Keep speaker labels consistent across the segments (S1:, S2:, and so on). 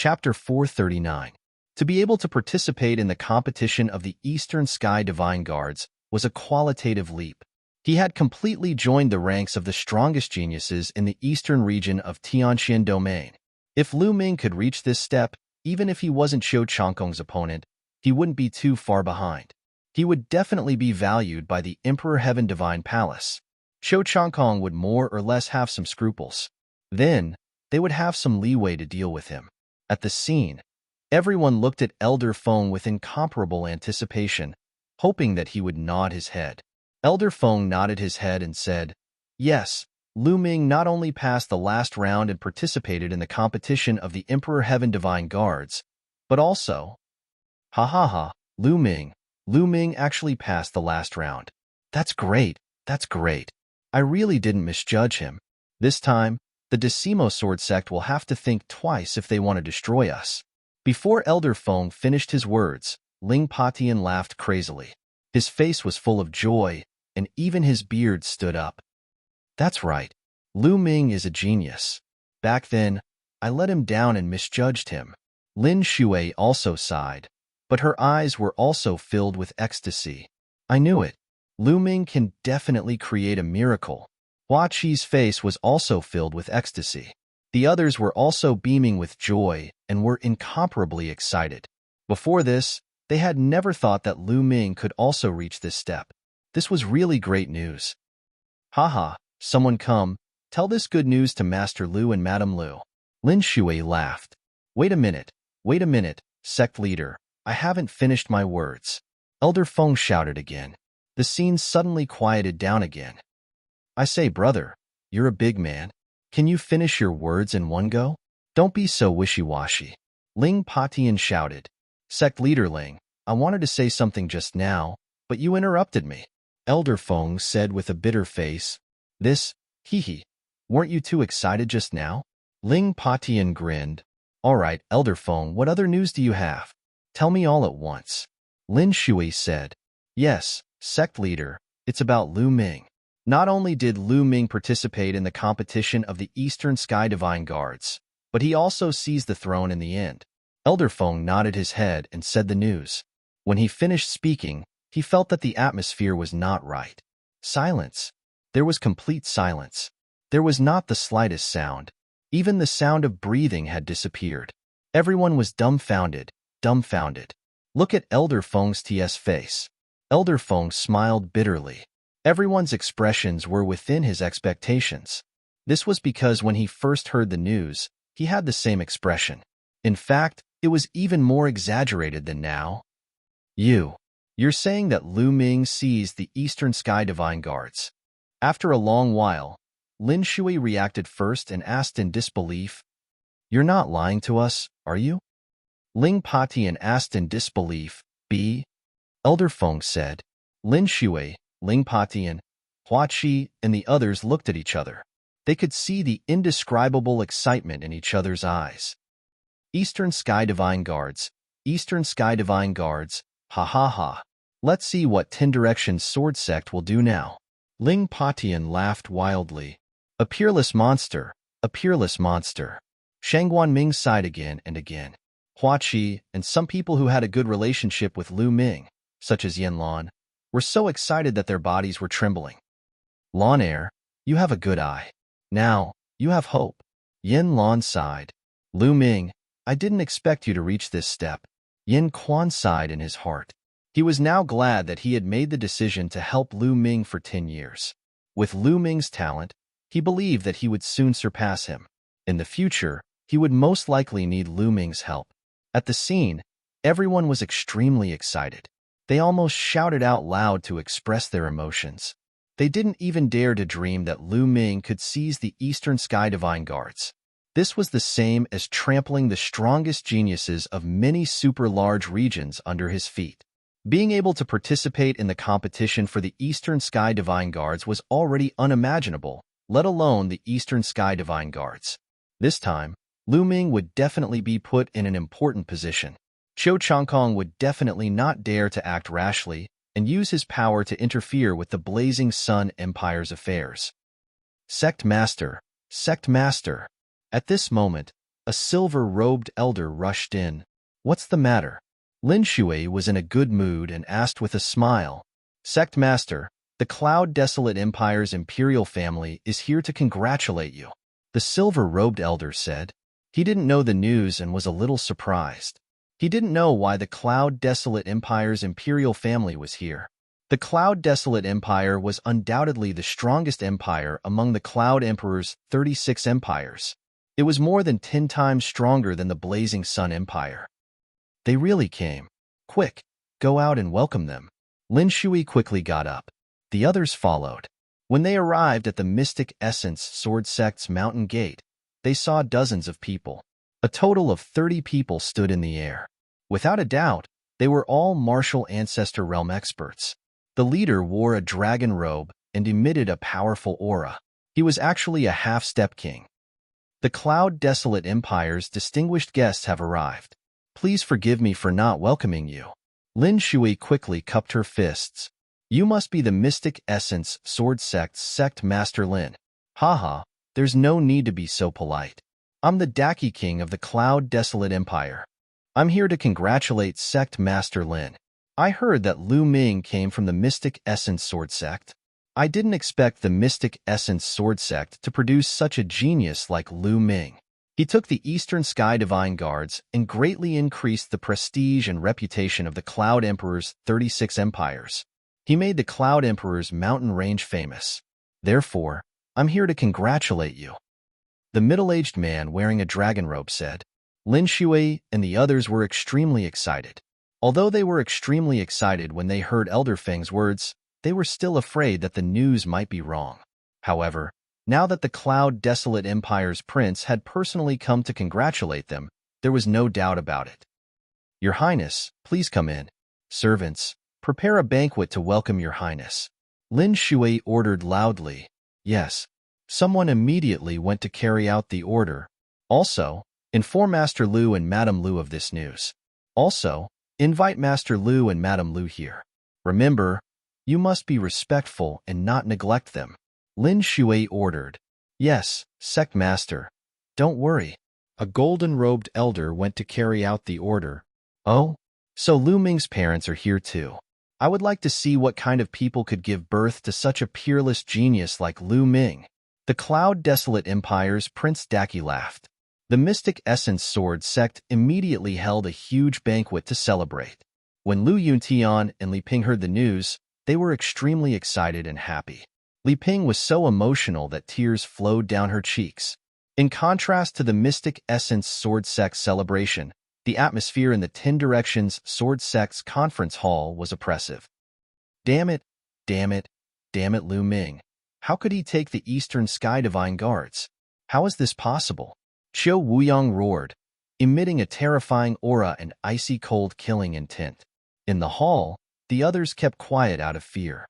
S1: Chapter 439. To be able to participate in the competition of the Eastern Sky Divine Guards was a qualitative leap. He had completely joined the ranks of the strongest geniuses in the eastern region of Tianxian Domain. If Lu Ming could reach this step, even if he wasn't Qiu Changkong's opponent, he wouldn't be too far behind. He would definitely be valued by the Emperor Heaven Divine Palace. Qiu Changkong would more or less have some scruples. Then, they would have some leeway to deal with him. At the scene, everyone looked at Elder Feng with incomparable anticipation, hoping that he would nod his head. Elder Feng nodded his head and said, "Yes, Lu Ming not only passed the last round and participated in the competition of the Emperor Heaven Divine Guards, but also—" "Ha ha ha, Lu Ming actually passed the last round. That's great, that's great. I really didn't misjudge him. This time, the Decimo Sword Sect will have to think twice if they want to destroy us." Before Elder Feng finished his words, Ling Patian laughed crazily. His face was full of joy, and even his beard stood up. "That's right. Lu Ming is a genius. Back then, I let him down and misjudged him." Lin Shui also sighed, but her eyes were also filled with ecstasy. "I knew it. Lu Ming can definitely create a miracle." Hua Qi's face was also filled with ecstasy. The others were also beaming with joy and were incomparably excited. Before this, they had never thought that Lu Ming could also reach this step. This was really great news. "Haha, someone come, tell this good news to Master Lu and Madame Lu." Lin Shui laughed. Wait a minute, sect leader, I haven't finished my words." Elder Feng shouted again. The scene suddenly quieted down again. "I say, brother, you're a big man. Can you finish your words in one go? Don't be so wishy-washy." Ling Patian shouted. "Sect leader Ling, I wanted to say something just now, but you interrupted me." Elder Feng said with a bitter face. Hee, weren't you too excited just now?" Ling Patian grinned. "All right, Elder Feng, what other news do you have? Tell me all at once." Lin Shui said. "Yes, sect leader, it's about Lu Ming. Not only did Lu Ming participate in the competition of the Eastern Sky Divine Guards, but he also seized the throne in the end." Elder Feng nodded his head and said the news. When he finished speaking, he felt that the atmosphere was not right. Silence. There was complete silence. There was not the slightest sound. Even the sound of breathing had disappeared. Everyone was dumbfounded. Look at Elder Feng's face. Elder Feng smiled bitterly. Everyone's expressions were within his expectations. This was because when he first heard the news, he had the same expression. In fact, it was even more exaggerated than now. You're saying that Lu Ming seized the Eastern Sky Divine Guards." After a long while, Lin Shui reacted first and asked in disbelief, "You're not lying to us, are you?" Ling Patian asked in disbelief. Elder Feng said. Lin Shui, Ling Patian, Hua Qi, and the others looked at each other. They could see the indescribable excitement in each other's eyes. "Eastern Sky Divine Guards, Eastern Sky Divine Guards, ha ha ha. Let's see what Ten Directions Sword Sect will do now." Ling Patian laughed wildly. A peerless monster, a peerless monster." Shang Guanming sighed again and again. Hua Qi and some people who had a good relationship with Lu Ming, such as Yin Lan, were so excited that their bodies were trembling. "Lan Air, you have a good eye. Now, you have hope." Yin Lan sighed. "Lu Ming, I didn't expect you to reach this step." Yin Quan sighed in his heart. He was now glad that he had made the decision to help Lu Ming for 10 years. With Lu Ming's talent, he believed that he would soon surpass him. In the future, he would most likely need Lu Ming's help. At the scene, everyone was extremely excited. They almost shouted out loud to express their emotions. They didn't even dare to dream that Lu Ming could seize the Eastern Sky Divine Guards. This was the same as trampling the strongest geniuses of many super-large regions under his feet. Being able to participate in the competition for the Eastern Sky Divine Guards was already unimaginable, let alone the Eastern Sky Divine Guards. This time, Lu Ming would definitely be put in an important position. Qiu Changkong would definitely not dare to act rashly and use his power to interfere with the Blazing Sun Empire's affairs. Sect Master, Sect Master. At this moment, A silver-robed elder rushed in. "What's the matter?" Lin Shui was in a good mood and asked with a smile. "Sect Master, the Cloud Desolate Empire's imperial family is here to congratulate you," the silver-robed elder said. He didn't know the news and was a little surprised. He didn't know why the Cloud Desolate Empire's imperial family was here. The Cloud Desolate Empire was undoubtedly the strongest empire among the Cloud Emperor's 36 empires. It was more than 10 times stronger than the Blazing Sun Empire. They really came. Quick, go out and welcome them. Lin Shui quickly got up. The others followed. When they arrived at the Mystic Essence Sword Sect's mountain gate, they saw dozens of people. A total of 30 people stood in the air. Without a doubt, they were all martial ancestor realm experts. The leader wore a dragon robe and emitted a powerful aura. He was actually a half-step king. The Cloud Desolate Empire's distinguished guests have arrived. Please forgive me for not welcoming you. Lin Shui quickly cupped her fists. You must be the Mystic Essence Sword Sect's Sect Master Lin. Haha, there's no need to be so polite. I'm the Daki King of the Cloud Desolate Empire. I'm here to congratulate Sect Master Lin. I heard that Lu Ming came from the Mystic Essence Sword Sect. I didn't expect the Mystic Essence Sword Sect to produce such a genius like Lu Ming. He took the Eastern Sky Divine Guards and greatly increased the prestige and reputation of the Cloud Emperor's 36 empires. He made the Cloud Emperor's mountain range famous. Therefore, I'm here to congratulate you. The middle-aged man wearing a dragon robe said. Lin Shui and the others were extremely excited. Although they were extremely excited when they heard Elder Feng's words, they were still afraid that the news might be wrong. However, now that the Cloud Desolate Empire's prince had personally come to congratulate them, there was no doubt about it. Your Highness, please come in. Servants, prepare a banquet to welcome your Highness. Lin Shui ordered loudly. Yes. Someone immediately went to carry out the order. Also, inform Master Lu and Madame Lu of this news. Also, invite Master Lu and Madame Lu here. Remember, you must be respectful and not neglect them. Lin Shui ordered. Yes, Sect Master. Don't worry. A golden-robed elder went to carry out the order. Oh? So Lu Ming's parents are here too. I would like to see what kind of people could give birth to such a peerless genius like Lu Ming. The Cloud Desolate Empire's Prince Daki laughed. The Mystic Essence Sword Sect immediately held a huge banquet to celebrate. When Lu Yuntian and Li Ping heard the news, they were extremely excited and happy. Li Ping was so emotional that tears flowed down her cheeks. In contrast to the Mystic Essence Sword Sect celebration, the atmosphere in the 10 Directions Sword Sect's conference hall was oppressive. Damn it, damn it, damn it, Lu Ming. How could he take the Eastern Sky Divine Guards? How is this possible? Qiu Wuyang roared, emitting a terrifying aura and icy cold killing intent. In the hall, the others kept quiet out of fear.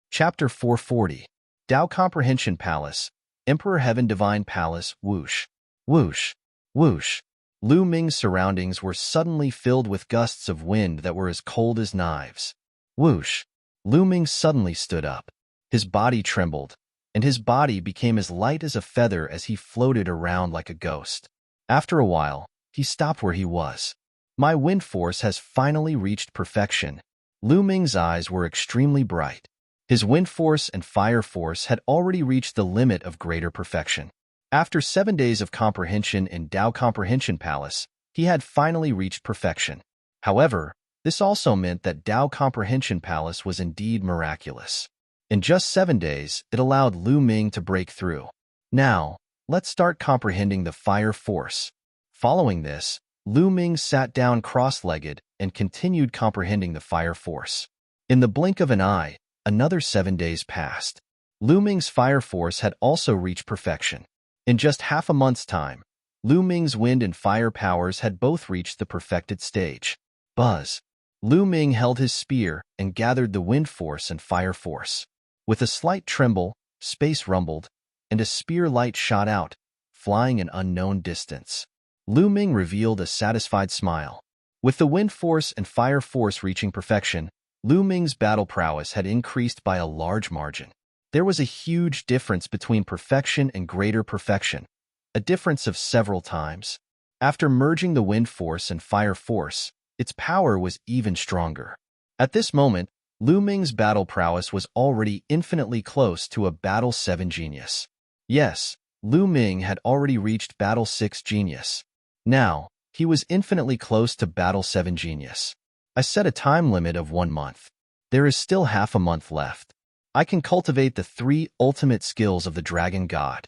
S1: Chapter 440. Tao Comprehension Palace, Emperor Heaven Divine Palace, whoosh, whoosh, whoosh. Lu Ming's surroundings were suddenly filled with gusts of wind that were as cold as knives. Whoosh. Lu Ming suddenly stood up. His body trembled, and his body became as light as a feather as he floated around like a ghost. After a while, he stopped where he was. My wind force has finally reached perfection. Lu Ming's eyes were extremely bright. His wind force and fire force had already reached the limit of greater perfection. After 7 days of comprehension in Tao Comprehension Palace, he had finally reached perfection. However, this also meant that Tao Comprehension Palace was indeed miraculous. In just 7 days, it allowed Lu Ming to break through. Now, let's start comprehending the fire force. Following this, Lu Ming sat down cross-legged and continued comprehending the fire force. In the blink of an eye, another 7 days passed. Lu Ming's fire force had also reached perfection. In just half a month's time, Lu Ming's wind and fire powers had both reached the perfected stage. Buzz. Lu Ming held his spear and gathered the wind force and fire force. With a slight tremble, space rumbled, and a spear light shot out, flying an unknown distance. Lu Ming revealed a satisfied smile. With the wind force and fire force reaching perfection, Lu Ming's battle prowess had increased by a large margin. There was a huge difference between perfection and greater perfection. a difference of several times. After merging the wind force and fire force, its power was even stronger. At this moment, Lu Ming's battle prowess was already infinitely close to a Battle 7 genius. Yes, Lu Ming had already reached Battle 6 genius. Now, he was infinitely close to Battle 7 genius. I set a time limit of 1 month. There is still half a month left. I can cultivate the 3 ultimate skills of the Dragon God.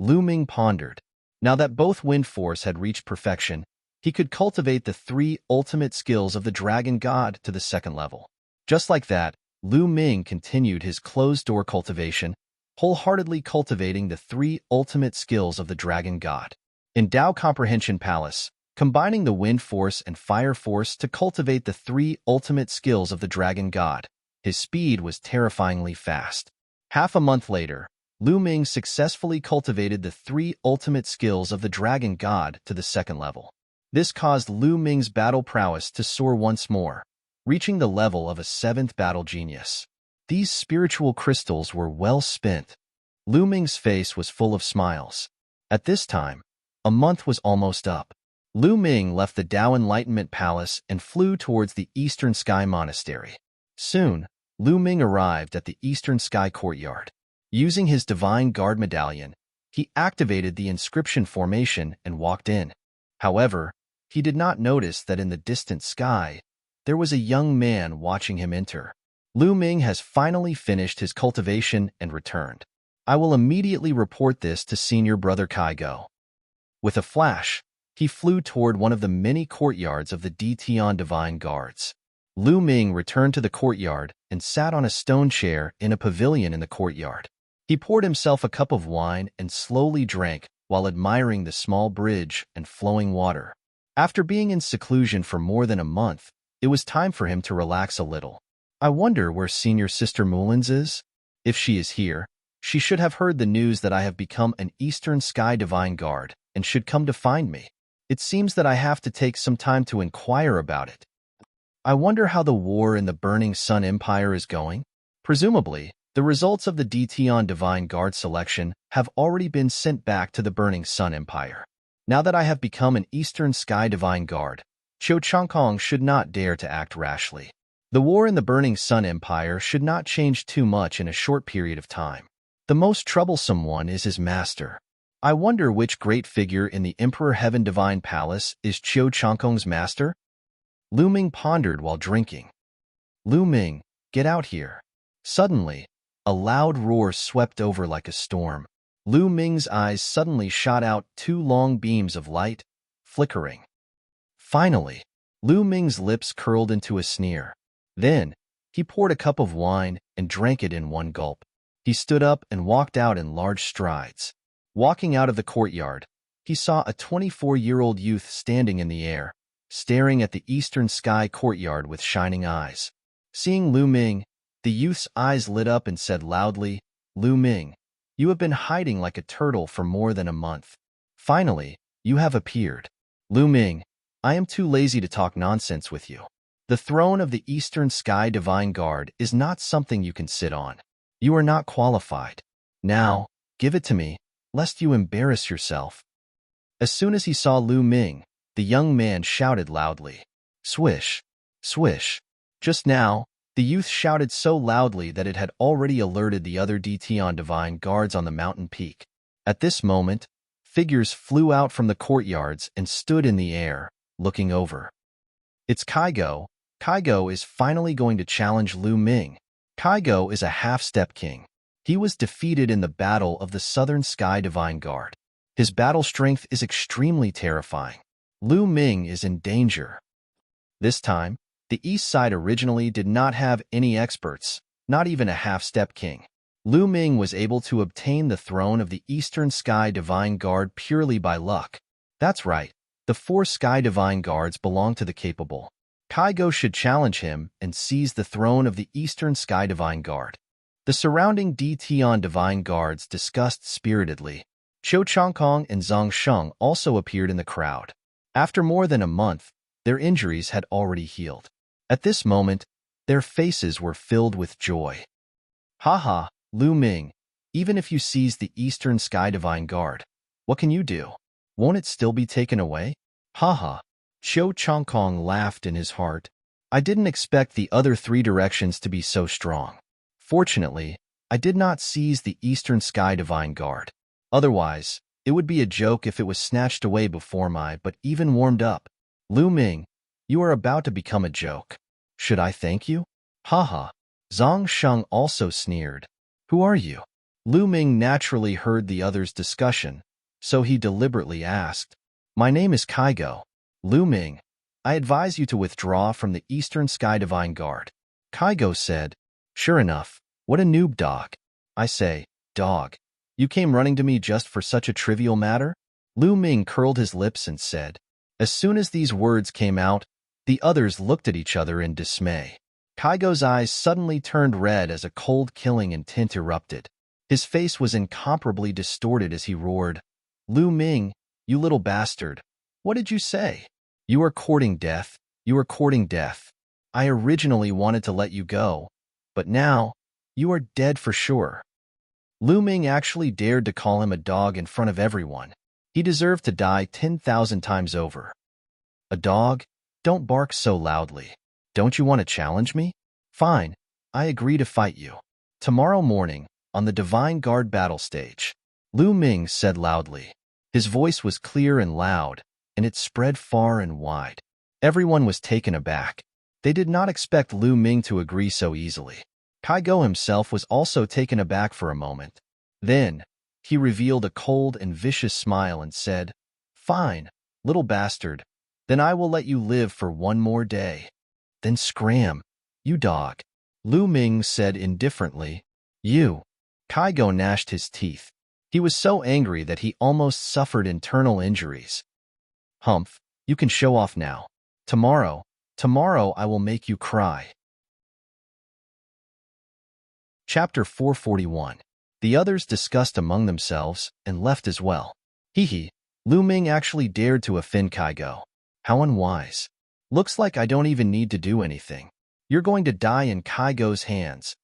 S1: Lu Ming pondered. Now that both wind force had reached perfection, he could cultivate the 3 ultimate skills of the Dragon God to the 2nd level. Just like that, Lu Ming continued his closed-door cultivation, wholeheartedly cultivating the 3 ultimate skills of the Dragon God. In Dao Comprehension Palace, combining the wind force and fire force to cultivate the 3 ultimate skills of the Dragon God, his speed was terrifyingly fast. Half a month later, Lu Ming successfully cultivated the 3 ultimate skills of the Dragon God to the 2nd level. This caused Lu Ming's battle prowess to soar once more, reaching the level of a 7th battle genius. These spiritual crystals were well spent. Lu Ming's face was full of smiles. At this time, a month was almost up. Lu Ming left the Dao Enlightenment Palace and flew towards the Eastern Sky Monastery. Soon, Lu Ming arrived at the Eastern Sky Courtyard. Using his Divine Guard medallion, he activated the inscription formation and walked in. However, he did not notice that in the distant sky, there was a young man watching him enter. Lu Ming has finally finished his cultivation and returned. I will immediately report this to Senior Brother Kaigo. With a flash, he flew toward one of the many courtyards of the Dtian Divine Guards. Lu Ming returned to the courtyard and sat on a stone chair in a pavilion in the courtyard. He poured himself a cup of wine and slowly drank while admiring the small bridge and flowing water. After being in seclusion for more than a month, it was time for him to relax a little. I wonder where Senior Sister Mullins is? If she is here, she should have heard the news that I have become an Eastern Sky Divine Guard and should come to find me. It seems that I have to take some time to inquire about it. I wonder how the war in the Burning Sun Empire is going? Presumably, the results of the Dtian Divine Guard selection have already been sent back to the Burning Sun Empire. Now that I have become an Eastern Sky Divine Guard, Qiu Changkong should not dare to act rashly. The war in the Burning Sun Empire should not change too much in a short period of time. The most troublesome one is his master. I wonder which great figure in the Emperor Heaven Divine Palace is Qiu Changkong's master? Lu Ming pondered while drinking. Lu Ming, get out here. Suddenly, a loud roar swept over like a storm. Lu Ming's eyes suddenly shot out 2 long beams of light, flickering. Finally, Lu Ming's lips curled into a sneer. Then, he poured a cup of wine and drank it in one gulp. He stood up and walked out in large strides. Walking out of the courtyard, he saw a 24-year-old youth standing in the air, staring at the Eastern Sky Courtyard with shining eyes. Seeing Lu Ming, the youth's eyes lit up and said loudly, "Lu Ming, you have been hiding like a turtle for more than a month. Finally, you have appeared. Lu Ming, I am too lazy to talk nonsense with you. The throne of the Eastern Sky Divine Guard is not something you can sit on. You are not qualified. Now, give it to me, lest you embarrass yourself." As soon as he saw Lu Ming, the young man shouted loudly, "Swish! Swish!" Just now, the youth shouted so loudly that it had already alerted the other Dtian Divine Guards on the mountain peak. At this moment, figures flew out from the courtyards and stood in the air, looking over. It's Kaigo. Kaigo is finally going to challenge Lu Ming. Kaigo is a half-step king. He was defeated in the battle of the Southern Sky Divine Guard. His battle strength is extremely terrifying. Lu Ming is in danger. This time, the East Side originally did not have any experts, not even a half-step king. Lu Ming was able to obtain the throne of the Eastern Sky Divine Guard purely by luck. That's right, the 4 Sky Divine Guards belong to the capable. Kaigo should challenge him and seize the throne of the Eastern Sky Divine Guard. The surrounding Dtian Divine Guards discussed spiritedly. Qiu Changkong and Zhang Sheng also appeared in the crowd. After more than a month, their injuries had already healed. At this moment, their faces were filled with joy. "Haha, Lu Ming, even if you seize the Eastern Sky Divine Guard, What can you do? Won't it still be taken away? Haha. Qiu Changkong laughed in his heart. I didn't expect the other 3 directions to be so strong. Fortunately, I did not seize the Eastern Sky Divine Guard. Otherwise, it would be a joke if it was snatched away before my but even warmed up. Lu Ming, you are about to become a joke. Should I thank you? Haha. Zhang Sheng also sneered. Who are you? Lu Ming naturally heard the others' discussion, so he deliberately asked. My name is Kaigo. Lu Ming, I advise you to withdraw from the Eastern Sky Divine Guard. Kaigo said. Sure enough, what a noob dog. I say, dog. You came running to me just for such a trivial matter? Lu Ming curled his lips and said. As soon as these words came out, the others looked at each other in dismay. Kaigo's eyes suddenly turned red as a cold killing intent erupted. His face was incomparably distorted as he roared, Lu Ming, you little bastard. What did you say? You are courting death. You are courting death. I originally wanted to let you go, but now, you are dead for sure. Lu Ming actually dared to call him a dog in front of everyone. He deserved to die 10,000 times over. A dog? Don't bark so loudly. Don't you want to challenge me? Fine, I agree to fight you. Tomorrow morning, on the Divine Guard battle stage, Lu Ming said loudly. His voice was clear and loud, and it spread far and wide. Everyone was taken aback. They did not expect Lu Ming to agree so easily. Kaigo himself was also taken aback for a moment. Then, he revealed a cold and vicious smile and said, Fine, little bastard, then I will let you live for one more day. Then scram, you dog. Lu Ming said indifferently, You. Kaigo gnashed his teeth. He was so angry that he almost suffered internal injuries. Humph, you can show off now. Tomorrow I will make you cry. Chapter 441. The others discussed among themselves and left as well. Hee, Lu Ming actually dared to offend Kaigo. How unwise. Looks like I don't even need to do anything. You're going to die in Kaigo's hands.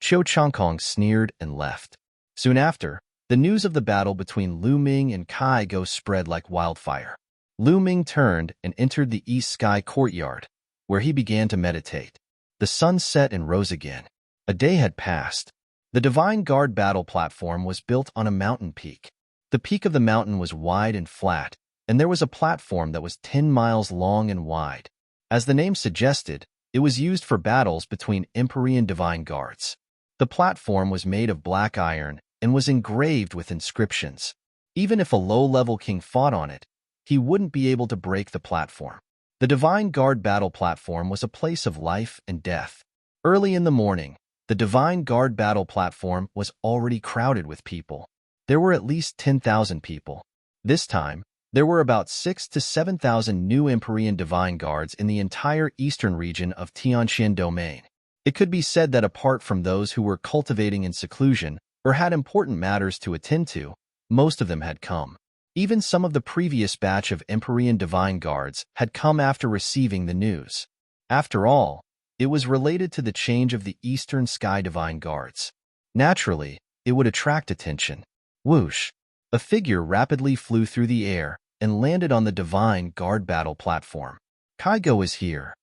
S1: Qiu Changkong sneered and left. Soon after, the news of the battle between Lu Ming and Kaigo spread like wildfire. Lu Ming turned and entered the East Sky courtyard, where he began to meditate. The sun set and rose again. A day had passed. The Divine Guard battle platform was built on a mountain peak. The peak of the mountain was wide and flat, and there was a platform that was 10 miles long and wide. As the name suggested, it was used for battles between Empyrean Divine Guards. The platform was made of black iron and was engraved with inscriptions. Even if a low-level king fought on it, he wouldn't be able to break the platform. The Divine Guard battle platform was a place of life and death. Early in the morning, the Divine Guard battle platform was already crowded with people. There were at least 10,000 people. This time, there were about 6,000 to 7,000 new Empyrean Divine Guards in the entire eastern region of Tianxian Domain. It could be said that apart from those who were cultivating in seclusion or had important matters to attend to, most of them had come. Even some of the previous batch of Empyrean Divine Guards had come after receiving the news. After all, it was related to the change of the Eastern Sky Divine Guards. Naturally, it would attract attention. Whoosh! A figure rapidly flew through the air and landed on the Divine Guard battle platform. Kaigo is here.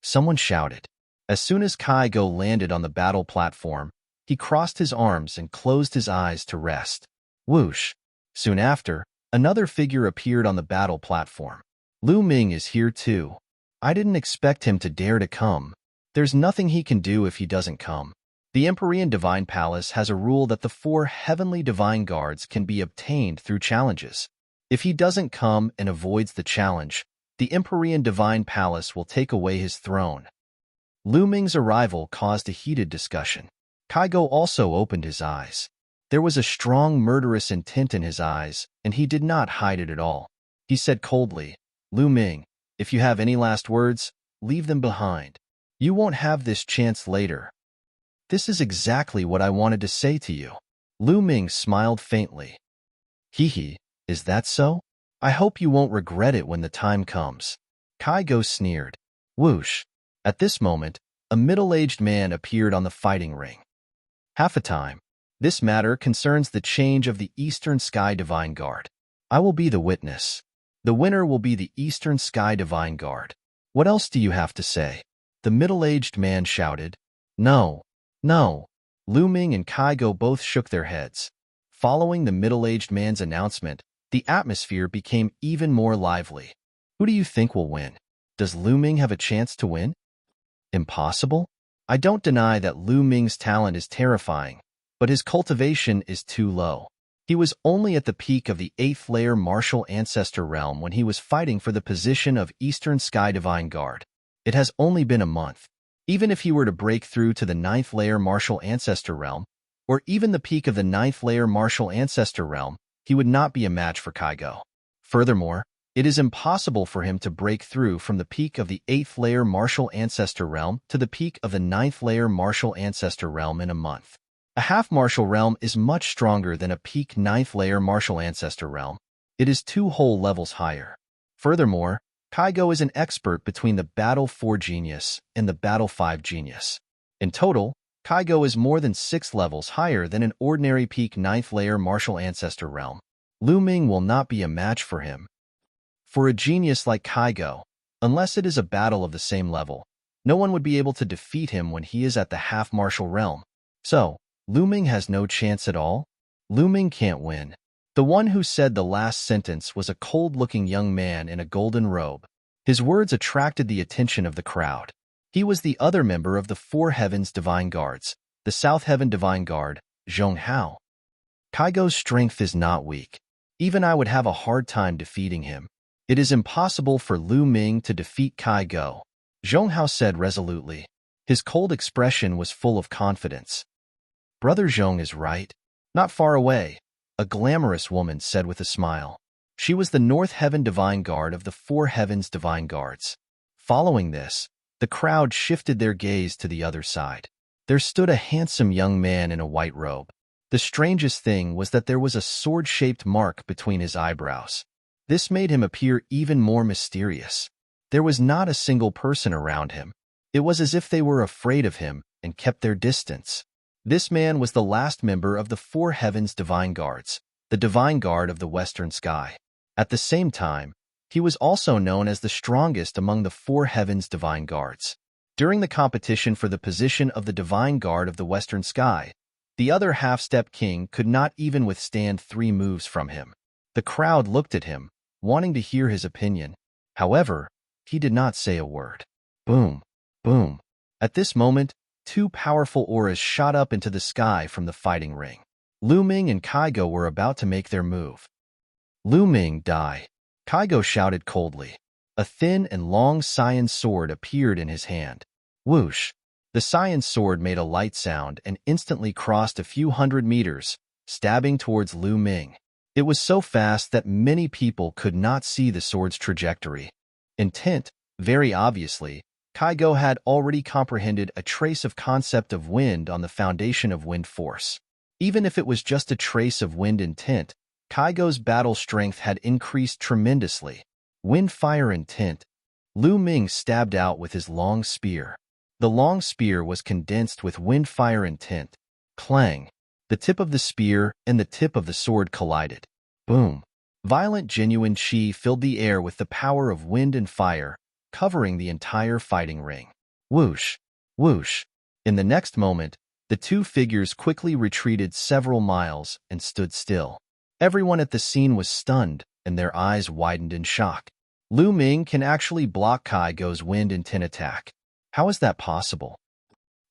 S1: Someone shouted. As soon as Kaigo landed on the battle platform, he crossed his arms and closed his eyes to rest. Whoosh! Soon after, another figure appeared on the battle platform. Lu Ming is here too. I didn't expect him to dare to come. There's nothing he can do if he doesn't come. The Empyrean Divine Palace has a rule that the 4 heavenly Divine Guards can be obtained through challenges. If he doesn't come and avoids the challenge, the Empyrean Divine Palace will take away his throne. Lu Ming's arrival caused a heated discussion. Kaigo also opened his eyes. There was a strong murderous intent in his eyes, and he did not hide it at all. He said coldly, Lu Ming, if you have any last words, leave them behind. You won't have this chance later. This is exactly what I wanted to say to you. Lu Ming smiled faintly. Hee, is that so? I hope you won't regret it when the time comes. Kaigo sneered. Whoosh! At this moment, a middle-aged man appeared on the fighting ring. Half a time. This matter concerns the change of the Eastern Sky Divine Guard. I will be the witness. The winner will be the Eastern Sky Divine Guard. What else do you have to say? The middle-aged man shouted. No, no. Lu Ming and Kaigo both shook their heads. Following the middle-aged man's announcement, the atmosphere became even more lively. Who do you think will win? Does Lu Ming have a chance to win? Impossible? I don't deny that Lu Ming's talent is terrifying, but his cultivation is too low. He was only at the peak of the 8th layer martial ancestor realm when he was fighting for the position of Eastern Sky Divine Guard. It has only been a month. Even if he were to break through to the 9th layer martial ancestor realm, or even the peak of the 9th layer martial ancestor realm, he would not be a match for Kaigo. Furthermore, it is impossible for him to break through from the peak of the 8th layer martial ancestor realm to the peak of the 9th layer martial ancestor realm in a month. A half martial realm is much stronger than a peak 9th layer martial ancestor realm. It is 2 whole levels higher. Furthermore, Kaigo is an expert between the Battle 4 genius and the Battle 5 genius. In total, Kaigo is more than 6 levels higher than an ordinary peak 9th layer martial ancestor realm. Lu Ming will not be a match for him. For a genius like Kaigo, unless it is a battle of the same level, no one would be able to defeat him when he is at the half martial realm. So, Lu Ming has no chance at all? Lu Ming can't win. The one who said the last sentence was a cold-looking young man in a golden robe. His words attracted the attention of the crowd. He was the other member of the 4 Heavens Divine Guards, the South Heaven Divine Guard, Zhong Hao. Kaigo's strength is not weak. Even I would have a hard time defeating him. It is impossible for Lu Ming to defeat Kaigo, Zhong Hao said resolutely. His cold expression was full of confidence. Brother Zhong is right. Not far away, a glamorous woman said with a smile. She was the North Heaven Divine Guard of the 4 Heavens Divine Guards. Following this, the crowd shifted their gaze to the other side. There stood a handsome young man in a white robe. The strangest thing was that there was a sword-shaped mark between his eyebrows. This made him appear even more mysterious. There was not a single person around him. It was as if they were afraid of him and kept their distance. This man was the last member of the 4 Heavens Divine Guards, the Divine Guard of the Western Sky. At the same time, he was also known as the strongest among the 4 Heavens Divine Guards. During the competition for the position of the Divine Guard of the Western Sky, the other half-step king could not even withstand 3 moves from him. The crowd looked at him, wanting to hear his opinion. However, he did not say a word. Boom, boom. At this moment, 2 powerful auras shot up into the sky from the fighting ring. Lu Ming and Kaigo were about to make their move. Lu Ming, die. Kaigo shouted coldly. A thin and long cyan sword appeared in his hand. Whoosh! The cyan sword made a light sound and instantly crossed a few hundred meters, stabbing towards Lu Ming. It was so fast that many people could not see the sword's trajectory. Intent, very obviously, Kaigo had already comprehended a trace of concept of wind on the foundation of wind force. Even if it was just a trace of wind intent, Kaigo's battle strength had increased tremendously. Wind fire intent. Lu Ming stabbed out with his long spear. The long spear was condensed with wind fire intent. Clang. The tip of the spear and the tip of the sword collided. Boom. Violent genuine chi filled the air with the power of wind and fire, covering the entire fighting ring. Whoosh, whoosh. In the next moment, the 2 figures quickly retreated several miles and stood still. Everyone at the scene was stunned, and their eyes widened in shock. Lu Ming can actually block Kaigo's wind intent attack. How is that possible?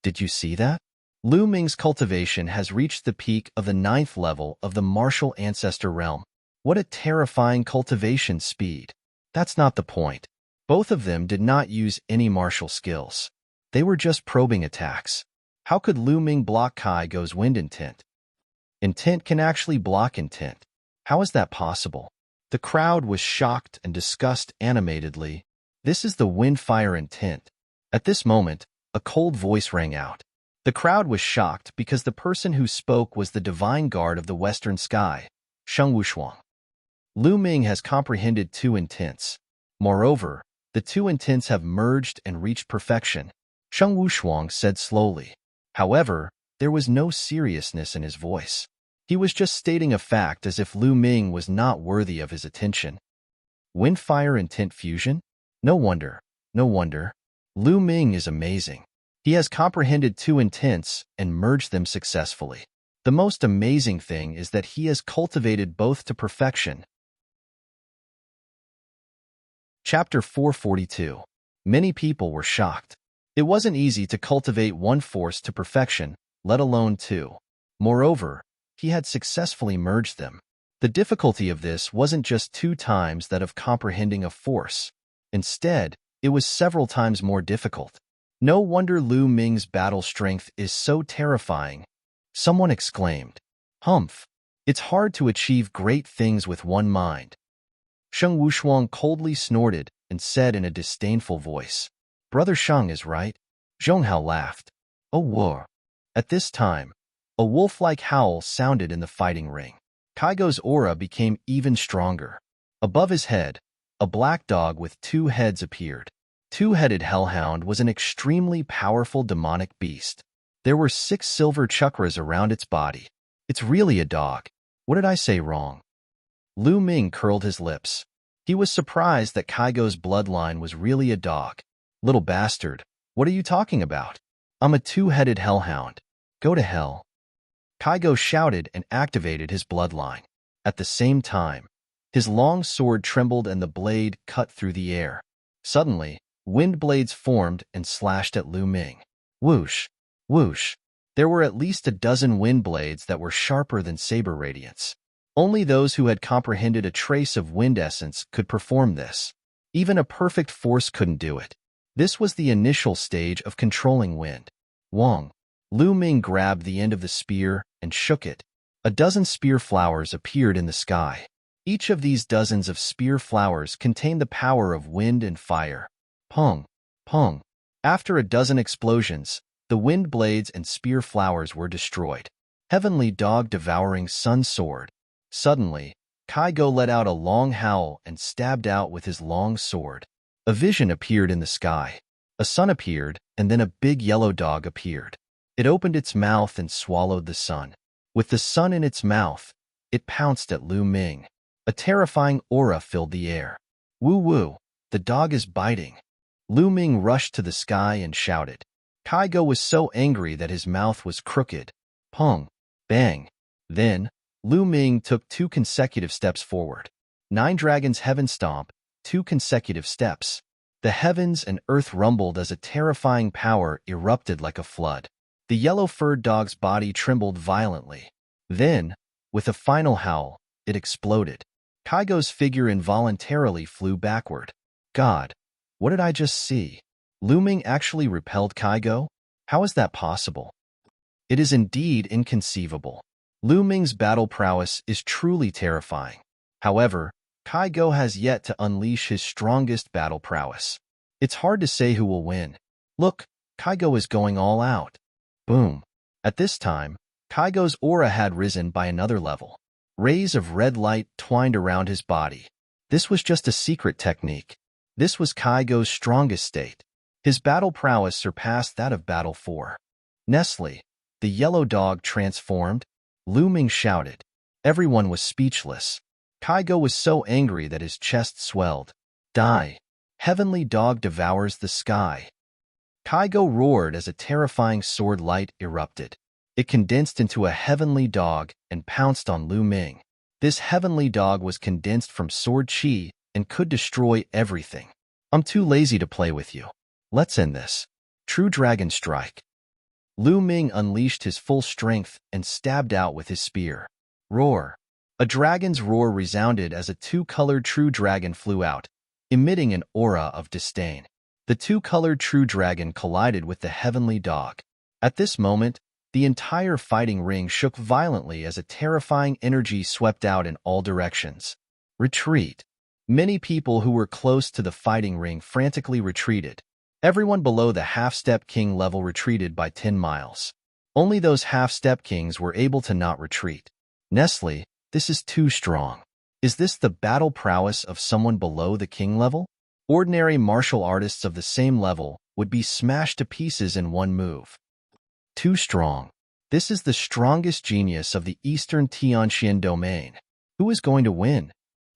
S1: Did you see that? Lu Ming's cultivation has reached the peak of the 9th level of the martial ancestor realm. What a terrifying cultivation speed. That's not the point. Both of them did not use any martial skills. They were just probing attacks. How could Lu Ming block Kaigo's wind intent? Intent can actually block intent. How is that possible? The crowd was shocked and discussed animatedly. This is the wind fire intent. At this moment, a cold voice rang out. The crowd was shocked because the person who spoke was the Divine Guard of the Western Sky, Sheng Wushuang. Lu Ming has comprehended 2 intents. Moreover, the 2 intents have merged and reached perfection, Sheng Wushuang said slowly. However, there was no seriousness in his voice. He was just stating a fact as if Lu Ming was not worthy of his attention. Wind, fire, and tint fusion? No wonder. No wonder. Lu Ming is amazing. He has comprehended two intents and merged them successfully. The most amazing thing is that he has cultivated both to perfection. Chapter 442. Many people were shocked. It wasn't easy to cultivate one force to perfection, let alone two. Moreover, he had successfully merged them. The difficulty of this wasn't just 2 times that of comprehending a force. Instead, it was several times more difficult. No wonder Lu Ming's battle strength is so terrifying. Someone exclaimed, "Humph! It's hard to achieve great things with one mind." Sheng Wushuang coldly snorted and said in a disdainful voice, "Brother Sheng is right." Zhonghao laughed. "Oh, war." At this time, a wolf-like howl sounded in the fighting ring. Kaigo's aura became even stronger. Above his head, a black dog with 2 heads appeared. Two-headed hellhound was an extremely powerful demonic beast. There were 6 silver chakras around its body. It's really a dog. What did I say wrong? Lu Ming curled his lips. He was surprised that Kaigo's bloodline was really a dog. "Little bastard, what are you talking about? I'm a 2-headed hellhound. Go to hell." Kaigo shouted and activated his bloodline. At the same time, his long sword trembled and the blade cut through the air. Suddenly, wind blades formed and slashed at Lu Ming. Whoosh! Whoosh! There were at least a dozen wind blades that were sharper than saber radiance. Only those who had comprehended a trace of wind essence could perform this. Even a perfect force couldn't do it. This was the initial stage of controlling wind. Wong. Lu Ming grabbed the end of the spear and shook it. A dozen spear flowers appeared in the sky. Each of these dozens of spear flowers contained the power of wind and fire. Pong, pong. After a dozen explosions, the wind blades and spear flowers were destroyed. Heavenly dog devouring sun sword. Suddenly, Kaigo let out a long howl and stabbed out with his long sword. A vision appeared in the sky. A sun appeared, and then a big yellow dog appeared. It opened its mouth and swallowed the sun. With the sun in its mouth, it pounced at Lu Ming. A terrifying aura filled the air. Woo-woo, the dog is biting. Lu Ming rushed to the sky and shouted. Kaigo was so angry that his mouth was crooked. Pong, bang. Then, Lu Ming took 2 consecutive steps forward. 9 Dragons Heaven Stomp, 2 consecutive steps. The heavens and earth rumbled as a terrifying power erupted like a flood. The yellow-furred dog's body trembled violently. Then, with a final howl, it exploded. Kaigo's figure involuntarily flew backward. God, what did I just see? Lu Ming actually repelled Kaigo? How is that possible? It is indeed inconceivable. Lu Ming's battle prowess is truly terrifying. However, Kaigo has yet to unleash his strongest battle prowess. It's hard to say who will win. Look, Kaigo is going all out. Boom. At this time, Kaigo's aura had risen by another level. Rays of red light twined around his body. This was just a secret technique. This was Kaigo's strongest state. His battle prowess surpassed that of Battle 4. Nestle, the yellow dog transformed. Lu Ming shouted. Everyone was speechless. Kaigo was so angry that his chest swelled. Die. Heavenly dog devours the sky. Kaigo roared as a terrifying sword light erupted. It condensed into a heavenly dog and pounced on Lu Ming. This heavenly dog was condensed from sword chi and could destroy everything. I'm too lazy to play with you. Let's end this. True Dragon Strike. Lu Ming unleashed his full strength and stabbed out with his spear. Roar. A dragon's roar resounded as a 2-colored true dragon flew out, emitting an aura of disdain. The 2-colored true dragon collided with the heavenly dog. At this moment, the entire fighting ring shook violently as a terrifying energy swept out in all directions. Retreat. Many people who were close to the fighting ring frantically retreated. Everyone below the half-step king level retreated by 10 miles. Only those half-step kings were able to not retreat. Nestle, this is too strong. Is this the battle prowess of someone below the king level? Ordinary martial artists of the same level would be smashed to pieces in one move. Too strong. This is the strongest genius of the Eastern Tianxian domain. Who is going to win?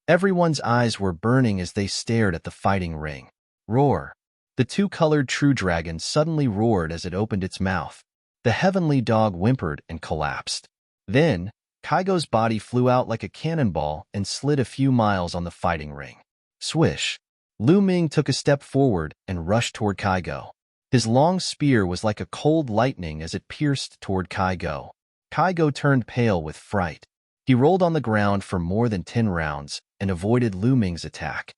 S1: Everyone's eyes were burning as they stared at the fighting ring. Roar! The two-colored true dragon suddenly roared as it opened its mouth. The heavenly dog whimpered and collapsed. Then, Kaigo's body flew out like a cannonball and slid a few miles on the fighting ring. Swish! Lu Ming took a step forward and rushed toward Kaigo. His long spear was like a cold lightning as it pierced toward Kaigo. Kaigo turned pale with fright. He rolled on the ground for more than 10 rounds and avoided Lu Ming's attack.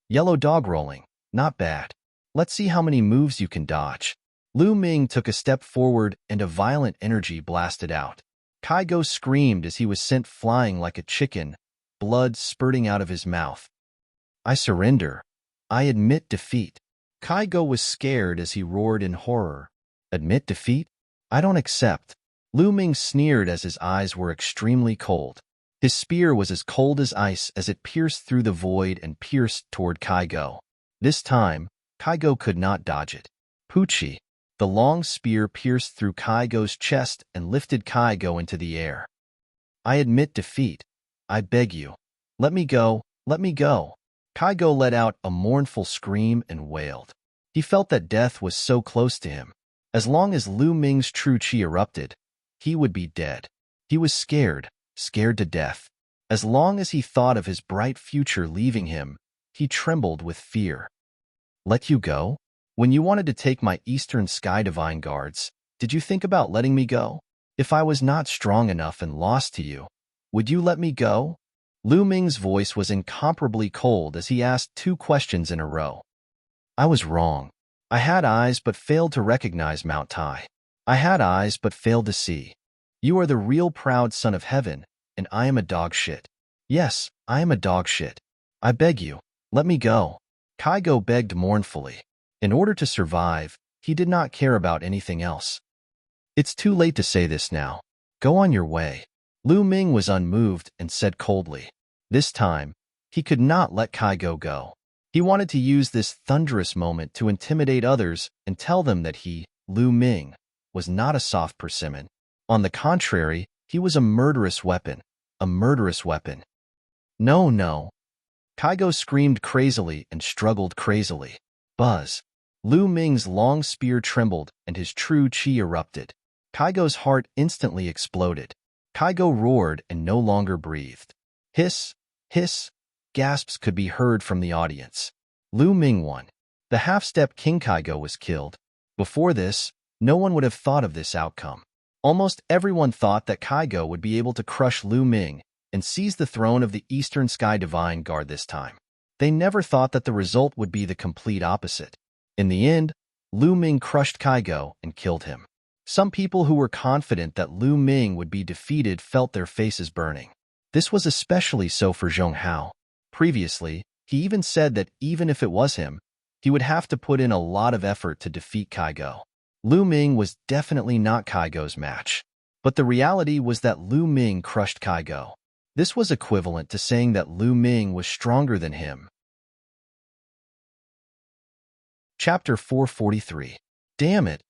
S1: Yellow dog rolling. Not bad. Let's see how many moves you can dodge. Lu Ming took a step forward and a violent energy blasted out. Kaigo screamed as he was sent flying like a chicken, blood spurting out of his mouth. I surrender. I admit defeat. Kaigo was scared as he roared in horror. Admit defeat? I don't accept. Lu Ming sneered as his eyes were extremely cold. His spear was as cold as ice as it pierced through the void and pierced toward Kaigo. This time, Kaigo could not dodge it. Poochie! The long spear pierced through Kaigo's chest and lifted Kaigo into the air. I admit defeat. I beg you. Let me go, let me go. Kaigo let out a mournful scream and wailed. He felt that death was so close to him. As long as Lu Ming's true qi erupted, he would be dead. He was scared, scared to death. As long as he thought of his bright future leaving him, he trembled with fear. Let you go? When you wanted to take my Eastern Sky Divine Guards, did you think about letting me go? If I was not strong enough and lost to you, would you let me go? Lu Ming's voice was incomparably cold as he asked 2 questions in a row. I was wrong. I had eyes but failed to recognize Mount Tai. I had eyes but failed to see. You are the real proud son of heaven, and I am a dog shit. Yes, I am a dog shit. I beg you, let me go. Kaigo begged mournfully. In order to survive, he did not care about anything else. It's too late to say this now. Go on your way. Lu Ming was unmoved and said coldly. This time, he could not let Kaigo go. He wanted to use this thunderous moment to intimidate others and tell them that he, Lu Ming, was not a soft persimmon. On the contrary, he was a murderous weapon. A murderous weapon. No, no. Kaigo screamed crazily and struggled crazily. Buzz. Lu Ming's long spear trembled and his true qi erupted. Kaigo's heart instantly exploded. Kaigo roared and no longer breathed. Hiss, hiss, gasps could be heard from the audience. Lu Ming won. The half-step King Kaigo was killed. Before this, no one would have thought of this outcome. Almost everyone thought that Kaigo would be able to crush Lu Ming and seize the throne of the Eastern Sky Divine Guard this time. They never thought that the result would be the complete opposite. In the end, Lu Ming crushed Kaigo and killed him. Some people who were confident that Lu Ming would be defeated felt their faces burning. This was especially so for Zhong Hao. Previously, he even said that even if it was him, he would have to put in a lot of effort to defeat Kaigo. Lu Ming was definitely not Kaigo's match. But the reality was that Lu Ming crushed Kaigo. This was equivalent to saying that Lu Ming was stronger than him. Chapter 443. Damn it!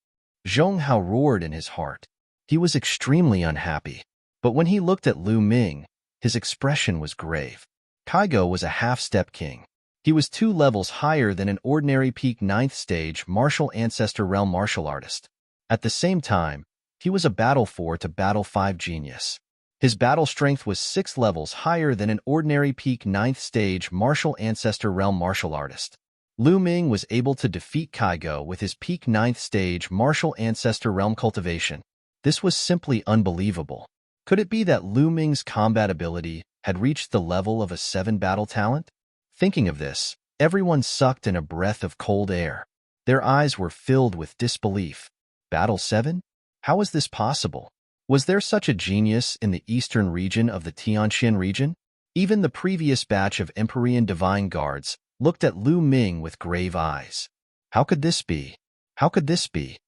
S1: Zhong Hao roared in his heart. He was extremely unhappy. But when he looked at Lu Ming, his expression was grave. Kaigo was a half-step king. He was 2 levels higher than an ordinary peak 9th stage martial ancestor realm martial artist. At the same time, he was a battle 4 to battle 5 genius. His battle strength was 6 levels higher than an ordinary peak 9th stage martial ancestor realm martial artist. Lu Ming was able to defeat Kaigo with his peak 9th stage martial ancestor realm cultivation. This was simply unbelievable. Could it be that Lu Ming's combat ability had reached the level of a 7 battle talent? Thinking of this, everyone sucked in a breath of cold air. Their eyes were filled with disbelief. Battle 7? How is this possible? Was there such a genius in the eastern region of the Tianxian region? Even the previous batch of Empyrean Divine Guards looked at Lu Ming with grave eyes. How could this be? How could this be?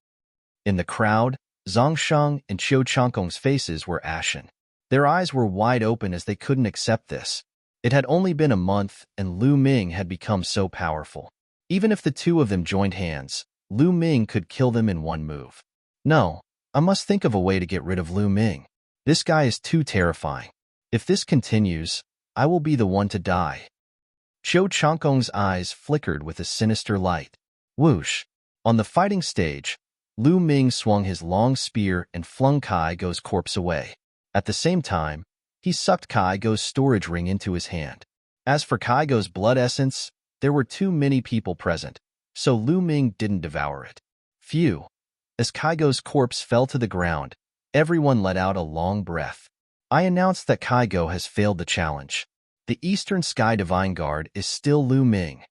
S1: In the crowd, Zhang Sheng and Qiu Changkong's faces were ashen. Their eyes were wide open as they couldn't accept this. It had only been a month, and Lu Ming had become so powerful. Even if the 2 of them joined hands, Lu Ming could kill them in 1 move. No, I must think of a way to get rid of Lu Ming. This guy is too terrifying. If this continues, I will be the one to die. Qiu Changkong's eyes flickered with a sinister light. Whoosh! On the fighting stage, Lu Ming swung his long spear and flung Kai Go's corpse away. At the same time, he sucked Kai Go's storage ring into his hand. As for Kai Go's blood essence, there were too many people present, so Lu Ming didn't devour it. Phew! As Kai Go's corpse fell to the ground, everyone let out a long breath. I announced that Kai Go has failed the challenge. The Eastern Sky Divine Guard is still Lu Ming.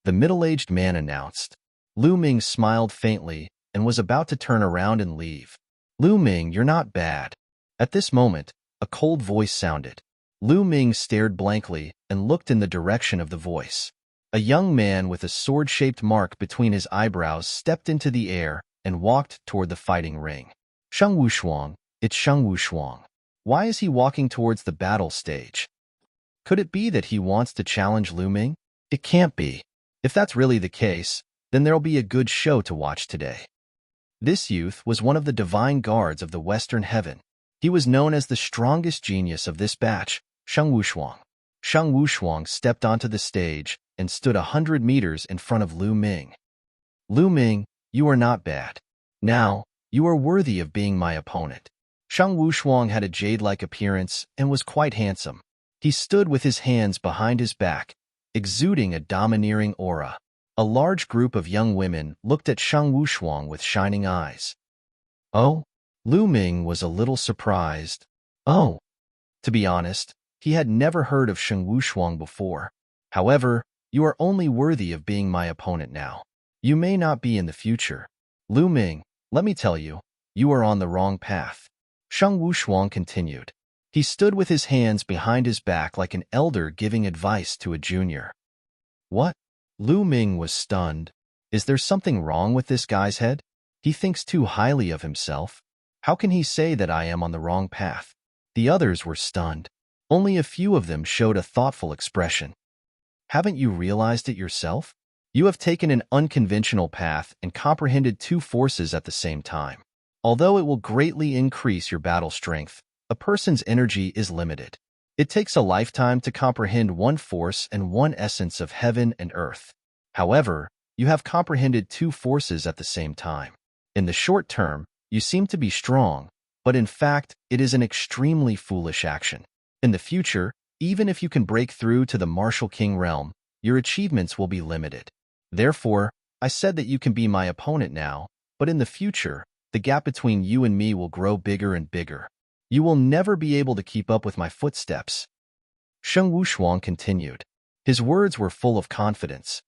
S1: The middle-aged man announced. Lu Ming smiled faintly and was about to turn around and leave. Lu Ming, you're not bad. At this moment, a cold voice sounded. Lu Ming stared blankly and looked in the direction of the voice. A young man with a sword-shaped mark between his eyebrows stepped into the air and walked toward the fighting ring. Sheng Wushuang, it's Sheng Wushuang. Why is he walking towards the battle stage? Could it be that he wants to challenge Lu Ming? It can't be. If that's really the case, then there'll be a good show to watch today. This youth was one of the divine guards of the Western Heaven. He was known as the strongest genius of this batch, Sheng Wushuang. Sheng Wushuang stepped onto the stage and stood 100 meters in front of Lu Ming. Lu Ming, you are not bad. Now, you are worthy of being my opponent. Sheng Wushuang had a jade-like appearance and was quite handsome. He stood with his hands behind his back, exuding a domineering aura. A large group of young women looked at Sheng Wushuang with shining eyes. Oh? Lu Ming was a little surprised. Oh. To be honest, he had never heard of Sheng Wushuang before. However, you are only worthy of being my opponent now. You may not be in the future. Lu Ming, let me tell you, you are on the wrong path. Sheng Wushuang continued. He stood with his hands behind his back like an elder giving advice to a junior. What? Lu Ming was stunned. Is there something wrong with this guy's head? He thinks too highly of himself. How can he say that I am on the wrong path? The others were stunned. Only a few of them showed a thoughtful expression. Haven't you realized it yourself? You have taken an unconventional path and comprehended two forces at the same time. Although it will greatly increase your battle strength, a person's energy is limited. It takes a lifetime to comprehend one force and one essence of heaven and earth. However, you have comprehended two forces at the same time. In the short term, you seem to be strong, but in fact, it is an extremely foolish action. In the future, even if you can break through to the Martial King realm, your achievements will be limited. Therefore, I said that you can be my opponent now, but in the future, the gap between you and me will grow bigger and bigger. You will never be able to keep up with my footsteps. Sheng Wushuang continued. His words were full of confidence.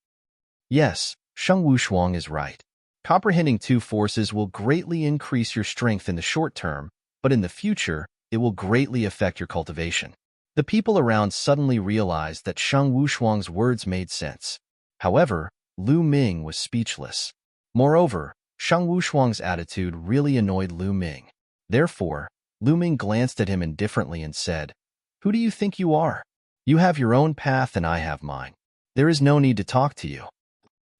S1: Yes, Sheng Wushuang is right. Comprehending two forces will greatly increase your strength in the short term, but in the future, it will greatly affect your cultivation. The people around suddenly realized that Sheng Wushuang's words made sense. However, Lu Ming was speechless. Moreover, Sheng Wushuang's attitude really annoyed Lu Ming. Therefore, Lu Ming glanced at him indifferently and said, Who do you think you are? You have your own path and I have mine. There is no need to talk to you.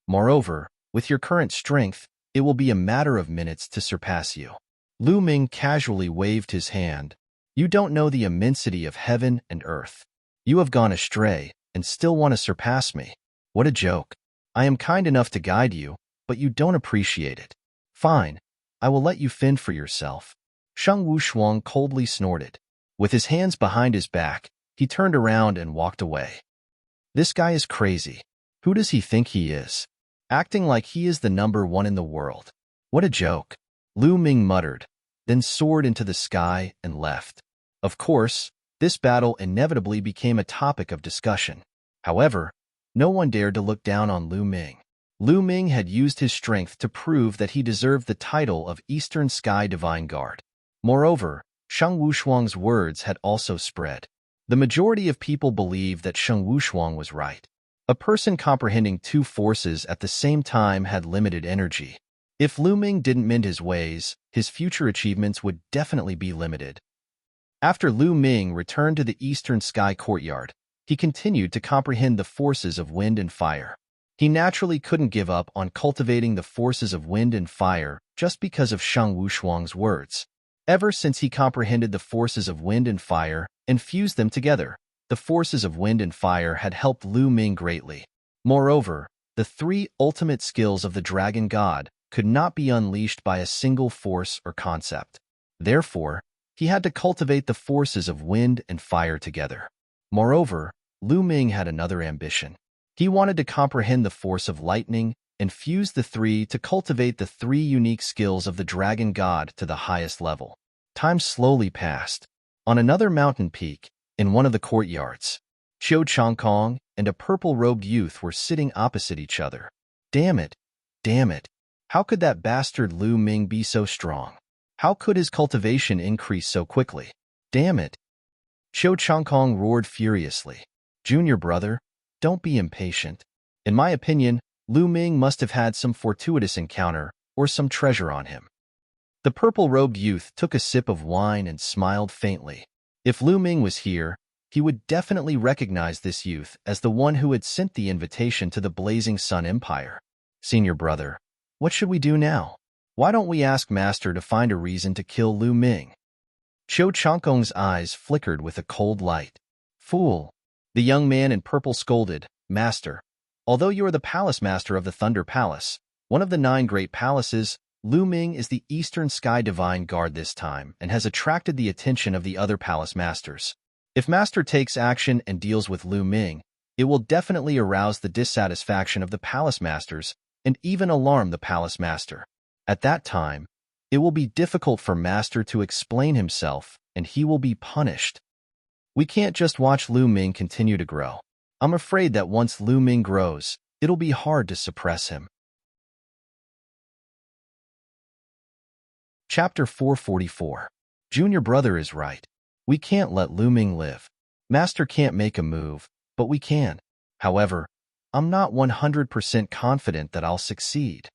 S1: Moreover, with your current strength, it will be a matter of minutes to surpass you. Lu Ming casually waved his hand. You don't know the immensity of heaven and earth. You have gone astray and still want to surpass me. What a joke. I am kind enough to guide you, but you don't appreciate it. Fine, I will let you fend for yourself. Sheng Wushuang coldly snorted. With his hands behind his back, he turned around and walked away. This guy is crazy. Who does he think he is? Acting like he is the #1 in the world. What a joke. Lu Ming muttered, then soared into the sky and left. Of course, this battle inevitably became a topic of discussion. However, no one dared to look down on Lu Ming. Lu Ming had used his strength to prove that he deserved the title of Eastern Sky Divine Guard. Moreover, Sheng Wushuang's words had also spread. The majority of people believed that Sheng Wushuang was right. A person comprehending two forces at the same time had limited energy. If Lu Ming didn't mend his ways, his future achievements would definitely be limited. After Lu Ming returned to the Eastern Sky Courtyard, he continued to comprehend the forces of wind and fire. He naturally couldn't give up on cultivating the forces of wind and fire just because of Shang Wushuang's words. Ever since he comprehended the forces of wind and fire and fused them together, the forces of wind and fire had helped Lu Ming greatly. Moreover, the three ultimate skills of the dragon god could not be unleashed by a single force or concept. Therefore, he had to cultivate the forces of wind and fire together. Moreover, Lu Ming had another ambition. He wanted to comprehend the force of lightning and fuse the three to cultivate the three unique skills of the dragon god to the highest level. Time slowly passed. On another mountain peak, in one of the courtyards, Qiu Changkong and a purple-robed youth were sitting opposite each other. Damn it! Damn it! How could that bastard Lu Ming be so strong? How could his cultivation increase so quickly? Damn it! Qiu Changkong roared furiously. Junior brother, don't be impatient. In my opinion, Lu Ming must have had some fortuitous encounter or some treasure on him. The purple-robed youth took a sip of wine and smiled faintly. If Lu Ming was here, he would definitely recognize this youth as the one who had sent the invitation to the Blazing Sun Empire. Senior brother, what should we do now? Why don't we ask Master to find a reason to kill Lu Ming? Qiu Changkong's eyes flickered with a cold light. Fool! The young man in purple scolded, Master, although you are the palace master of the Thunder Palace, one of the 9 great palaces, Lu Ming is the Eastern Sky Divine Guard this time and has attracted the attention of the other palace masters. If Master takes action and deals with Lu Ming, it will definitely arouse the dissatisfaction of the palace masters and even alarm the palace master. At that time, it will be difficult for Master to explain himself and he will be punished. We can't just watch Lu Ming continue to grow. I'm afraid that once Lu Ming grows, it'll be hard to suppress him. Chapter 444. Junior brother is right. We can't let Lu Ming live. Master can't make a move, but we can. However, I'm not 100% confident that I'll succeed.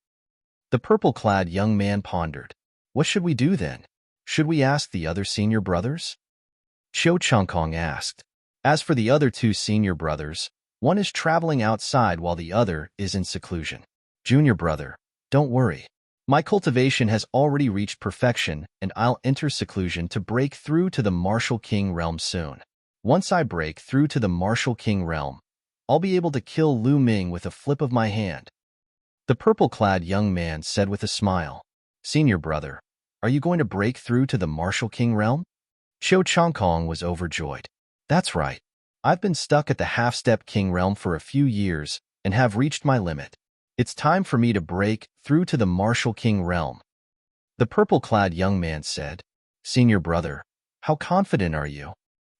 S1: The purple-clad young man pondered. What should we do then? Should we ask the other senior brothers? Qiu Changkong asked. As for the other 2 senior brothers, one is traveling outside while the other is in seclusion. Junior brother, don't worry. My cultivation has already reached perfection and I'll enter seclusion to break through to the Martial King realm soon. Once I break through to the Martial King realm, I'll be able to kill Lu Ming with a flip of my hand. The purple-clad young man said with a smile. Senior brother, are you going to break through to the Martial King realm? Qiu Changkong was overjoyed. That's right. I've been stuck at the half-step king realm for a few years and have reached my limit. It's time for me to break through to the Martial King realm. The purple-clad young man said. Senior brother, how confident are you?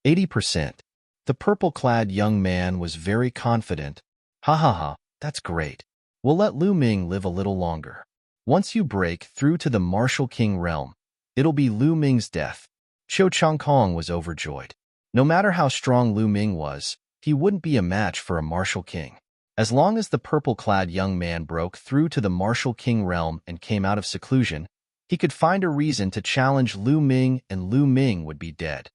S1: 80%. The purple-clad young man was very confident. Ha ha ha, that's great. We'll let Lu Ming live a little longer. Once you break through to the Martial King realm, it'll be Lu Ming's death. Qiu Changkong was overjoyed. No matter how strong Lu Ming was, he wouldn't be a match for a Martial King. As long as the purple-clad young man broke through to the Martial King realm and came out of seclusion, he could find a reason to challenge Lu Ming and Lu Ming would be dead.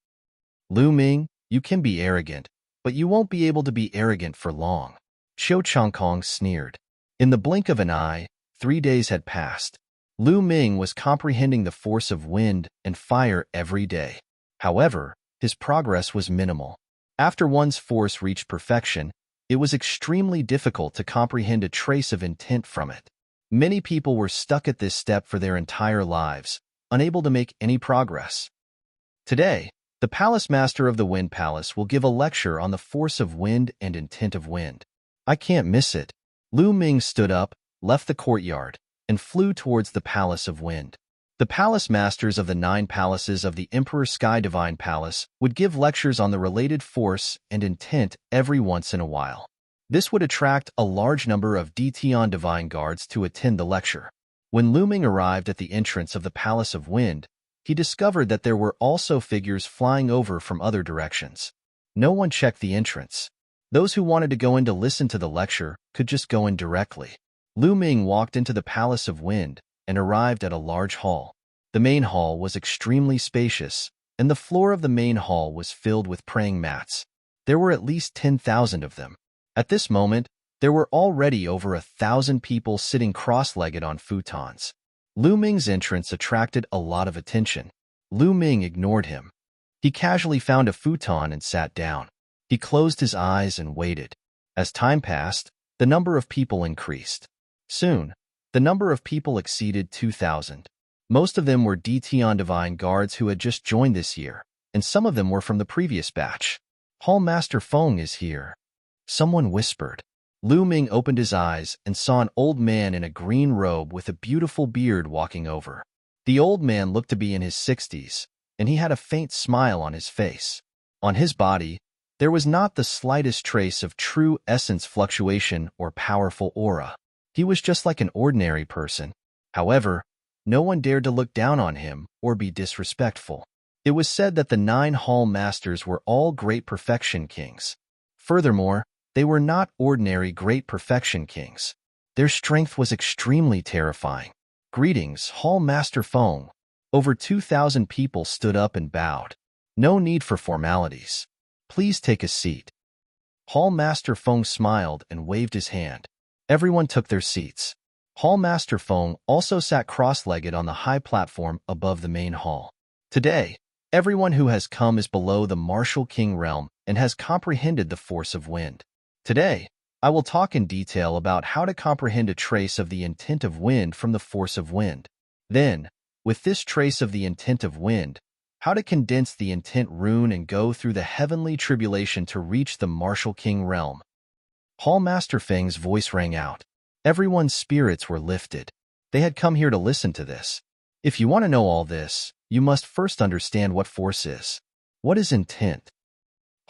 S1: Lu Ming, you can be arrogant, but you won't be able to be arrogant for long. Qiu Changkong sneered. In the blink of an eye, 3 days had passed. Lu Ming was comprehending the force of wind and fire every day. However, his progress was minimal. After one's force reached perfection, it was extremely difficult to comprehend a trace of intent from it. Many people were stuck at this step for their entire lives, unable to make any progress. Today, the Palace Master of the Wind Palace will give a lecture on the force of wind and intent of wind. I can't miss it. Lu Ming stood up, left the courtyard, and flew towards the Palace of Wind. The palace masters of the 9 palaces of the Emperor Sky Divine Palace would give lectures on the related force and intent every once in a while. This would attract a large number of Dtion Divine Guards to attend the lecture. When Lu Ming arrived at the entrance of the Palace of Wind, he discovered that there were also figures flying over from other directions. No one checked the entrance. Those who wanted to go in to listen to the lecture could just go in directly. Lu Ming walked into the Palace of Wind and arrived at a large hall. The main hall was extremely spacious, and the floor of the main hall was filled with praying mats. There were at least 10,000 of them. At this moment, There were already over 1,000 people sitting cross-legged on futons. Lu Ming's entrance attracted a lot of attention. Lu Ming ignored him. He casually found a futon and sat down. He closed his eyes and waited. As time passed, the number of people increased. Soon, the number of people exceeded 2,000. Most of them were DTON Divine Guards who had just joined this year, and some of them were from the previous batch. Hall Master Feng is here. Someone whispered. Lu Ming opened his eyes and saw an old man in a green robe with a beautiful beard walking over. The old man looked to be in his 60s, and he had a faint smile on his face. On his body, there was not the slightest trace of true essence fluctuation or powerful aura. He was just like an ordinary person. However, no one dared to look down on him or be disrespectful. It was said that the 9 Hall Masters were all Great Perfection Kings. Furthermore, they were not ordinary Great Perfection Kings. Their strength was extremely terrifying. Greetings, Hall Master Feng. Over 2,000 people stood up and bowed. No need for formalities. Please take a seat. Hall Master Feng smiled and waved his hand. Everyone took their seats. Hall Master Feng also sat cross-legged on the high platform above the main hall. Today, everyone who has come is below the Martial King realm and has comprehended the force of wind. Today, I will talk in detail about how to comprehend a trace of the intent of wind from the force of wind. Then, with this trace of the intent of wind, how to condense the intent rune and go through the heavenly tribulation to reach the Martial King realm. Hall Master Feng's voice rang out. Everyone's spirits were lifted. They had come here to listen to this. If you want to know all this, you must first understand what force is. What is intent?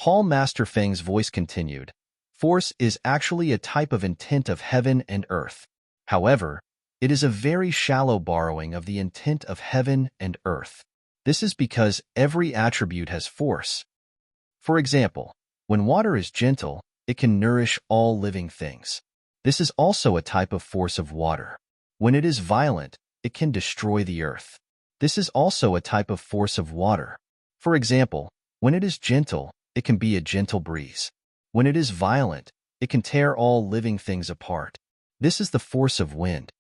S1: Hall Master Feng's voice continued. Force is actually a type of intent of heaven and earth. However, it is a very shallow borrowing of the intent of heaven and earth. This is because every attribute has force. For example, when water is gentle, it can nourish all living things. This is also a type of force of water. When it is violent, it can destroy the earth. This is also a type of force of water. For example, when it is gentle, it can be a gentle breeze. When it is violent, it can tear all living things apart. This is the force of wind.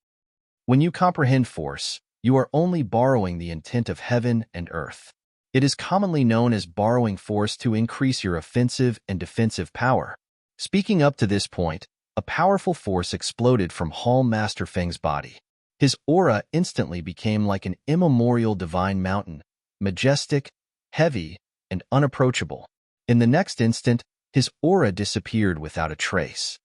S1: When you comprehend force, you are only borrowing the intent of heaven and earth. It is commonly known as borrowing force to increase your offensive and defensive power. Speaking up to this point, a powerful force exploded from Hall Master Feng's body. His aura instantly became like an immemorial divine mountain, majestic, heavy, and unapproachable. In the next instant, his aura disappeared without a trace.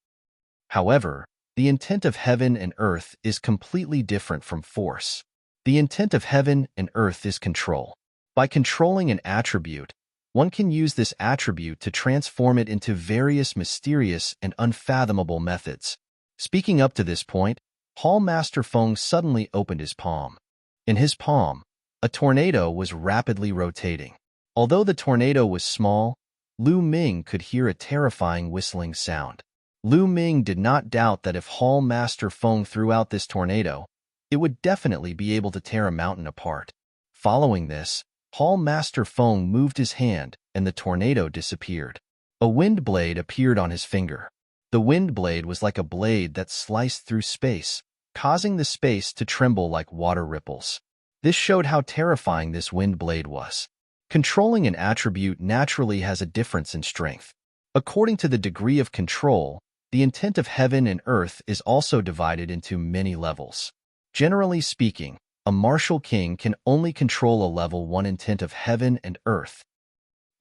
S1: However, the intent of heaven and earth is completely different from force. The intent of heaven and earth is control. By controlling an attribute, one can use this attribute to transform it into various mysterious and unfathomable methods. Speaking up to this point, Hall Master Feng suddenly opened his palm. In his palm, a tornado was rapidly rotating. Although the tornado was small, Lu Ming could hear a terrifying whistling sound. Lu Ming did not doubt that if Hall Master Feng threw out this tornado, it would definitely be able to tear a mountain apart. Following this, Hall Master Feng moved his hand and the tornado disappeared. A wind blade appeared on his finger. The wind blade was like a blade that sliced through space, causing the space to tremble like water ripples. This showed how terrifying this wind blade was. Controlling an attribute naturally has a difference in strength. According to the degree of control, the intent of heaven and earth is also divided into many levels. Generally speaking, a martial king can only control a level 1 intent of heaven and earth.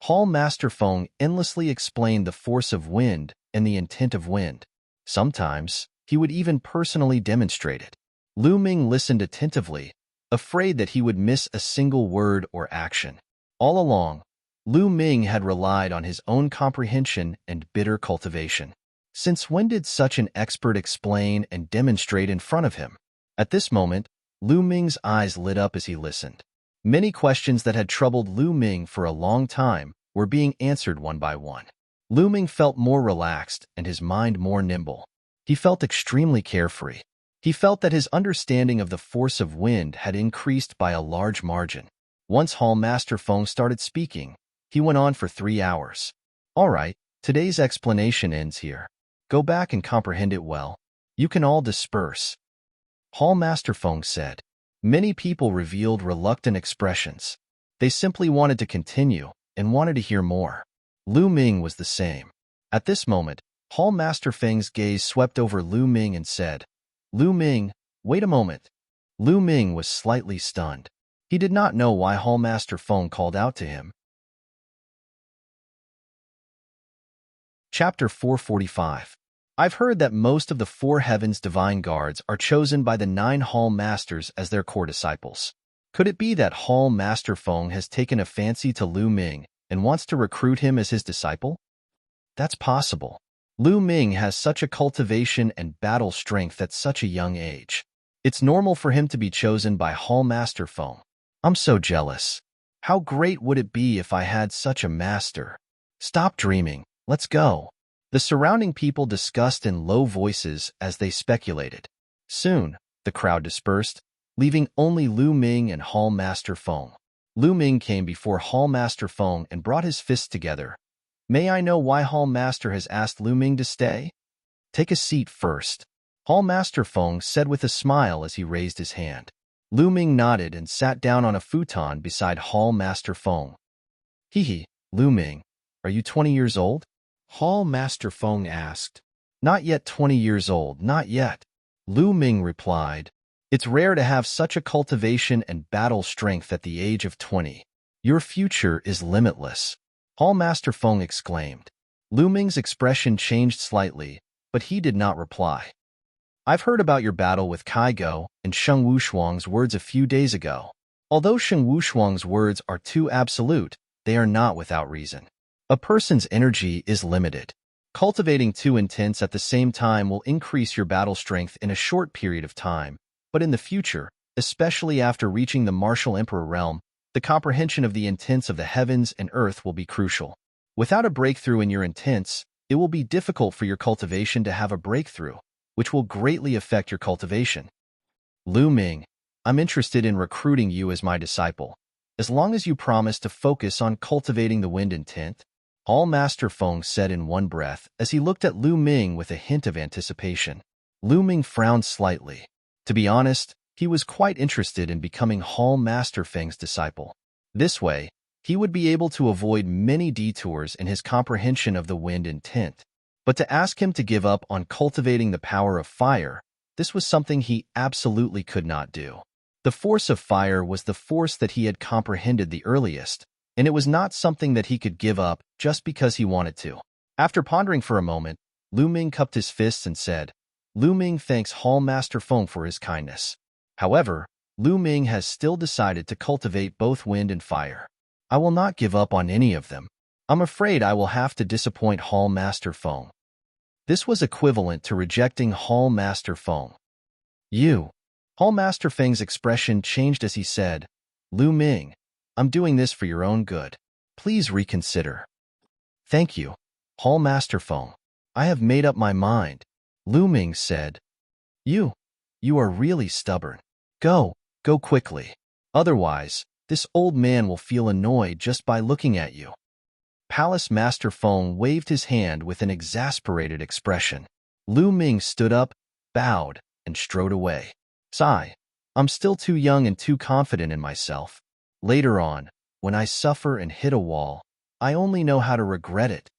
S1: Hall Master Feng endlessly explained the force of wind and the intent of wind. Sometimes, he would even personally demonstrate it. Lu Ming listened attentively, afraid that he would miss a single word or action. All along, Lu Ming had relied on his own comprehension and bitter cultivation. Since when did such an expert explain and demonstrate in front of him? At this moment, Lu Ming's eyes lit up as he listened. Many questions that had troubled Lu Ming for a long time were being answered one by one. Lu Ming felt more relaxed and his mind more nimble. He felt extremely carefree. He felt that his understanding of the force of wind had increased by a large margin. Once Hall Master Feng started speaking, he went on for 3 hours. All right, today's explanation ends here. Go back and comprehend it well. You can all disperse. Hall Master Feng said. Many people revealed reluctant expressions. They simply wanted to continue and wanted to hear more. Lu Ming was the same. At this moment, Hall Master Feng's gaze swept over Lu Ming and said, Lu Ming, wait a moment. Lu Ming was slightly stunned. He did not know why Hall Master Feng called out to him. Chapter 445. I've heard that most of the four heavens divine guards are chosen by the 9 Hall Masters as their core disciples. Could it be that Hall Master Feng has taken a fancy to Lu Ming and wants to recruit him as his disciple? That's possible. Lu Ming has such a cultivation and battle strength at such a young age. It's normal for him to be chosen by Hall Master Feng. I'm so jealous. How great would it be if I had such a master? Stop dreaming. Let's go. The surrounding people discussed in low voices as they speculated. Soon, the crowd dispersed, leaving only Lu Ming and Hall Master Feng. Lu Ming came before Hall Master Feng and brought his fists together. May I know why Hall Master has asked Lu Ming to stay? Take a seat first, Hall Master Feng said with a smile as he raised his hand. Lu Ming nodded and sat down on a futon beside Hall Master Feng. Hee, Lu Ming, are you 20 years old? Hall Master Feng asked. Not yet 20 years old, not yet. Lu Ming replied. It's rare to have such a cultivation and battle strength at the age of 20. Your future is limitless. Hall Master Feng exclaimed. Lu Ming's expression changed slightly, but he did not reply. I've heard about your battle with Kaigo and Sheng Wushuang's words a few days ago. Although Sheng Wushuang's words are too absolute, they are not without reason. A person's energy is limited. Cultivating too intense at the same time will increase your battle strength in a short period of time, but in the future, especially after reaching the martial emperor realm, the comprehension of the intents of the heavens and earth will be crucial. Without a breakthrough in your intents, it will be difficult for your cultivation to have a breakthrough, which will greatly affect your cultivation. Lu Ming, I'm interested in recruiting you as my disciple, as long as you promise to focus on cultivating the wind intent. Hall Master Feng said in one breath as he looked at Lu Ming with a hint of anticipation. Lu Ming frowned slightly. To be honest, he was quite interested in becoming Hall Master Feng's disciple. This way, he would be able to avoid many detours in his comprehension of the wind intent. But to ask him to give up on cultivating the power of fire, this was something he absolutely could not do. The force of fire was the force that he had comprehended the earliest, and it was not something that he could give up just because he wanted to. After pondering for a moment, Lu Ming cupped his fists and said, Lu Ming thanks Hall Master Feng for his kindness. However, Lu Ming has still decided to cultivate both wind and fire. I will not give up on any of them. I'm afraid I will have to disappoint Hall Master Feng. This was equivalent to rejecting Hall Master Feng. Hall Master Feng's expression changed as he said, Lu Ming, I'm doing this for your own good. Please reconsider. Thank you, Hall Master Feng. I have made up my mind. Lu Ming said. You are really stubborn. Go quickly. Otherwise, this old man will feel annoyed just by looking at you. Palace Master Feng waved his hand with an exasperated expression. Lu Ming stood up, bowed, and strode away. Sigh. I'm still too young and too confident in myself. Later on, when I suffer and hit a wall, I only know how to regret it.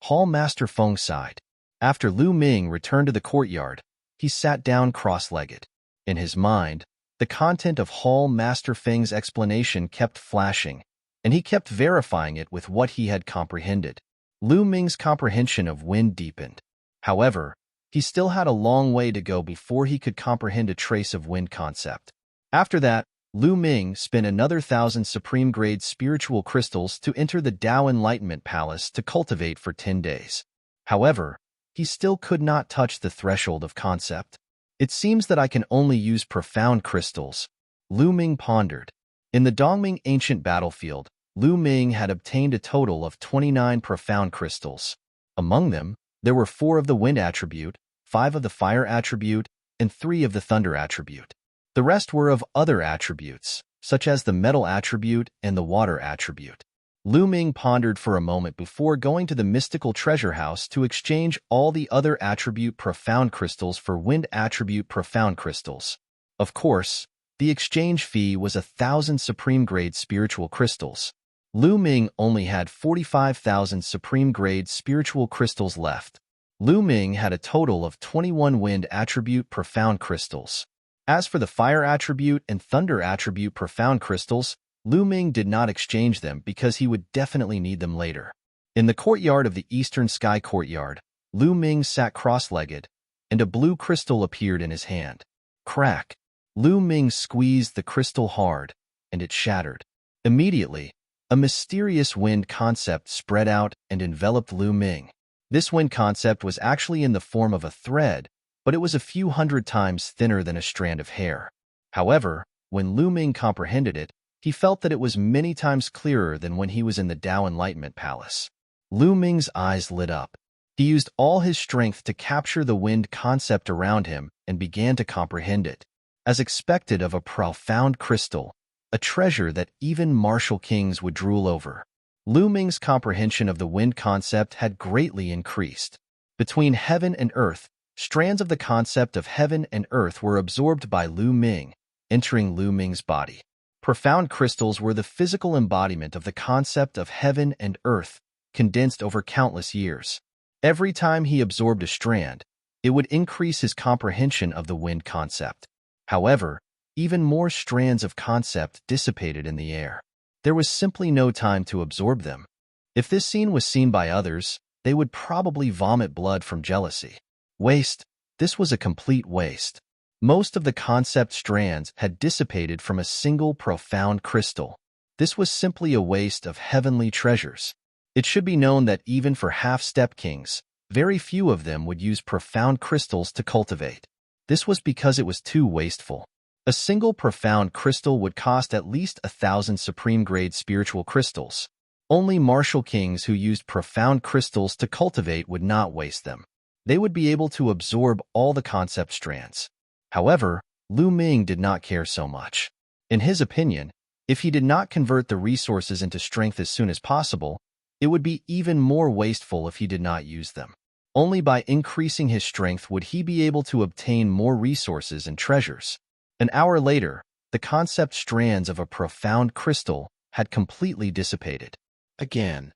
S1: Hall Master Feng sighed. After Lu Ming returned to the courtyard, he sat down cross-legged. In his mind, the content of Hall Master Feng's explanation kept flashing, and he kept verifying it with what he had comprehended. Lu Ming's comprehension of wind deepened. However, he still had a long way to go before he could comprehend a trace of wind concept. After that, Lu Ming spent another 1,000 supreme-grade spiritual crystals to enter the Tao Enlightenment Palace to cultivate for 10 days. However, he still could not touch the threshold of concept. It seems that I can only use profound crystals, Lu Ming pondered. In the Dongming ancient battlefield, Lu Ming had obtained a total of 29 profound crystals. Among them, there were 4 of the wind attribute, 5 of the fire attribute, and 3 of the thunder attribute. The rest were of other attributes, such as the metal attribute and the water attribute. Lu Ming pondered for a moment before going to the mystical treasure house to exchange all the other attribute profound crystals for wind attribute profound crystals. Of course, the exchange fee was 1,000 supreme-grade spiritual crystals. Lu Ming only had 45,000 supreme-grade spiritual crystals left. Lu Ming had a total of 21 wind attribute profound crystals. As for the fire attribute and thunder attribute profound crystals, Lu Ming did not exchange them because he would definitely need them later. In the courtyard of the Eastern Sky Courtyard, Lu Ming sat cross-legged, and a blue crystal appeared in his hand. Crack! Lu Ming squeezed the crystal hard, and it shattered. Immediately, a mysterious wind concept spread out and enveloped Lu Ming. This wind concept was actually in the form of a thread, but it was a few hundred times thinner than a strand of hair. However, when Lu Ming comprehended it, he felt that it was many times clearer than when he was in the Tao Enlightenment Palace. Lu Ming's eyes lit up. He used all his strength to capture the wind concept around him and began to comprehend it. As expected of a profound crystal, a treasure that even martial kings would drool over, Lu Ming's comprehension of the wind concept had greatly increased. Between heaven and earth, strands of the concept of heaven and earth were absorbed by Lu Ming, entering Lu Ming's body. Profound crystals were the physical embodiment of the concept of heaven and earth, condensed over countless years. Every time he absorbed a strand, it would increase his comprehension of the wind concept. However, even more strands of concept dissipated in the air. There was simply no time to absorb them. If this scene was seen by others, they would probably vomit blood from jealousy. Waste. This was a complete waste. Most of the concept strands had dissipated from a single profound crystal. This was simply a waste of heavenly treasures. It should be known that even for half-step kings, very few of them would use profound crystals to cultivate. This was because it was too wasteful. A single profound crystal would cost at least 1,000 supreme-grade spiritual crystals. Only martial kings who used profound crystals to cultivate would not waste them. They would be able to absorb all the concept strands. However, Lu Ming did not care so much. In his opinion, if he did not convert the resources into strength as soon as possible, it would be even more wasteful if he did not use them. Only by increasing his strength would he be able to obtain more resources and treasures. An hour later, the concept strands of a profound crystal had completely dissipated. Again,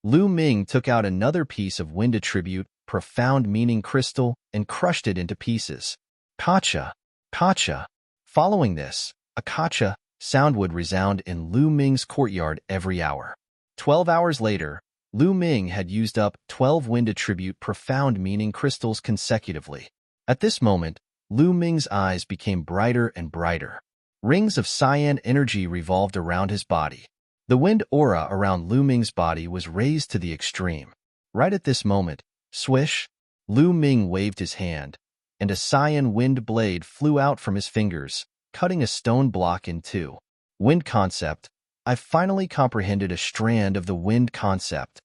S1: Lu Ming took out another piece of wind attribute, profound meaning crystal, and crushed it into pieces. Kacha, kacha. Following this, a kacha sound would resound in Lu Ming's courtyard every hour. 12 hours later, Lu Ming had used up 12 wind attribute profound meaning crystals consecutively. At this moment, Lu Ming's eyes became brighter and brighter. Rings of cyan energy revolved around his body. The wind aura around Lu Ming's body was raised to the extreme. Right at this moment, swish, Lu Ming waved his hand, and a cyan wind blade flew out from his fingers, cutting a stone block in two. Wind concept. I finally comprehended a strand of the wind concept.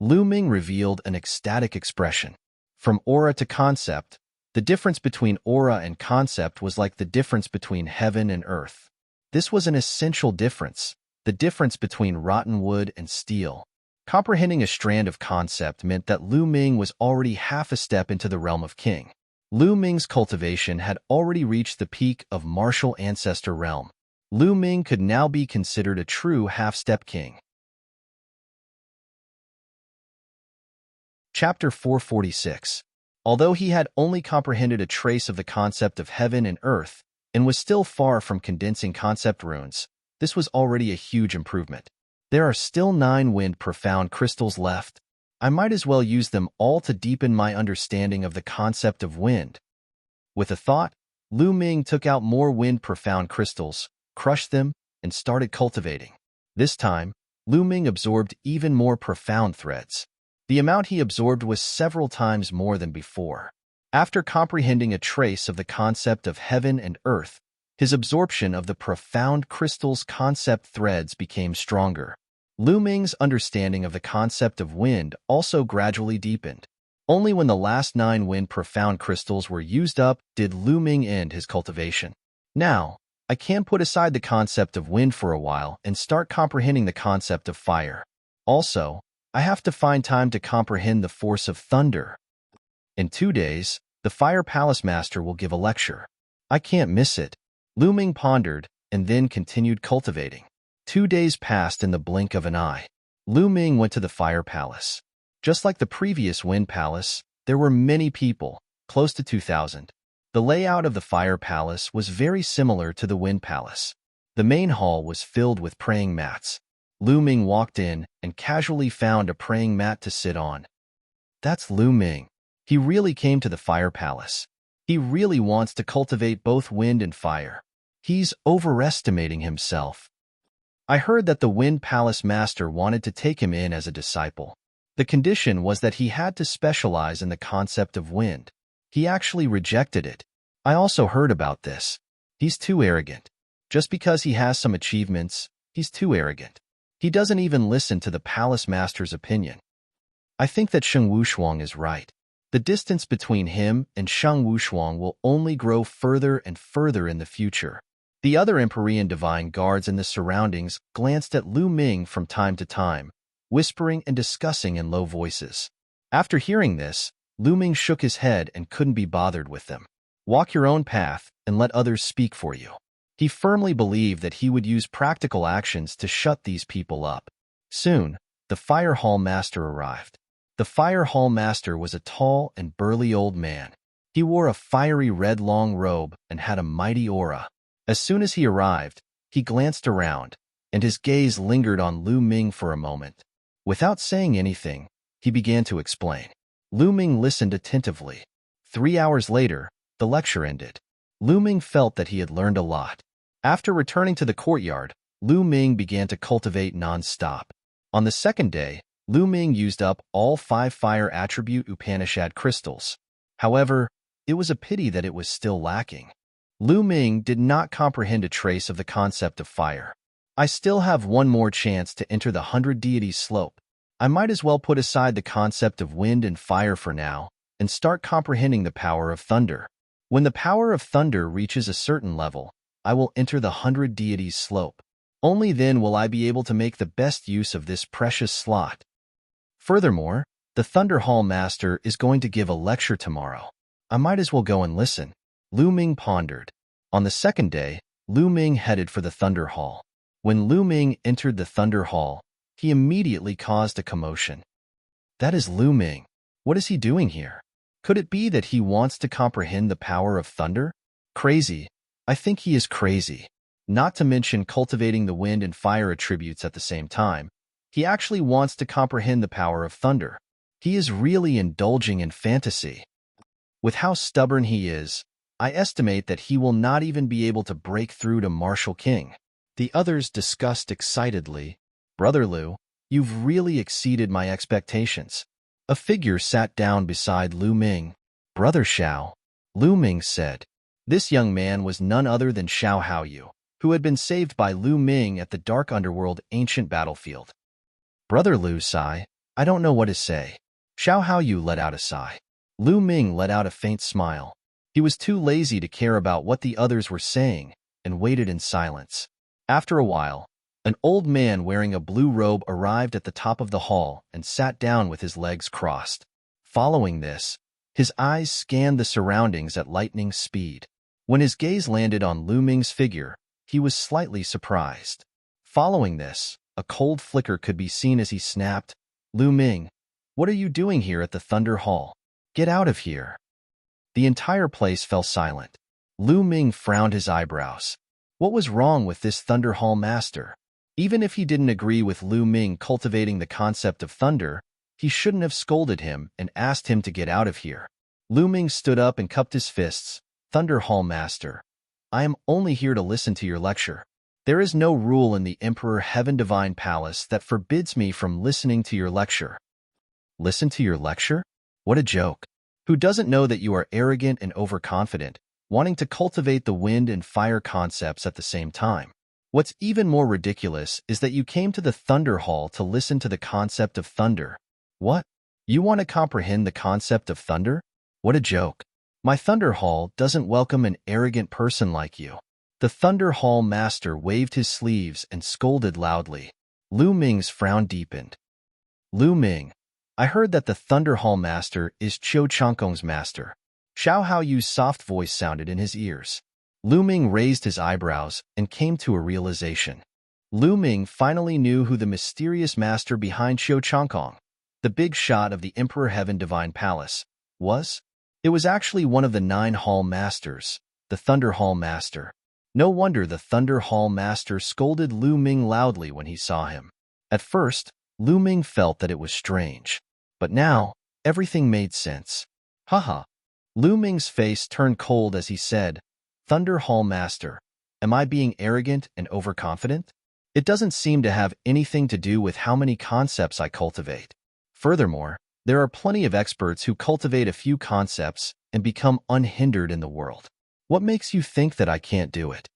S1: Lu Ming revealed an ecstatic expression. From aura to concept, the difference between aura and concept was like the difference between heaven and earth. This was an essential difference, the difference between rotten wood and steel. Comprehending a strand of concept meant that Lu Ming was already half a step into the realm of king. Lu Ming's cultivation had already reached the peak of martial ancestor realm. Lu Ming could now be considered a true half-step king. Chapter 446. Although he had only comprehended a trace of the concept of heaven and earth, and was still far from condensing concept runes, this was already a huge improvement. There are still 9 wind profound crystals left. I might as well use them all to deepen my understanding of the concept of wind. With a thought, Lu Ming took out more wind profound crystals, crushed them, and started cultivating. This time, Lu Ming absorbed even more profound threads. The amount he absorbed was several times more than before. After comprehending a trace of the concept of heaven and earth, his absorption of the profound crystal's concept threads became stronger. Lu Ming's understanding of the concept of wind also gradually deepened. Only when the last 9 wind profound crystals were used up did Lu Ming end his cultivation. Now, I can put aside the concept of wind for a while and start comprehending the concept of fire. Also, I have to find time to comprehend the force of thunder. In 2 days, the Fire Palace Master will give a lecture. I can't miss it. Lu Ming pondered and then continued cultivating. 2 days passed in the blink of an eye. Lu Ming went to the Fire Palace. Just like the previous Wind Palace, there were many people, close to 2,000. The layout of the Fire Palace was very similar to the Wind Palace. The main hall was filled with praying mats. Lu Ming walked in and casually found a praying mat to sit on. That's Lu Ming. He really came to the Fire Palace. He really wants to cultivate both wind and fire. He's overestimating himself. I heard that the Wind Palace Master wanted to take him in as a disciple. The condition was that he had to specialize in the concept of wind. He actually rejected it. I also heard about this. He's too arrogant. Just because he has some achievements, he's too arrogant. He doesn't even listen to the Palace Master's opinion. I think that Sheng Wushuang is right. The distance between him and Sheng Wushuang will only grow further and further in the future. The other Empyrean Divine Guards in the surroundings glanced at Lu Ming from time to time, whispering and discussing in low voices. After hearing this, Lu Ming shook his head and couldn't be bothered with them. Walk your own path and let others speak for you. He firmly believed that he would use practical actions to shut these people up. Soon, the Fire Hall Master arrived. The Fire Hall Master was a tall and burly old man. He wore a fiery red long robe and had a mighty aura. As soon as he arrived, he glanced around, and his gaze lingered on Lu Ming for a moment. Without saying anything, he began to explain. Lu Ming listened attentively. 3 hours later, the lecture ended. Lu Ming felt that he had learned a lot. After returning to the courtyard, Lu Ming began to cultivate non-stop. On the second day, Lu Ming used up all 5 fire attribute Upanishad crystals. However, it was a pity that it was still lacking. Lu Ming did not comprehend a trace of the concept of fire. I still have one more chance to enter the 100 deities slope. I might as well put aside the concept of wind and fire for now and start comprehending the power of thunder. When the power of thunder reaches a certain level, I will enter the 100 deities slope. Only then will I be able to make the best use of this precious slot. Furthermore, the Thunder Hall Master is going to give a lecture tomorrow. I might as well go and listen. Lu Ming pondered. On the second day, Lu Ming headed for the Thunder Hall. When Lu Ming entered the Thunder Hall, he immediately caused a commotion. That is Lu Ming. What is he doing here? Could it be that he wants to comprehend the power of thunder? Crazy. I think he is crazy. Not to mention cultivating the wind and fire attributes at the same time. He actually wants to comprehend the power of thunder. He is really indulging in fantasy. With how stubborn he is, I estimate that he will not even be able to break through to Martial King. The others discussed excitedly. Brother Lu, you've really exceeded my expectations. A figure sat down beside Lu Ming. Brother Xiao, Lu Ming said. This young man was none other than Xiao Haoyu, who had been saved by Lu Ming at the Dark Underworld ancient battlefield. Brother Lu sigh. I don't know what to say. Xiao Haoyu let out a sigh. Lu Ming let out a faint smile. He was too lazy to care about what the others were saying and waited in silence. After a while, an old man wearing a blue robe arrived at the top of the hall and sat down with his legs crossed. Following this, his eyes scanned the surroundings at lightning speed. When his gaze landed on Lu Ming's figure, he was slightly surprised. Following this, a cold flicker could be seen as he snapped, Lu Ming, what are you doing here at the Thunder Hall? Get out of here. The entire place fell silent. Lu Ming frowned his eyebrows. What was wrong with this Thunder Hall Master? Even if he didn't agree with Lu Ming cultivating the concept of thunder, he shouldn't have scolded him and asked him to get out of here. Lu Ming stood up and cupped his fists. Thunder Hall Master, I am only here to listen to your lecture. There is no rule in the Emperor Heaven Divine Palace that forbids me from listening to your lecture. Listen to your lecture? What a joke. Who doesn't know that you are arrogant and overconfident, wanting to cultivate the wind and fire concepts at the same time? What's even more ridiculous is that you came to the Thunder Hall to listen to the concept of thunder. What? You want to comprehend the concept of thunder? What a joke. My Thunder Hall doesn't welcome an arrogant person like you. The Thunder Hall Master waved his sleeves and scolded loudly. Lu Ming's frown deepened. Lu Ming, I heard that the Thunder Hall Master is Qiu Changkong's master. Xiao Haoyu's soft voice sounded in his ears. Lu Ming raised his eyebrows and came to a realization. Lu Ming finally knew who the mysterious master behind Qiu Changkong, the big shot of the Emperor Heaven Divine Palace, was. It was actually one of the 9 Hall Masters, the Thunder Hall Master. No wonder the Thunder Hall Master scolded Lu Ming loudly when he saw him. At first, Lu Ming felt that it was strange. But now, everything made sense. Haha. Lu Ming's face turned cold as he said, Thunder Hall Master, am I being arrogant and overconfident? It doesn't seem to have anything to do with how many concepts I cultivate. Furthermore, there are plenty of experts who cultivate a few concepts and become unhindered in the world. What makes you think that I can't do it?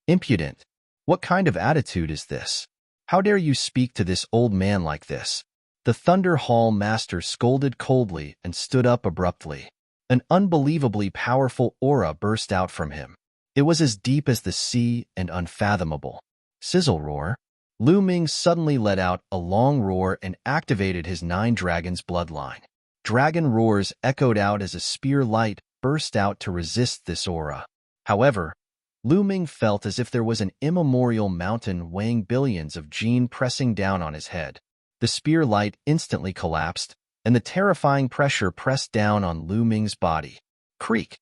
S1: Impudent. What kind of attitude is this? How dare you speak to this old man like this? The Thunder Hall Master scolded coldly and stood up abruptly. An unbelievably powerful aura burst out from him. It was as deep as the sea and unfathomable. Sizzle roar. Lu Ming suddenly let out a long roar and activated his 9 dragons bloodline. Dragon roars echoed out as a spear light burst out to resist this aura. However, Lu Ming felt as if there was an immemorial mountain weighing billions of Jin pressing down on his head. The spear light instantly collapsed, and the terrifying pressure pressed down on Lu Ming's body. Creak.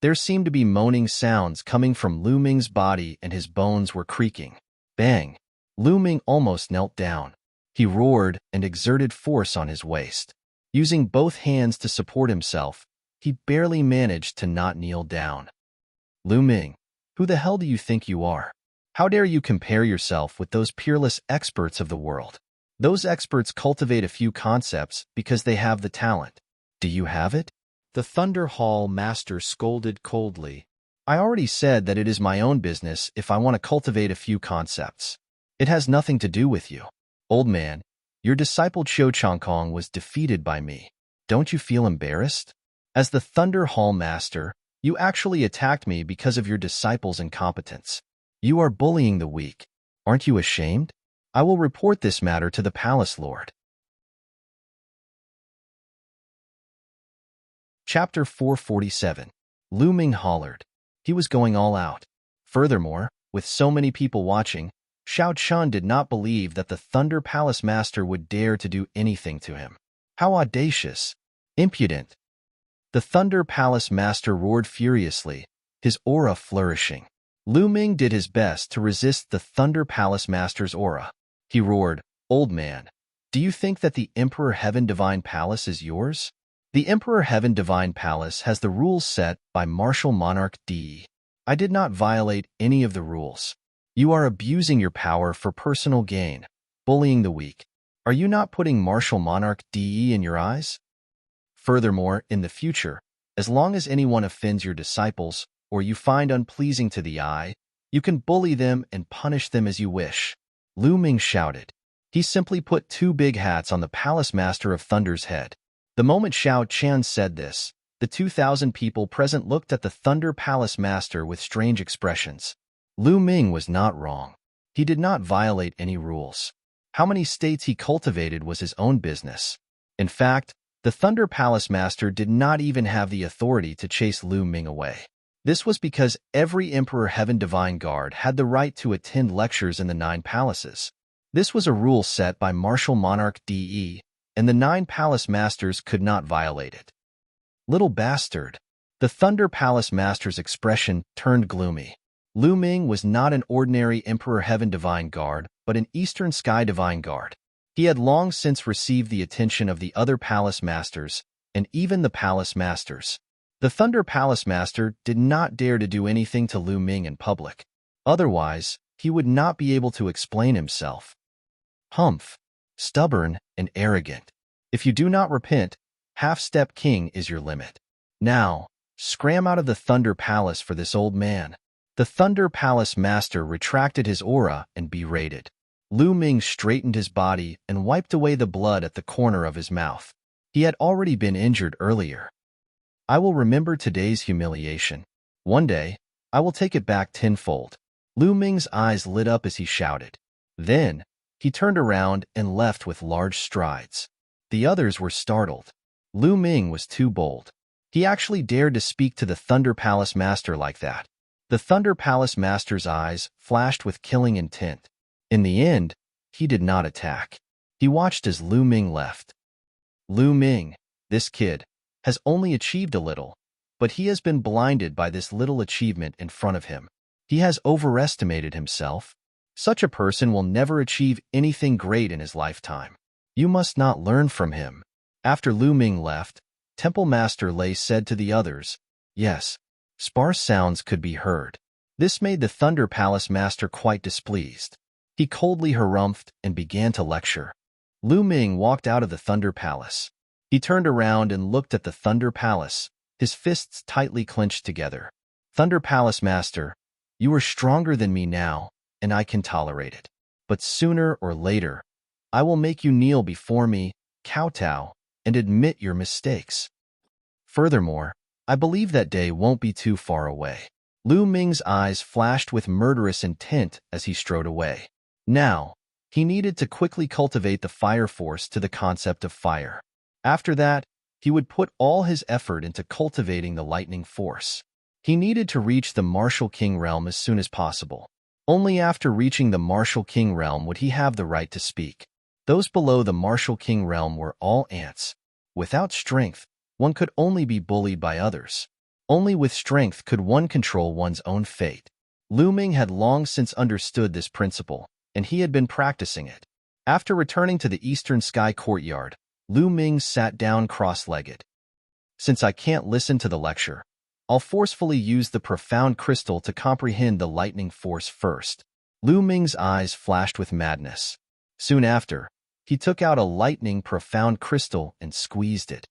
S1: There seemed to be moaning sounds coming from Lu Ming's body and his bones were creaking. Bang. Lu Ming almost knelt down. He roared and exerted force on his waist. Using both hands to support himself, he barely managed to not kneel down. Lu Ming, who the hell do you think you are? How dare you compare yourself with those peerless experts of the world? Those experts cultivate a few concepts because they have the talent. Do you have it? The Thunder Hall Master scolded coldly. I already said that it is my own business if I want to cultivate a few concepts. It has nothing to do with you. Old man, your disciple Qiu Changkong was defeated by me. Don't you feel embarrassed? As the Thunder Hall Master, you actually attacked me because of your disciple's incompetence. You are bullying the weak. Aren't you ashamed? I will report this matter to the Palace Lord. Chapter 447. Lu Ming hollered. He was going all out. Furthermore, with so many people watching, Xiao Chun did not believe that the Thunder Palace Master would dare to do anything to him. How audacious! Impudent! The Thunder Palace Master roared furiously, his aura flourishing. Lu Ming did his best to resist the Thunder Palace Master's aura. He roared, Old man, do you think that the Emperor Heaven Divine Palace is yours? The Emperor Heaven Divine Palace has the rules set by Martial Monarch DE. I did not violate any of the rules. You are abusing your power for personal gain, bullying the weak. Are you not putting Martial Monarch DE in your eyes? Furthermore, in the future, as long as anyone offends your disciples or you find unpleasing to the eye, you can bully them and punish them as you wish. Lu Ming shouted. He simply put 2 big hats on the Palace Master of Thunder's head. The moment Xiao Chan said this, the 2,000 people present looked at the Thunder Palace Master with strange expressions. Lu Ming was not wrong. He did not violate any rules. How many states he cultivated was his own business. In fact, the Thunder Palace Master did not even have the authority to chase Lu Ming away. This was because every Emperor Heaven Divine Guard had the right to attend lectures in the 9 palaces. This was a rule set by Martial Monarch DE, and the 9 palace masters could not violate it. Little bastard. The Thunder Palace Master's expression turned gloomy. Lu Ming was not an ordinary Emperor Heaven Divine Guard, but an Eastern Sky Divine Guard. He had long since received the attention of the other Palace Masters, and even the Palace Masters. The Thunder Palace Master did not dare to do anything to Lu Ming in public. Otherwise, he would not be able to explain himself. Humph. Stubborn and arrogant. If you do not repent, Half-Step King is your limit. Now, scram out of the Thunder Palace for this old man. The Thunder Palace Master retracted his aura and berated. Lu Ming straightened his body and wiped away the blood at the corner of his mouth. He had already been injured earlier. I will remember today's humiliation. One day, I will take it back tenfold. Lu Ming's eyes lit up as he shouted. Then, He turned around and left with large strides. The others were startled. Lu Ming was too bold. He actually dared to speak to the Thunder Palace Master like that. The Thunder Palace Master's eyes flashed with killing intent. In the end, he did not attack. He watched as Lu Ming left. Lu Ming, this kid, has only achieved a little, but he has been blinded by this little achievement in front of him. He has overestimated himself. Such a person will never achieve anything great in his lifetime. You must not learn from him. After Lu Ming left, Temple Master Lei said to the others, "Yes." Sparse sounds could be heard. This made the Thunder Palace Master quite displeased. He coldly harumphed and began to lecture. Lu Ming walked out of the Thunder Palace. He turned around and looked at the Thunder Palace, his fists tightly clenched together. "Thunder Palace Master, you are stronger than me now, and I can tolerate it. But sooner or later, I will make you kneel before me, kowtow, and admit your mistakes. Furthermore, I believe that day won't be too far away." Lu Ming's eyes flashed with murderous intent as he strode away. Now, he needed to quickly cultivate the fire force to the concept of fire. After that, he would put all his effort into cultivating the lightning force. He needed to reach the Martial King realm as soon as possible. Only after reaching the Martial King realm would he have the right to speak. Those below the Martial King realm were all ants. Without strength, one could only be bullied by others. Only with strength could one control one's own fate. Lu Ming had long since understood this principle, and he had been practicing it. After returning to the Eastern Sky courtyard, Lu Ming sat down cross-legged. "Since I can't listen to the lecture, I'll forcefully use the profound crystal to comprehend the lightning force first." Lu Ming's eyes flashed with madness. Soon after, he took out a lightning profound crystal and squeezed it.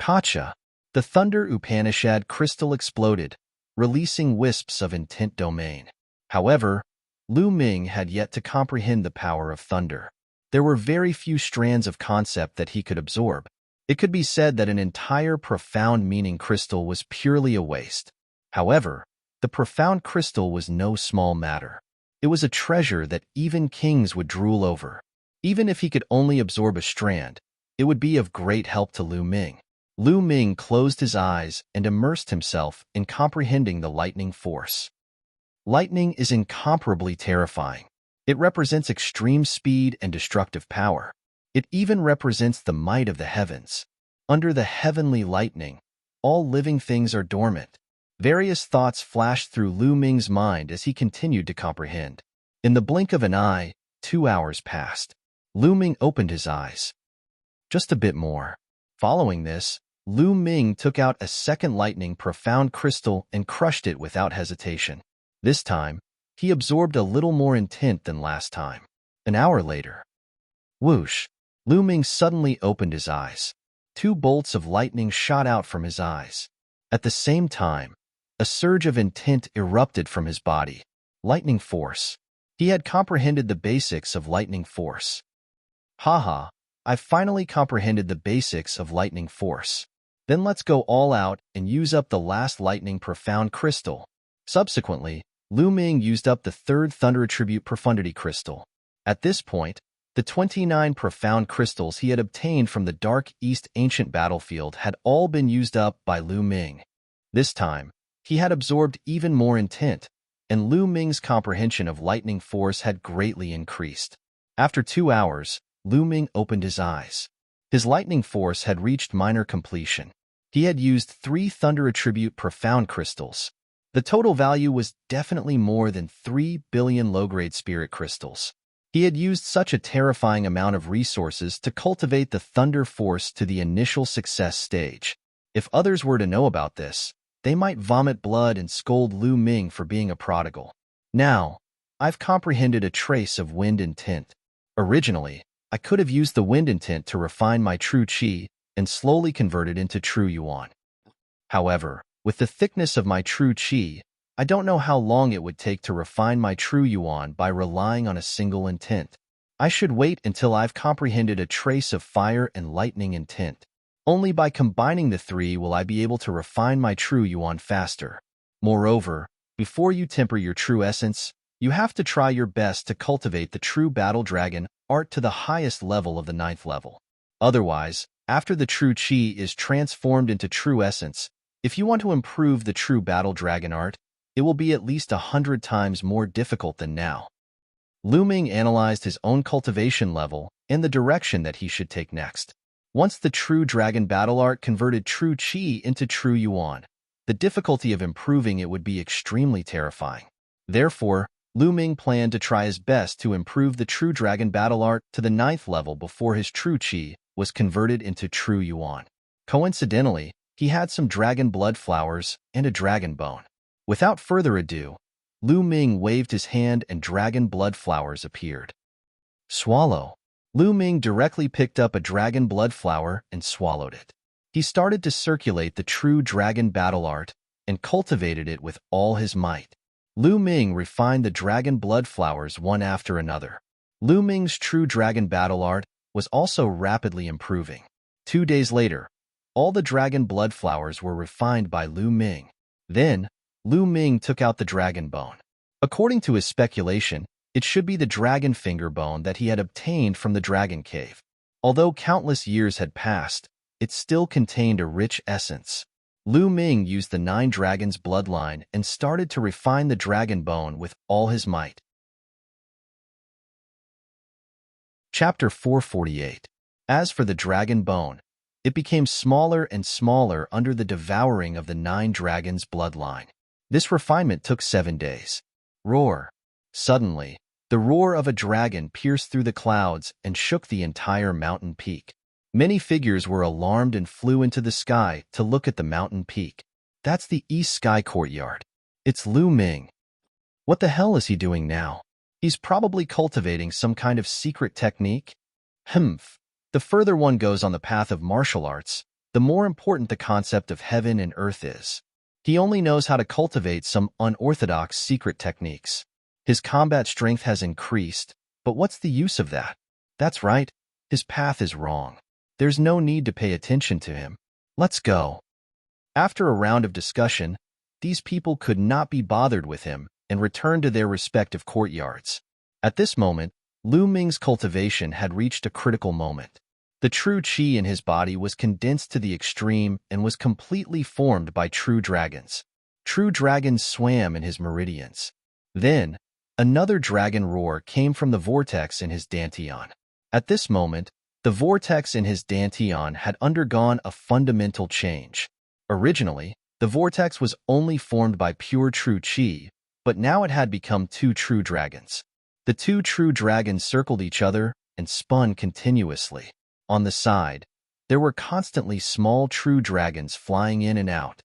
S1: Kacha! The Thunder Upanishad crystal exploded, releasing wisps of intent domain. However, Lu Ming had yet to comprehend the power of thunder. There were very few strands of concept that he could absorb. It could be said that an entire profound meaning crystal was purely a waste. However, the profound crystal was no small matter. It was a treasure that even kings would drool over. Even if he could only absorb a strand, it would be of great help to Lu Ming. Lu Ming closed his eyes and immersed himself in comprehending the lightning force. Lightning is incomparably terrifying. It represents extreme speed and destructive power. It even represents the might of the heavens. Under the heavenly lightning, all living things are dormant. Various thoughts flashed through Lu Ming's mind as he continued to comprehend. In the blink of an eye, 2 hours passed. Lu Ming opened his eyes. Just a bit more. Following this, Lu Ming took out a second lightning profound crystal and crushed it without hesitation. This time, he absorbed a little more intent than last time. An hour later. Whoosh! Lu Ming suddenly opened his eyes. 2 bolts of lightning shot out from his eyes. At the same time, a surge of intent erupted from his body. Lightning force. He had comprehended the basics of lightning force. Haha, I've finally comprehended the basics of lightning force. Then let's go all out and use up the last lightning profound crystal. Subsequently, Lu Ming used up the 3rd Thunder Attribute Profundity crystal. At this point, the 29 profound crystals he had obtained from the Dark East ancient battlefield had all been used up by Lu Ming. This time, he had absorbed even more intent, and Lu Ming's comprehension of lightning force had greatly increased. After 2 hours, Lu Ming opened his eyes. His lightning force had reached minor completion. He had used 3 Thunder Attribute Profound crystals. The total value was definitely more than 3 billion low-grade spirit crystals. He had used such a terrifying amount of resources to cultivate the thunder force to the initial success stage. If others were to know about this, they might vomit blood and scold Lu Ming for being a prodigal. Now, I've comprehended a trace of wind intent. Originally, I could have used the wind intent to refine my true qi and slowly convert it into true yuan. However, with the thickness of my true qi, I don't know how long it would take to refine my true yuan by relying on a single intent. I should wait until I've comprehended a trace of fire and lightning intent. Only by combining the 3 will I be able to refine my true yuan faster. Moreover, before you temper your true essence, You have to try your best to cultivate the true battle dragon art to the highest level of the 9th level. Otherwise, after the true chi is transformed into true essence, if you want to improve the true battle dragon art, it will be at least 100 times more difficult than now. Lu Ming analyzed his own cultivation level and the direction that he should take next. Once the true dragon battle art converted true chi into true yuan, the difficulty of improving it would be extremely terrifying. Therefore, Lu Ming planned to try his best to improve the true dragon battle art to the 9th level before his true chi was converted into true yuan. Coincidentally, he had some dragon blood flowers and a dragon bone. Without further ado, Lu Ming waved his hand and dragon blood flowers appeared. Swallow. Lu Ming directly picked up a dragon blood flower and swallowed it. He started to circulate the true dragon battle art and cultivated it with all his might. Lu Ming refined the dragon blood flowers one after another. Lu Ming's true dragon battle art was also rapidly improving. 2 days later, all the dragon blood flowers were refined by Lu Ming. Then, Lu Ming took out the dragon bone. According to his speculation, it should be the dragon finger bone that he had obtained from the dragon cave. Although countless years had passed, it still contained a rich essence. Lu Ming used the 9 dragons bloodline and started to refine the dragon bone with all his might. Chapter 448. As for the dragon bone, it became smaller and smaller under the devouring of the 9 dragons bloodline. This refinement took 7 days. Roar. Suddenly, the roar of a dragon pierced through the clouds and shook the entire mountain peak. Many figures were alarmed and flew into the sky to look at the mountain peak. That's the East Sky Courtyard. It's Lu Ming. What the hell is he doing now? He's probably cultivating some kind of secret technique. Humph. The further one goes on the path of martial arts, the more important the concept of heaven and earth is. He only knows how to cultivate some unorthodox secret techniques. His combat strength has increased, but what's the use of that? That's right, his path is wrong. There's no need to pay attention to him. Let's go. After a round of discussion, these people could not be bothered with him and returned to their respective courtyards. At this moment, Lu Ming's cultivation had reached a critical moment. The true chi in his body was condensed to the extreme and was completely formed by true dragons. True dragons swam in his meridians. Then, another dragon roar came from the vortex in his dantian. At this moment, the vortex in his dantian had undergone a fundamental change. Originally, the vortex was only formed by pure true chi, but now it had become 2 true dragons. The 2 true dragons circled each other and spun continuously. On the side, there were constantly small true dragons flying in and out.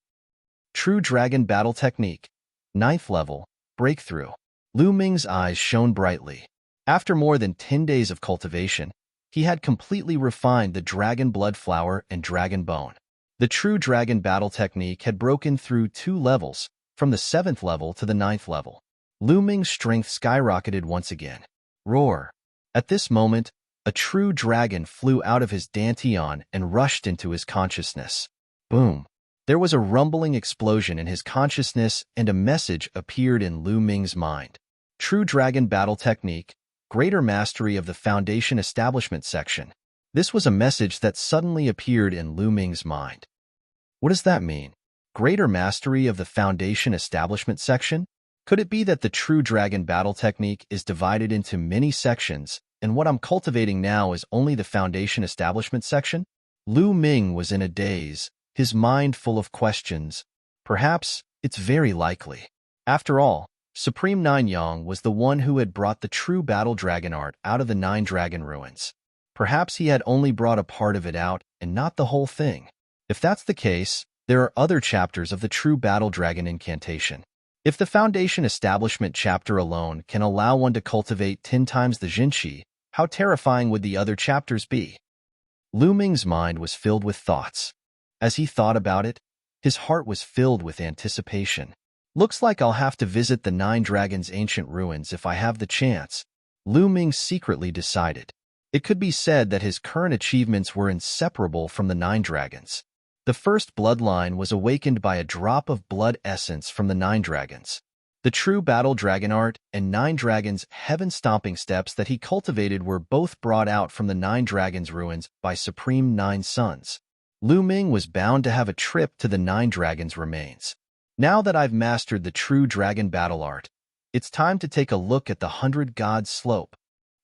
S1: True Dragon Battle Technique, 9th level, Breakthrough. Lu Ming's eyes shone brightly. After more than 10 days of cultivation, he had completely refined the dragon blood flower and dragon bone. The true dragon battle technique had broken through 2 levels, from the 7th level to the 9th level. Lu Ming's strength skyrocketed once again. Roar. At this moment, a true dragon flew out of his dantian and rushed into his consciousness. Boom. There was a rumbling explosion in his consciousness and a message appeared in Lu Ming's mind. True Dragon Battle Technique, Greater Mastery of the Foundation Establishment Section. This was a message that suddenly appeared in Lu Ming's mind. What does that mean? Greater Mastery of the Foundation Establishment Section? Could it be that the True Dragon Battle Technique is divided into many sections, and what I'm cultivating now is only the Foundation Establishment Section? Lu Ming was in a daze, his mind full of questions. Perhaps it's very likely. After all, Supreme Nine Yang was the one who had brought the true battle dragon art out of the 9 dragon ruins. Perhaps he had only brought a part of it out and not the whole thing. If that's the case, there are other chapters of the true battle dragon incantation. If the Foundation Establishment chapter alone can allow one to cultivate 10 times the Jinqi, how terrifying would the other chapters be? Lu Ming's mind was filled with thoughts. As he thought about it, his heart was filled with anticipation. Looks like I'll have to visit the 9 Dragons' ancient ruins if I have the chance, Lu Ming secretly decided. It could be said that his current achievements were inseparable from the 9 dragons. The first bloodline was awakened by a drop of blood essence from the 9 dragons. The true battle dragon art and Nine Dragons' heaven-stomping steps that he cultivated were both brought out from the Nine Dragons' ruins by Supreme Nine Sons. Lu Ming was bound to have a trip to the Nine Dragons' remains. Now that I've mastered the true dragon battle art, it's time to take a look at the 100 Gods slope.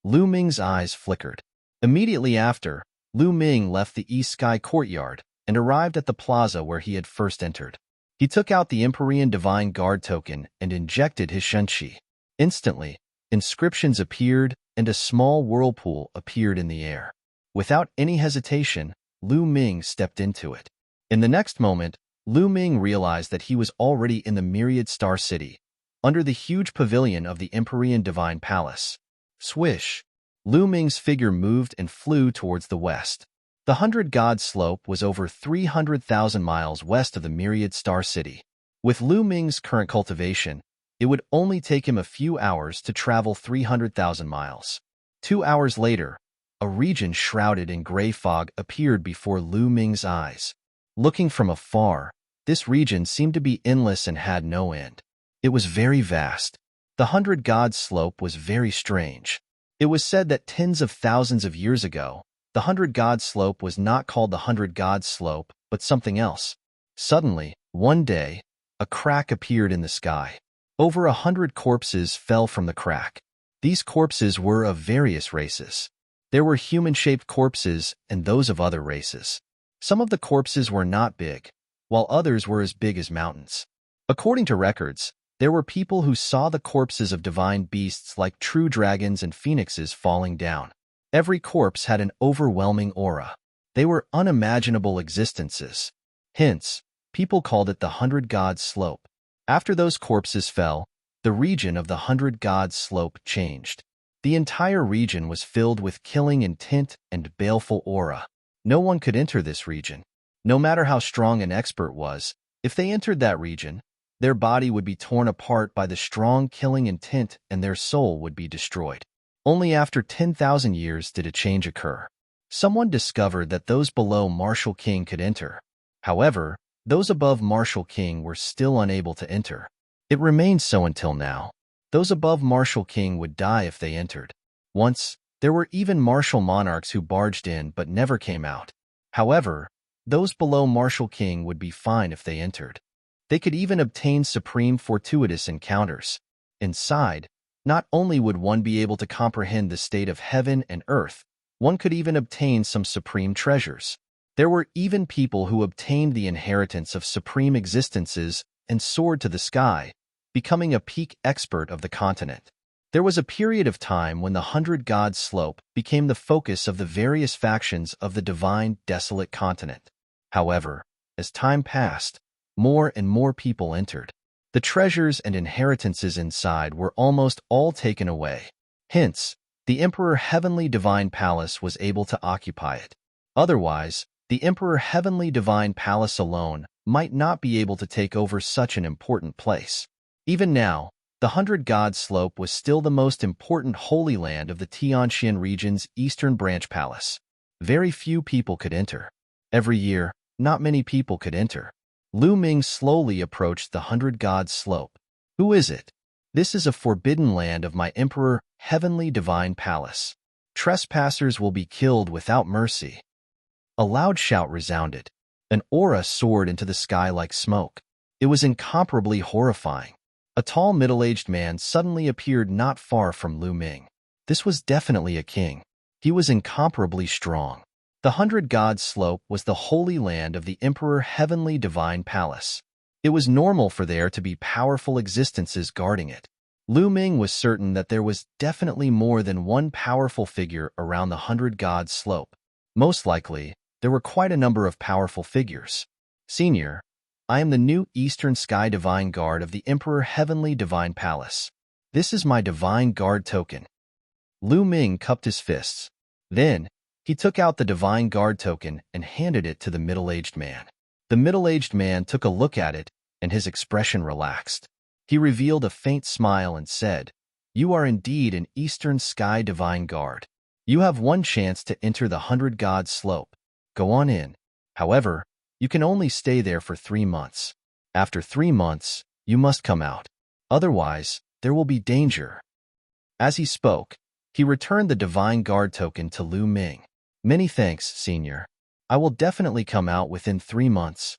S1: Lu Ming's eyes flickered. Immediately after, Lu Ming left the East Sky courtyard and arrived at the plaza where he had first entered. He took out the Empyrean Divine Guard token and injected his Shenqi. Instantly, inscriptions appeared and a small whirlpool appeared in the air. Without any hesitation, Lu Ming stepped into it. In the next moment, Lu Ming realized that he was already in the Myriad Star City, under the huge pavilion of the Empyrean Divine Palace. Swish! Lu Ming's figure moved and flew towards the west. The 100 Gods slope was over 300,000 miles west of the Myriad Star City. With Lu Ming's current cultivation, it would only take him a few hours to travel 300,000 miles. 2 hours later, a region shrouded in gray fog appeared before Lu Ming's eyes. Looking from afar, this region seemed to be endless and had no end. It was very vast. The 100 Gods slope was very strange. It was said that tens of thousands of years ago, the 100 Gods slope was not called the 100 Gods slope, but something else. Suddenly, one day, a crack appeared in the sky. Over 100 corpses fell from the crack. These corpses were of various races. There were human-shaped corpses and those of other races. Some of the corpses were not big, while others were as big as mountains. According to records, there were people who saw the corpses of divine beasts like true dragons and phoenixes falling down. Every corpse had an overwhelming aura. They were unimaginable existences. Hence, people called it the 100 Gods slope. After those corpses fell, the region of the 100 Gods slope changed. The entire region was filled with killing intent and baleful aura. No one could enter this region. No matter how strong an expert was, if they entered that region, their body would be torn apart by the strong killing intent and their soul would be destroyed. Only after 10,000 years did a change occur. Someone discovered that those below Martial King could enter. However, those above Martial King were still unable to enter. It remained so until now. Those above Martial King would die if they entered. Once, there were even martial monarchs who barged in but never came out. However, those below Martial King would be fine if they entered. They could even obtain supreme fortuitous encounters. Inside, not only would one be able to comprehend the state of heaven and earth, one could even obtain some supreme treasures. There were even people who obtained the inheritance of supreme existences and soared to the sky, becoming a peak expert of the continent. There was a period of time when the 100 Gods slope became the focus of the various factions of the divine desolate continent. However, as time passed, more and more people entered. The treasures and inheritances inside were almost all taken away. Hence, the Emperor Heavenly Divine Palace was able to occupy it. Otherwise, the Emperor Heavenly Divine Palace alone might not be able to take over such an important place. Even now, the 100 Gods slope was still the most important holy land of the Tianxian region's Eastern Branch Palace. Very few people could enter. Every year, not many people could enter. Lu Ming slowly approached the 100 Gods slope. Who is it? This is a forbidden land of my Emperor Heavenly Divine Palace. Trespassers will be killed without mercy. A loud shout resounded. An aura soared into the sky like smoke. It was incomparably horrifying. A tall middle-aged man suddenly appeared not far from Lu Ming. This was definitely a king. He was incomparably strong. The 100 Gods slope was the holy land of the Emperor Heavenly Divine Palace. It was normal for there to be powerful existences guarding it. Lu Ming was certain that there was definitely more than one powerful figure around the 100 Gods slope. Most likely, there were quite a number of powerful figures. Senior, I am the new Eastern Sky Divine Guard of the Emperor Heavenly Divine Palace. This is my Divine Guard token. Lu Ming cupped his fists. Then, he took out the Divine Guard token and handed it to the middle-aged man. The middle-aged man took a look at it, and his expression relaxed. He revealed a faint smile and said, "You are indeed an Eastern Sky Divine Guard. You have one chance to enter the 100 Gods slope. Go on in. However, you can only stay there for 3 months. After 3 months, you must come out. Otherwise, there will be danger. As he spoke, he returned the divine guard token to Lu Ming. Many thanks, Senior. I will definitely come out within 3 months.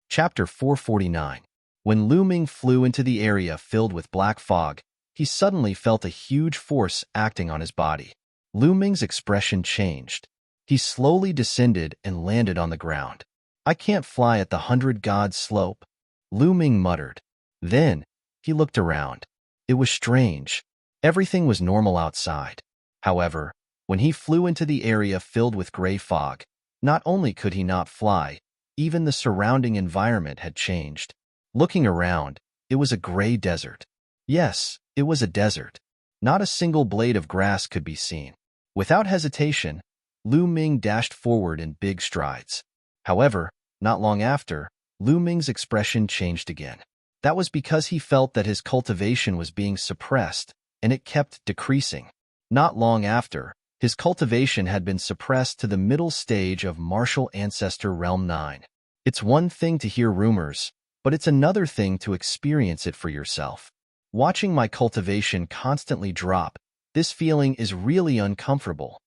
S1: Chapter 449. When Lu Ming flew into the area filled with black fog, he suddenly felt a huge force acting on his body. Lu Ming's expression changed. He slowly descended and landed on the ground. I can't fly at the 100 Gods slope, Lu Ming muttered. Then, he looked around. It was strange. Everything was normal outside. However, when he flew into the area filled with gray fog, not only could he not fly, even the surrounding environment had changed. Looking around, it was a gray desert. Yes, it was a desert. Not a single blade of grass could be seen. Without hesitation, Lu Ming dashed forward in big strides. However, not long after, Lu Ming's expression changed again. That was because he felt that his cultivation was being suppressed, and it kept decreasing. Not long after, his cultivation had been suppressed to the middle stage of Martial Ancestor Realm 9. It's one thing to hear rumors, but it's another thing to experience it for yourself. Watching my cultivation constantly drop, this feeling is really uncomfortable.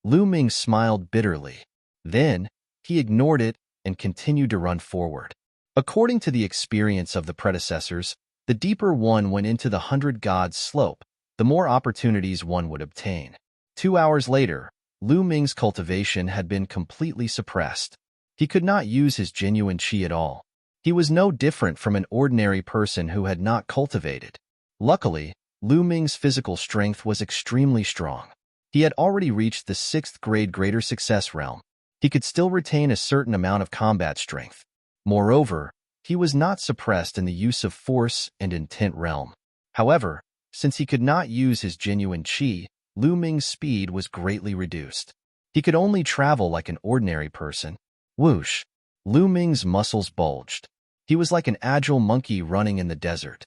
S1: Lu Ming smiled bitterly. Then, he ignored it and continued to run forward. According to the experience of the predecessors, the deeper one went into the 100 Gods slope, the more opportunities one would obtain. 2 hours later, Lu Ming's cultivation had been completely suppressed. He could not use his genuine qi at all. He was no different from an ordinary person who had not cultivated. Luckily, Lu Ming's physical strength was extremely strong. He had already reached the 6th grade Greater Success realm. He could still retain a certain amount of combat strength. Moreover, he was not suppressed in the use of force and intent realm. However, since he could not use his genuine qi, Lu Ming's speed was greatly reduced. He could only travel like an ordinary person. Whoosh! Lu Ming's muscles bulged. He was like an agile monkey running in the desert.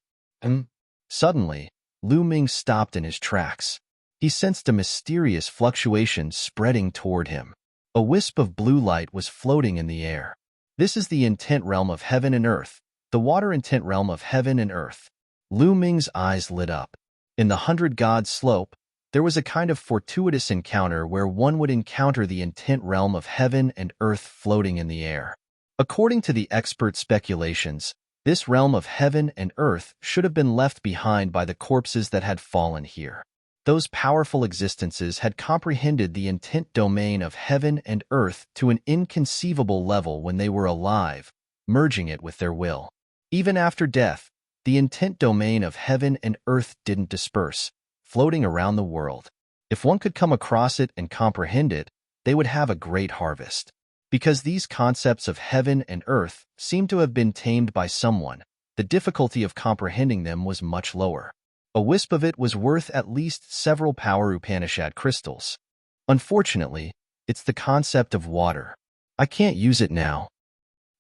S1: Suddenly, Lu Ming stopped in his tracks. He sensed a mysterious fluctuation spreading toward him. A wisp of blue light was floating in the air. This is the intent realm of heaven and earth, the water intent realm of heaven and earth. Lu Ming's eyes lit up. In the 100 Gods slope, there was a kind of fortuitous encounter where one would encounter the intent realm of heaven and earth floating in the air. According to the expert speculations, this realm of heaven and earth should have been left behind by the corpses that had fallen here. Those powerful existences had comprehended the intent domain of heaven and earth to an inconceivable level when they were alive, merging it with their will. Even after death, the intent domain of heaven and earth didn't disperse, floating around the world. If one could come across it and comprehend it, they would have a great harvest. Because these concepts of heaven and earth seemed to have been tamed by someone, the difficulty of comprehending them was much lower. A wisp of it was worth at least several power Upanishad crystals. Unfortunately, it's the concept of water. I can't use it now.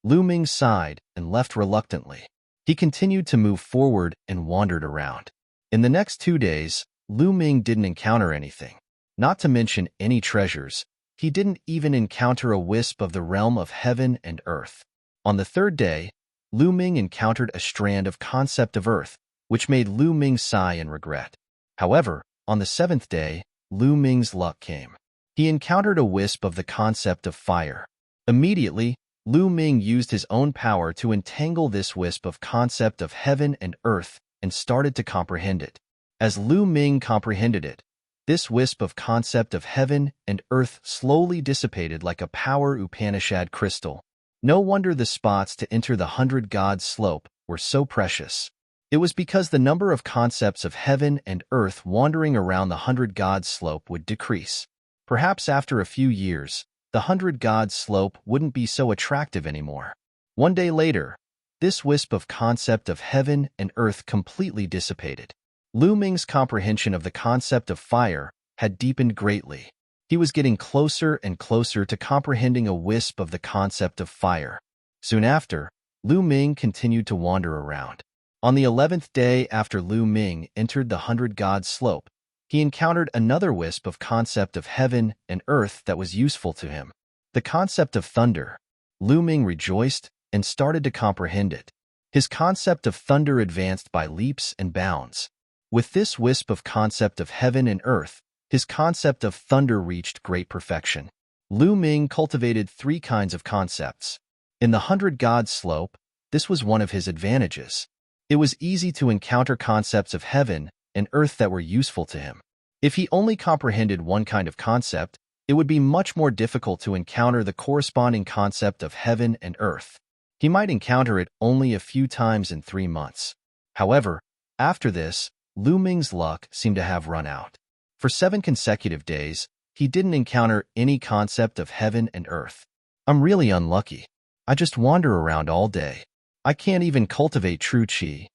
S1: Lu Ming sighed and left reluctantly. He continued to move forward and wandered around. In the next 2 days, Lu Ming didn't encounter anything. Not to mention any treasures, he didn't even encounter a wisp of the realm of heaven and earth. On the 3rd day, Lu Ming encountered a strand of concept of earth, which made Lu Ming sigh in regret. However, on the 7th day, Lu Ming's luck came. He encountered a wisp of the concept of fire. Immediately, Lu Ming used his own power to entangle this wisp of concept of heaven and earth and started to comprehend it. As Lu Ming comprehended it, this wisp of concept of heaven and earth slowly dissipated like a power Upanishad crystal. No wonder the spots to enter the 100 Gods slope were so precious. It was because the number of concepts of heaven and earth wandering around the 100 Gods slope would decrease. Perhaps after a few years, the 100 Gods slope wouldn't be so attractive anymore. 1 day later, this wisp of concept of heaven and earth completely dissipated. Lu Ming's comprehension of the concept of fire had deepened greatly. He was getting closer and closer to comprehending a wisp of the concept of fire. Soon after, Lu Ming continued to wander around. On the 11th day after Lu Ming entered the 100 Gods slope, he encountered another wisp of concept of heaven and earth that was useful to him. The concept of thunder. Lu Ming rejoiced and started to comprehend it. His concept of thunder advanced by leaps and bounds. With this wisp of concept of heaven and earth, his concept of thunder reached great perfection. Lu Ming cultivated three kinds of concepts. In the 100 God slope, this was one of his advantages. It was easy to encounter concepts of heaven and earth that were useful to him. If he only comprehended one kind of concept, it would be much more difficult to encounter the corresponding concept of heaven and earth. He might encounter it only a few times in 3 months. However, after this, Lu Ming's luck seemed to have run out. For 7 consecutive days, he didn't encounter any concept of heaven and earth. "I'm really unlucky. I just wander around all day. I can't even cultivate true qi."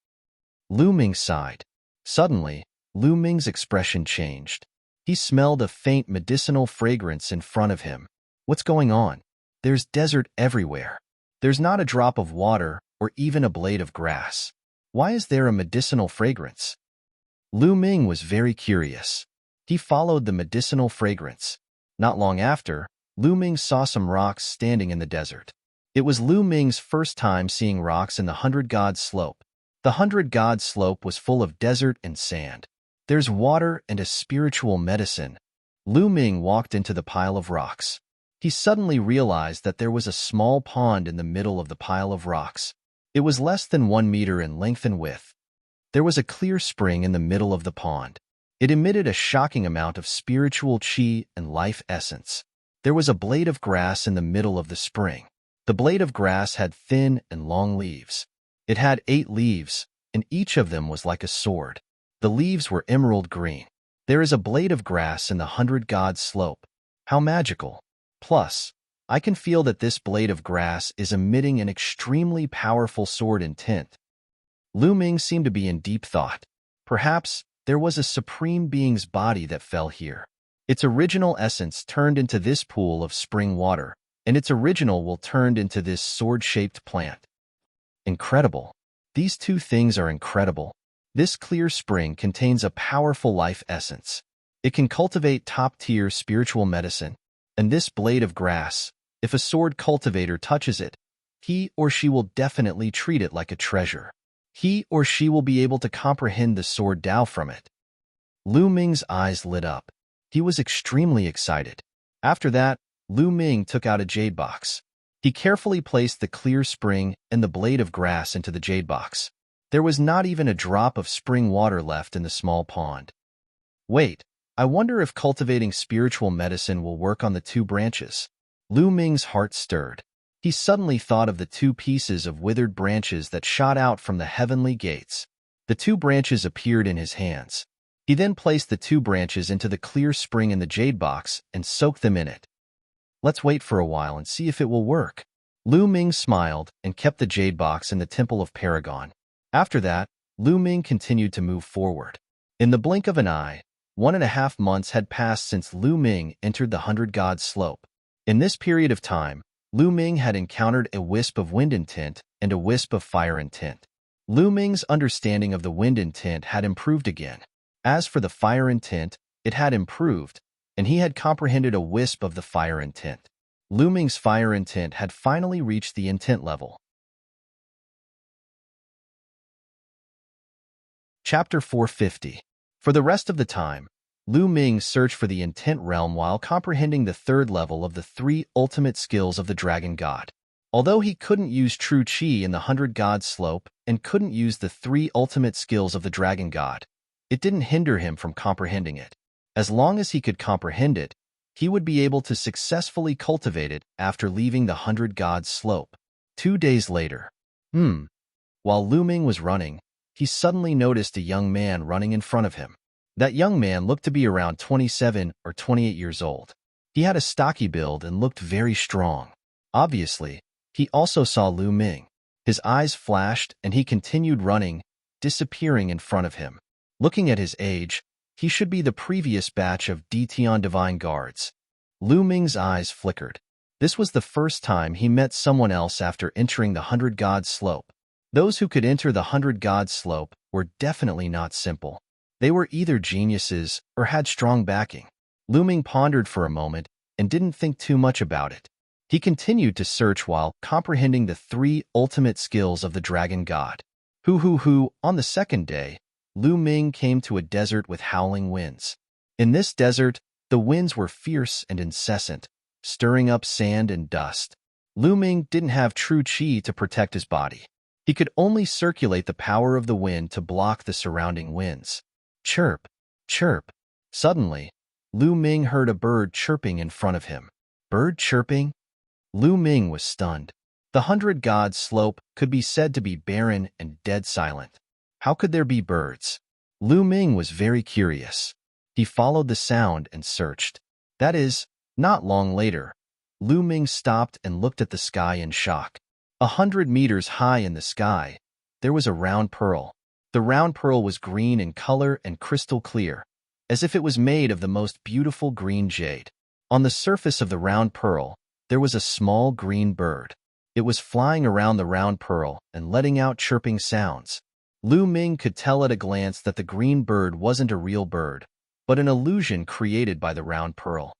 S1: Lu Ming sighed. Suddenly, Lu Ming's expression changed. He smelled a faint medicinal fragrance in front of him. "What's going on? There's desert everywhere. There's not a drop of water or even a blade of grass. Why is there a medicinal fragrance?" Lu Ming was very curious. He followed the medicinal fragrance. Not long after, Lu Ming saw some rocks standing in the desert. It was Lu Ming's first time seeing rocks in the 100 God slope. The 100 God slope was full of desert and sand. "There's water and a spiritual medicine." Lu Ming walked into the pile of rocks. He suddenly realized that there was a small pond in the middle of the pile of rocks. It was less than 1 meter in length and width. There was a clear spring in the middle of the pond. It emitted a shocking amount of spiritual qi and life essence. There was a blade of grass in the middle of the spring. The blade of grass had thin and long leaves. It had 8 leaves, and each of them was like a sword. The leaves were emerald green. There is a blade of grass in the 100 God slope. How magical. Plus, I can feel that this blade of grass is emitting an extremely powerful sword intent. Lu Ming seemed to be in deep thought. Perhaps there was a supreme being's body that fell here. Its original essence turned into this pool of spring water, and its original will turned into this sword-shaped plant. Incredible. These two things are incredible. This clear spring contains a powerful life essence. It can cultivate top-tier spiritual medicine. And this blade of grass, if a sword cultivator touches it, he or she will definitely treat it like a treasure. He or she will be able to comprehend the sword Tao from it. Lu Ming's eyes lit up. He was extremely excited. After that, Lu Ming took out a jade box. He carefully placed the clear spring and the blade of grass into the jade box. There was not even a drop of spring water left in the small pond. "Wait, I wonder if cultivating spiritual medicine will work on the 2 branches." Lu Ming's heart stirred. He suddenly thought of the 2 pieces of withered branches that shot out from the heavenly gates. The 2 branches appeared in his hands. He then placed the 2 branches into the clear spring in the jade box and soaked them in it. "Let's wait for a while and see if it will work." Lu Ming smiled and kept the jade box in the Temple of Paragon. After that, Lu Ming continued to move forward. In the blink of an eye, 1.5 months had passed since Lu Ming entered the 100 God slope. In this period of time, Lu Ming had encountered a wisp of wind intent and a wisp of fire intent. Lu Ming's understanding of the wind intent had improved again. As for the fire intent, it had improved, and he had comprehended a wisp of the fire intent. Lu Ming's fire intent had finally reached the intent level. Chapter 450. For the rest of the time, Lu Ming searched for the intent realm while comprehending the 3rd level of the 3 ultimate skills of the Dragon God. Although he couldn't use true qi in the 100 God slope and couldn't use the 3 ultimate skills of the Dragon God, it didn't hinder him from comprehending it. As long as he could comprehend it, he would be able to successfully cultivate it after leaving the 100 God slope. 2 days later. While Lu Ming was running, he suddenly noticed a young man running in front of him. That young man looked to be around 27 or 28 years old. He had a stocky build and looked very strong. Obviously, he also saw Lu Ming. His eyes flashed and he continued running, disappearing in front of him. Looking at his age, he should be the previous batch of Detian Divine Guards. Lu Ming's eyes flickered. This was the first time he met someone else after entering the 100 God slope. Those who could enter the 100 God slope were definitely not simple. They were either geniuses or had strong backing. Lu Ming pondered for a moment and didn't think too much about it. He continued to search while comprehending the three ultimate skills of the dragon god. On the second day, Lu Ming came to a desert with howling winds. In this desert, the winds were fierce and incessant, stirring up sand and dust. Lu Ming didn't have true qi to protect his body. He could only circulate the power of the wind to block the surrounding winds. Chirp, chirp. Suddenly, Lu Ming heard a bird chirping in front of him. Bird chirping? Lu Ming was stunned. The 100 Gods slope could be said to be barren and dead silent. How could there be birds? Lu Ming was very curious. He followed the sound and searched. That is, not long later, Lu Ming stopped and looked at the sky in shock. 100 meters high in the sky, there was a round pearl. The round pearl was green in color and crystal clear, as if it was made of the most beautiful green jade. On the surface of the round pearl, there was a small green bird. It was flying around the round pearl and letting out chirping sounds. Lu Ming could tell at a glance that the green bird wasn't a real bird, but an illusion created by the round pearl.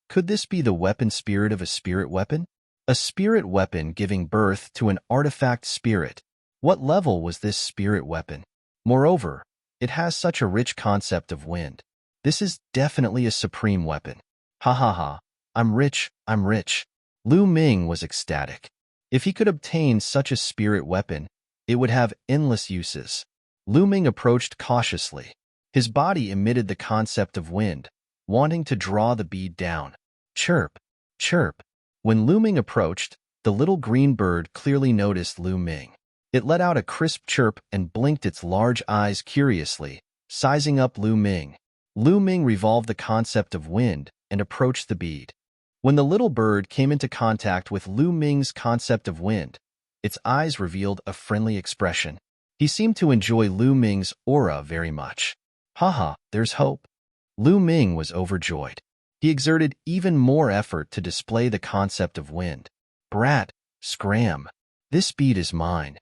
S1: Could this be the weapon spirit of a spirit weapon? A spirit weapon giving birth to an artifact spirit. What level was this spirit weapon? Moreover, it has such a rich concept of wind. This is definitely a supreme weapon. Ha ha ha, I'm rich, I'm rich. Lu Ming was ecstatic. If he could obtain such a spirit weapon, it would have endless uses. Lu Ming approached cautiously. His body emitted the concept of wind, wanting to draw the bead down. Chirp, chirp. When Lu Ming approached, the little green bird clearly noticed Lu Ming. It let out a crisp chirp and blinked its large eyes curiously, sizing up Lu Ming. Lu Ming revolved the concept of wind and approached the bead. When the little bird came into contact with Lu Ming's concept of wind, its eyes revealed a friendly expression. He seemed to enjoy Lu Ming's aura very much. Haha, there's hope. Lu Ming was overjoyed. He exerted even more effort to display the concept of wind. Brat, scram. This bead is mine.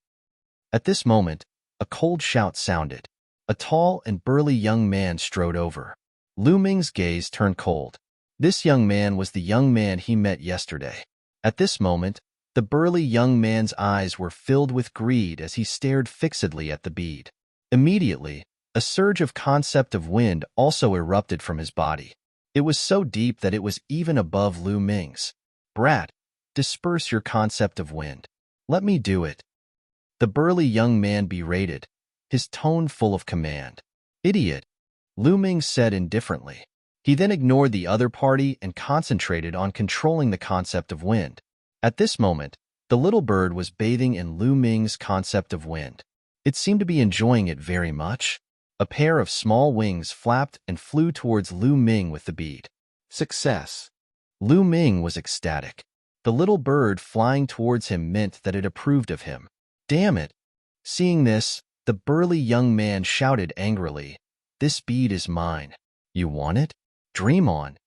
S1: At this moment, a cold shout sounded. A tall and burly young man strode over. Lu Ming's gaze turned cold. This young man was the young man he met yesterday. At this moment, the burly young man's eyes were filled with greed as he stared fixedly at the bead. Immediately, a surge of concept of wind also erupted from his body. It was so deep that it was even above Lu Ming's. Brat, disperse your concept of wind. Let me do it. The burly young man berated, his tone full of command. Idiot, Lu Ming said indifferently. He then ignored the other party and concentrated on controlling the concept of wind. At this moment, the little bird was bathing in Lu Ming's concept of wind. It seemed to be enjoying it very much. A pair of small wings flapped and flew towards Lu Ming with the bead. Success. Lu Ming was ecstatic. The little bird flying towards him meant that it approved of him. Damn it! Seeing this, the burly young man shouted angrily, "This bead is mine. You want it? Dream on."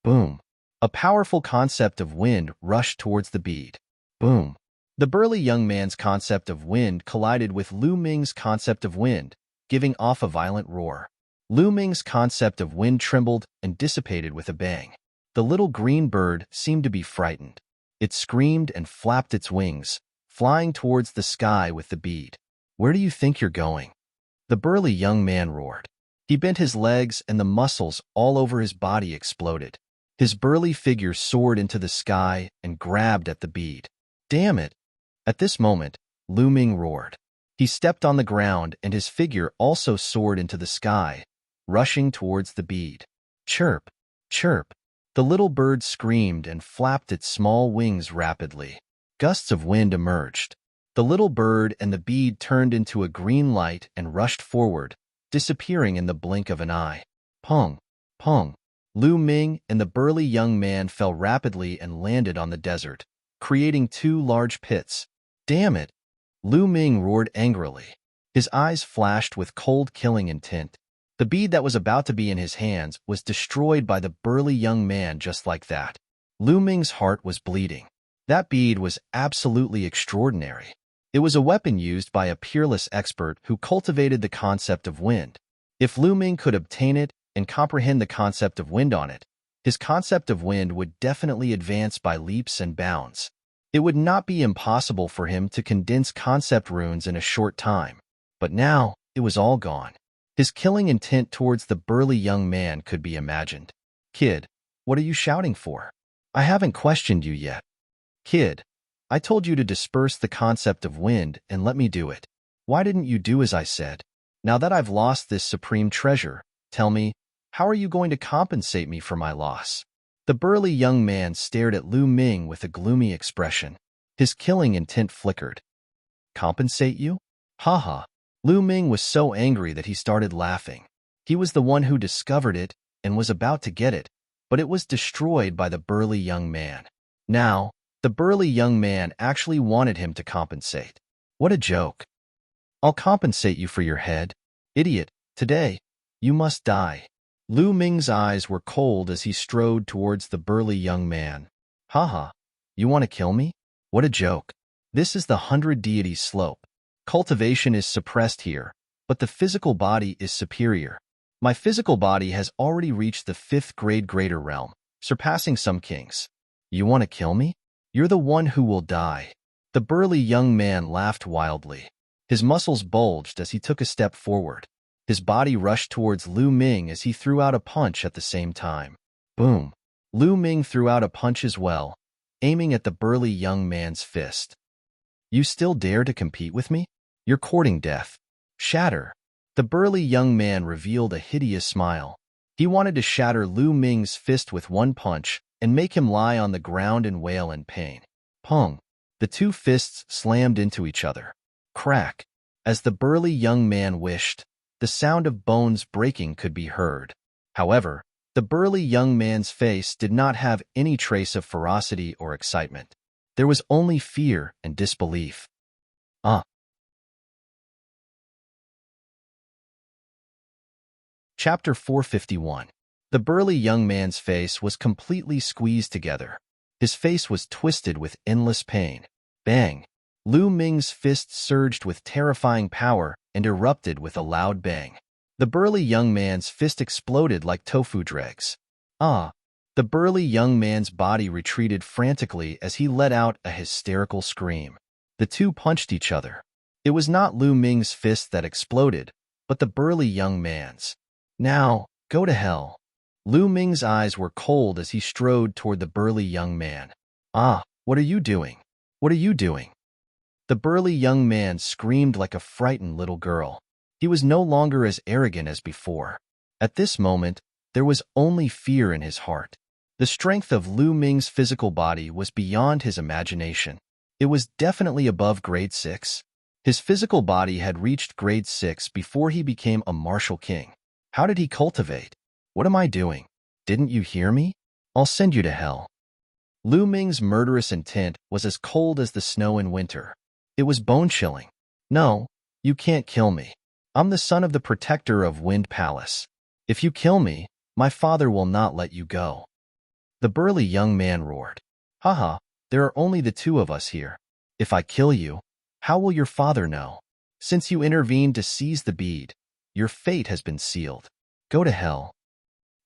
S1: Boom. A powerful concept of wind rushed towards the bead. Boom. The burly young man's concept of wind collided with Lu Ming's concept of wind, giving off a violent roar. Lu Ming's concept of wind trembled and dissipated with a bang. The little green bird seemed to be frightened. It screamed and flapped its wings, flying towards the sky with the bead. Where do you think you're going? The burly young man roared. He bent his legs and the muscles all over his body exploded. His burly figure soared into the sky and grabbed at the bead. Damn it! At this moment, Lu Ming roared. He stepped on the ground and his figure also soared into the sky, rushing towards the bead. Chirp, chirp. The little bird screamed and flapped its small wings rapidly. Gusts of wind emerged. The little bird and the bead turned into a green light and rushed forward, disappearing in the blink of an eye. Pong, pong. Lu Ming and the burly young man fell rapidly and landed on the desert, creating two large pits. Damn it! Lu Ming roared angrily. His eyes flashed with cold killing intent. The bead that was about to be in his hands was destroyed by the burly young man just like that. Lu Ming's heart was bleeding. That bead was absolutely extraordinary. It was a weapon used by a peerless expert who cultivated the concept of wind. If Lu Ming could obtain it and comprehend the concept of wind on it, His concept of wind would definitely advance by leaps and bounds. It would not be impossible for him to condense concept runes in a short time. But now, it was all gone. His killing intent towards the burly young man could be imagined. Kid, what are you shouting for? I haven't questioned you yet. Kid, I told you to disperse the concept of wind and let me do it. Why didn't you do as I said? Now that I've lost this supreme treasure, tell me, how are you going to compensate me for my loss? The burly young man stared at Lu Ming with a gloomy expression. His killing intent flickered. Compensate you? Haha. Lu Ming was so angry that he started laughing. He was the one who discovered it and was about to get it, but it was destroyed by the burly young man. Now, the burly young man actually wanted him to compensate. What a joke. I'll compensate you for your head. Idiot, today, you must die. Lu Ming's eyes were cold as he strode towards the burly young man. Haha, you want to kill me? What a joke. This is the 100 deity slope. Cultivation is suppressed here, but the physical body is superior. My physical body has already reached the 5th grade greater realm, surpassing some kings. You want to kill me? You're the one who will die. The burly young man laughed wildly. His muscles bulged as he took a step forward. His body rushed towards Lu Ming as he threw out a punch at the same time. Boom! Lu Ming threw out a punch as well, aiming at the burly young man's fist. You still dare to compete with me? You're courting death. Shatter! The burly young man revealed a hideous smile. He wanted to shatter Lu Ming's fist with one punch and make him lie on the ground and wail in pain. Pong! The two fists slammed into each other. Crack! As the burly young man wished, the sound of bones breaking could be heard. However, the burly young man's face did not have any trace of ferocity or excitement. There was only fear and disbelief. Chapter 451. The burly young man's face was completely squeezed together. His face was twisted with endless pain. Bang! Lu Ming's fist surged with terrifying power and erupted with a loud bang. The burly young man's fist exploded like tofu dregs. The burly young man's body retreated frantically as he let out a hysterical scream. The two punched each other. It was not Lu Ming's fist that exploded, but the burly young man's. Now, go to hell. Lu Ming's eyes were cold as he strode toward the burly young man. What are you doing? What are you doing? The burly young man screamed like a frightened little girl. He was no longer as arrogant as before. At this moment, there was only fear in his heart. The strength of Lu Ming's physical body was beyond his imagination. It was definitely above grade 6. His physical body had reached grade 6 before he became a martial king. How did he cultivate? What am I doing? Didn't you hear me? I'll send you to hell. Lu Ming's murderous intent was as cold as the snow in winter. It was bone-chilling. No, you can't kill me. I'm the son of the protector of Wind Palace. If you kill me, my father will not let you go. The burly young man roared. Haha, there are only the two of us here. If I kill you, how will your father know? Since you intervened to seize the bead, your fate has been sealed. Go to hell.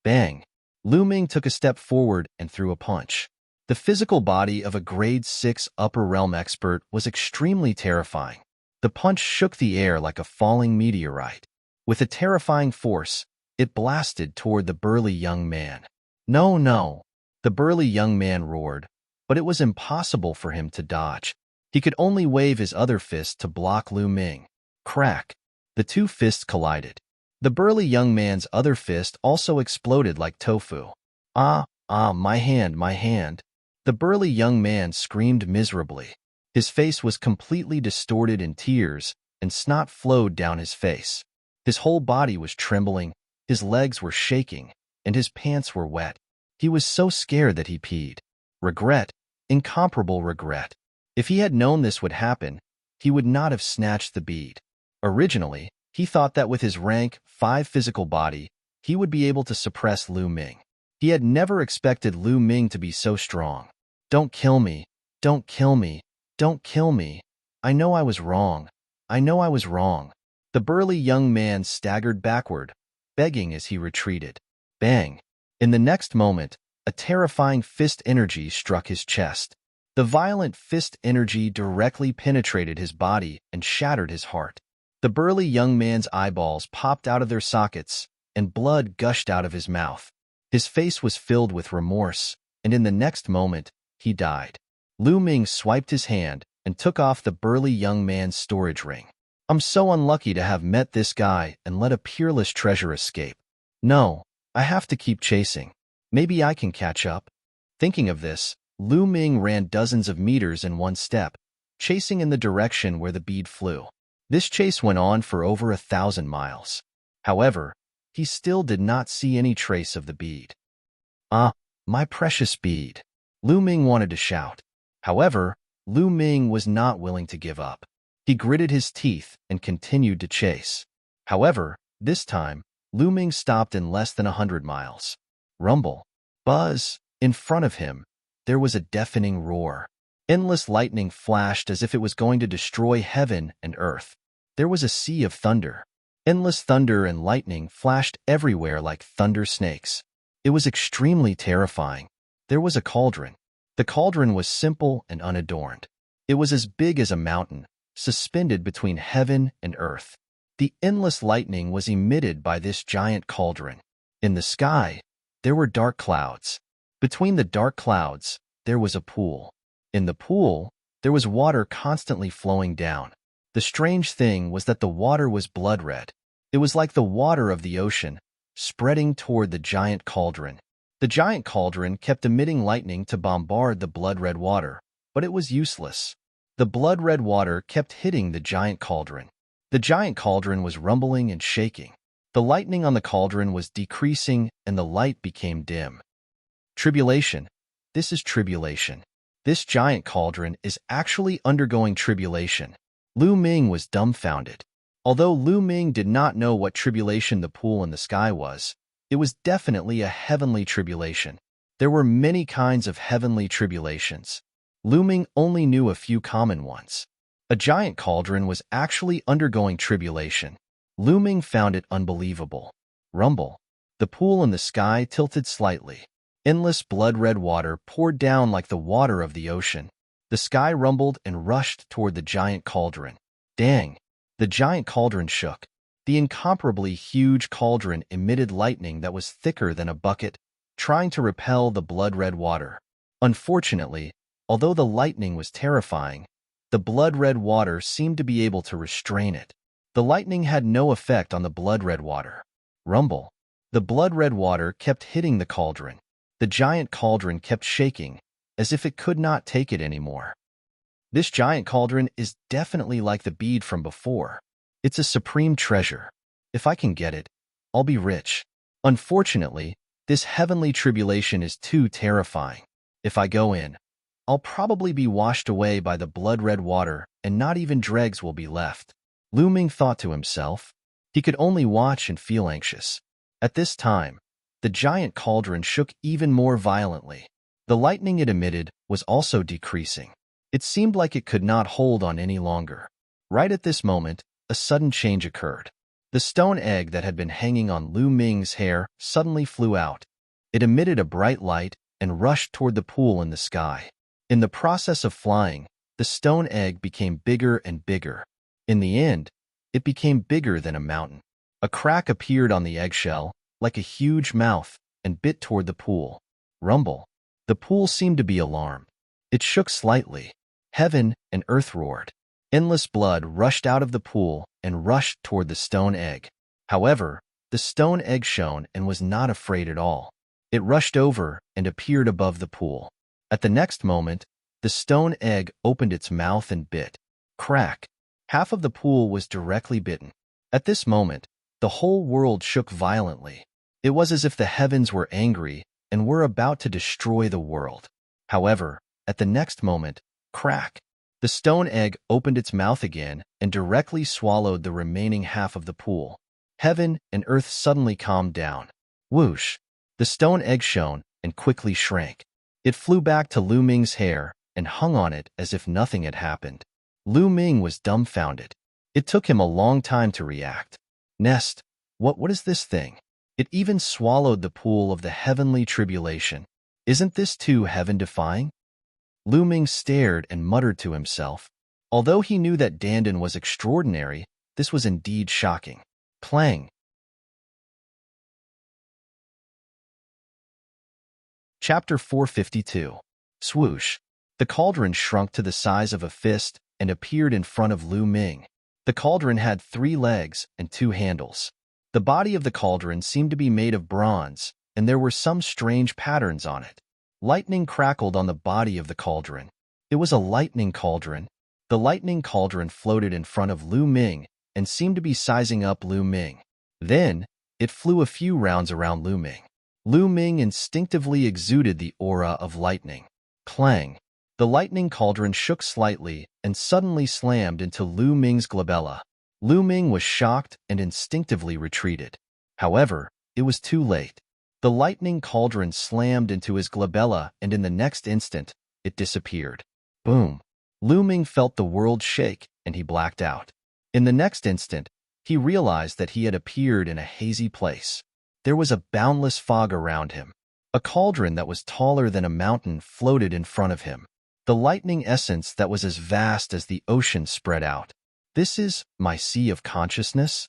S1: Bang! Lu Ming took a step forward and threw a punch. The physical body of a grade 6 upper realm expert was extremely terrifying. The punch shook the air like a falling meteorite. With a terrifying force, it blasted toward the burly young man. No, no! The burly young man roared, but it was impossible for him to dodge. He could only wave his other fist to block Lu Ming. Crack! The two fists collided. The burly young man's other fist also exploded like tofu. My hand, my hand. The burly young man screamed miserably. His face was completely distorted in tears, and snot flowed down his face. His whole body was trembling, his legs were shaking, and his pants were wet. He was so scared that he peed. Regret, incomparable regret. If he had known this would happen, he would not have snatched the bead. Originally, he thought that with his rank 5 physical body, he would be able to suppress Lu Ming. He had never expected Lu Ming to be so strong. Don't kill me. Don't kill me. Don't kill me. I know I was wrong. I know I was wrong. The burly young man staggered backward, begging as he retreated. Bang! In the next moment, a terrifying fist energy struck his chest. The violent fist energy directly penetrated his body and shattered his heart. The burly young man's eyeballs popped out of their sockets, and blood gushed out of his mouth. His face was filled with remorse, and in the next moment, he died. Lu Ming swiped his hand and took off the burly young man's storage ring. I'm so unlucky to have met this guy and let a peerless treasure escape. No, I have to keep chasing. Maybe I can catch up. Thinking of this, Lu Ming ran dozens of meters in one step, chasing in the direction where the bead flew. This chase went on for over 1,000 miles. However, he still did not see any trace of the bead. Ah, my precious bead! Lu Ming wanted to shout. However, Lu Ming was not willing to give up. He gritted his teeth and continued to chase. However, this time, Lu Ming stopped in less than 100 miles. Rumble. Buzz. In front of him, there was a deafening roar. Endless lightning flashed as if it was going to destroy heaven and earth. There was a sea of thunder. Endless thunder and lightning flashed everywhere like thunder snakes. It was extremely terrifying. There was a cauldron. The cauldron was simple and unadorned. It was as big as a mountain, suspended between heaven and earth. The endless lightning was emitted by this giant cauldron. In the sky, there were dark clouds. Between the dark clouds, there was a pool. In the pool, there was water constantly flowing down. The strange thing was that the water was blood red. It was like the water of the ocean, spreading toward the giant cauldron. The giant cauldron kept emitting lightning to bombard the blood-red water, but it was useless. The blood-red water kept hitting the giant cauldron. The giant cauldron was rumbling and shaking. The lightning on the cauldron was decreasing and the light became dim. Tribulation. This is tribulation. This giant cauldron is actually undergoing tribulation. Lu Ming was dumbfounded. Although Lu Ming did not know what tribulation the pool in the sky was, it was definitely a heavenly tribulation. There were many kinds of heavenly tribulations. Lu Ming only knew a few common ones. A giant cauldron was actually undergoing tribulation. Lu Ming found it unbelievable. Rumble. The pool in the sky tilted slightly. Endless blood-red water poured down like the water of the ocean. The sky rumbled and rushed toward the giant cauldron. Dang! The giant cauldron shook. The incomparably huge cauldron emitted lightning that was thicker than a bucket, trying to repel the blood-red water. Unfortunately, although the lightning was terrifying, the blood-red water seemed to be able to restrain it. The lightning had no effect on the blood-red water. Rumble. The blood-red water kept hitting the cauldron. The giant cauldron kept shaking, as if it could not take it anymore. This giant cauldron is definitely like the bead from before. It's a supreme treasure. If I can get it, I'll be rich. Unfortunately, this heavenly tribulation is too terrifying. If I go in, I'll probably be washed away by the blood-red water and not even dregs will be left. Lu Ming thought to himself. He could only watch and feel anxious. At this time, the giant cauldron shook even more violently. The lightning it emitted was also decreasing. It seemed like it could not hold on any longer. Right at this moment, a sudden change occurred. The stone egg that had been hanging on Lu Ming's hair suddenly flew out. It emitted a bright light and rushed toward the pool in the sky. In the process of flying, the stone egg became bigger and bigger. In the end, it became bigger than a mountain. A crack appeared on the eggshell, like a huge mouth, and bit toward the pool. Rumble. The pool seemed to be alarmed. It shook slightly. Heaven and earth roared. Endless blood rushed out of the pool and rushed toward the stone egg. However, the stone egg shone and was not afraid at all. It rushed over and appeared above the pool. At the next moment, the stone egg opened its mouth and bit. Crack! Half of the pool was directly bitten. At this moment, the whole world shook violently. It was as if the heavens were angry and were about to destroy the world. However, at the next moment, crack! The stone egg opened its mouth again and directly swallowed the remaining half of the pool. Heaven and earth suddenly calmed down. Whoosh! The stone egg shone and quickly shrank. It flew back to Lu Ming's hair and hung on it as if nothing had happened. Lu Ming was dumbfounded. It took him a long time to react. Nest, what is this thing? It even swallowed the pool of the heavenly tribulation. Isn't this too heaven-defying? Lu Ming stared and muttered to himself. Although he knew that Dandan was extraordinary, this was indeed shocking. Clang. Chapter 452. Swoosh. The cauldron shrunk to the size of a fist and appeared in front of Lu Ming. The cauldron had 3 legs and 2 handles. The body of the cauldron seemed to be made of bronze, and there were some strange patterns on it. Lightning crackled on the body of the cauldron. It was a lightning cauldron. The lightning cauldron floated in front of Lu Ming and seemed to be sizing up Lu Ming. Then, it flew a few rounds around Lu Ming. Lu Ming instinctively exuded the aura of lightning. Clang. The lightning cauldron shook slightly and suddenly slammed into Lu Ming's glabella. Lu Ming was shocked and instinctively retreated. However, it was too late. The lightning cauldron slammed into his glabella, and in the next instant, it disappeared. Boom! Lu Ming felt the world shake, and he blacked out. In the next instant, he realized that he had appeared in a hazy place. There was a boundless fog around him. A cauldron that was taller than a mountain floated in front of him. The lightning essence that was as vast as the ocean spread out. This is my sea of consciousness?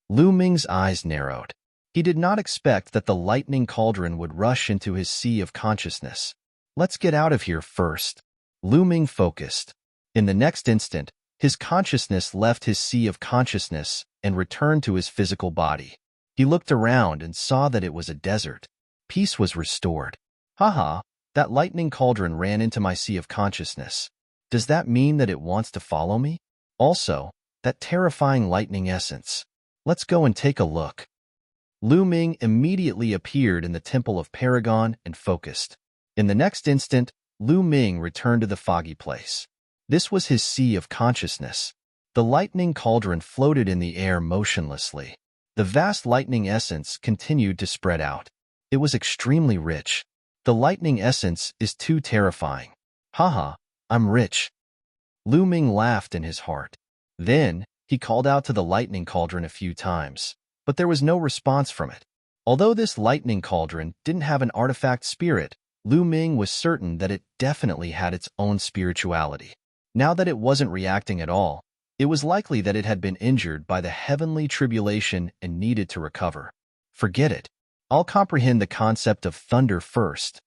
S1: Lu Ming's eyes narrowed. He did not expect that the lightning cauldron would rush into his sea of consciousness. Let's get out of here first. Lu Ming focused. In the next instant, his consciousness left his sea of consciousness and returned to his physical body. He looked around and saw that it was a desert. Peace was restored. Haha, that lightning cauldron ran into my sea of consciousness. Does that mean that it wants to follow me? Also, that terrifying lightning essence. Let's go and take a look. Lu Ming immediately appeared in the Temple of Paragon and focused. In the next instant, Lu Ming returned to the foggy place. This was his sea of consciousness. The lightning cauldron floated in the air motionlessly. The vast lightning essence continued to spread out. It was extremely rich. The lightning essence is too terrifying. Haha, I'm rich. Lu Ming laughed in his heart. Then, he called out to the lightning cauldron a few times, but there was no response from it. Although this lightning cauldron didn't have an artifact spirit, Lu Ming was certain that it definitely had its own spirituality. Now that it wasn't reacting at all, it was likely that it had been injured by the heavenly tribulation and needed to recover. Forget it. I'll comprehend the concept of thunder first.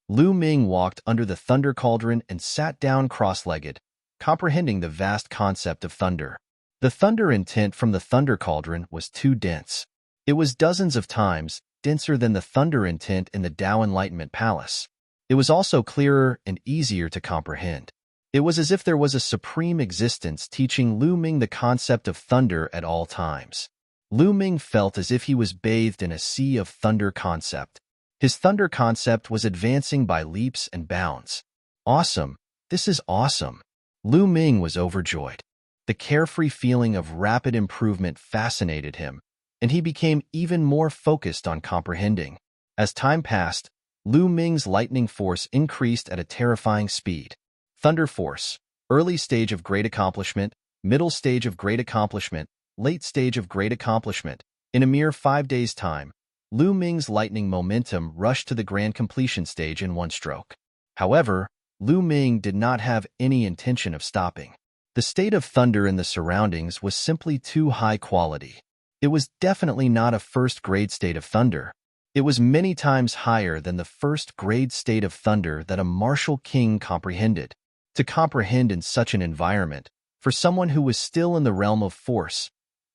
S1: Lu Ming walked under the thunder cauldron and sat down cross-legged, comprehending the vast concept of thunder. The thunder intent from the thunder cauldron was too dense. It was dozens of times denser than the thunder intent in the Tao Enlightenment Palace. It was also clearer and easier to comprehend. It was as if there was a supreme existence teaching Lu Ming the concept of thunder at all times. Lu Ming felt as if he was bathed in a sea of thunder concept. His thunder concept was advancing by leaps and bounds. Awesome! This is awesome! Lu Ming was overjoyed. The carefree feeling of rapid improvement fascinated him, and he became even more focused on comprehending. As time passed, Lu Ming's lightning force increased at a terrifying speed. Thunder force, early stage of great accomplishment, middle stage of great accomplishment, late stage of great accomplishment. In a mere 5 days' time, Lu Ming's lightning momentum rushed to the grand completion stage in one stroke. However, Lu Ming did not have any intention of stopping. The state of thunder in the surroundings was simply too high quality. It was definitely not a first-grade state of thunder. It was many times higher than the first-grade state of thunder that a martial king comprehended. To comprehend in such an environment, for someone who was still in the realm of force,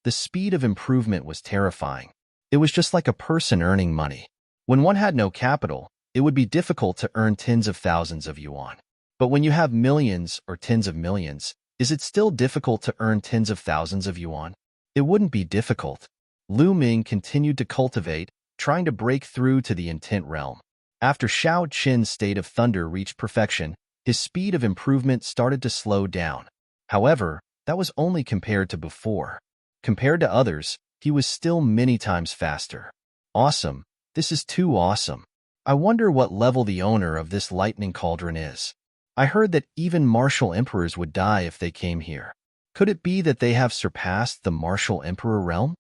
S1: the speed of improvement was terrifying. It was just like a person earning money. When one had no capital, it would be difficult to earn tens of thousands of yuan. But when you have millions or tens of millions, is it still difficult to earn tens of thousands of yuan? It wouldn't be difficult. Lu Ming continued to cultivate, trying to break through to the intent realm. After Shao Qin's state of thunder reached perfection, his speed of improvement started to slow down. However, that was only compared to before. Compared to others, he was still many times faster. Awesome. This is too awesome. I wonder what level the owner of this lightning cauldron is. I heard that even martial emperors would die if they came here. Could it be that they have surpassed the martial emperor realm?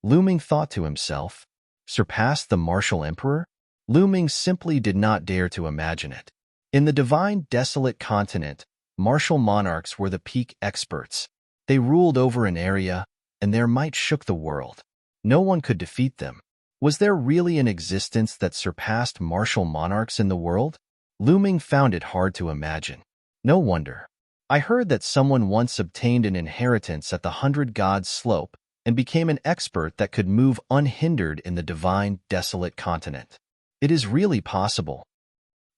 S1: Lu Ming thought to himself. Surpassed the martial emperor? Lu Ming simply did not dare to imagine it. In the divine desolate continent, martial monarchs were the peak experts. They ruled over an area, and their might shook the world. No one could defeat them. Was there really an existence that surpassed martial monarchs in the world? Lu Ming found it hard to imagine. No wonder. I heard that someone once obtained an inheritance at the 100 Gods Slope and became an expert that could move unhindered in the divine desolate continent. It is really possible.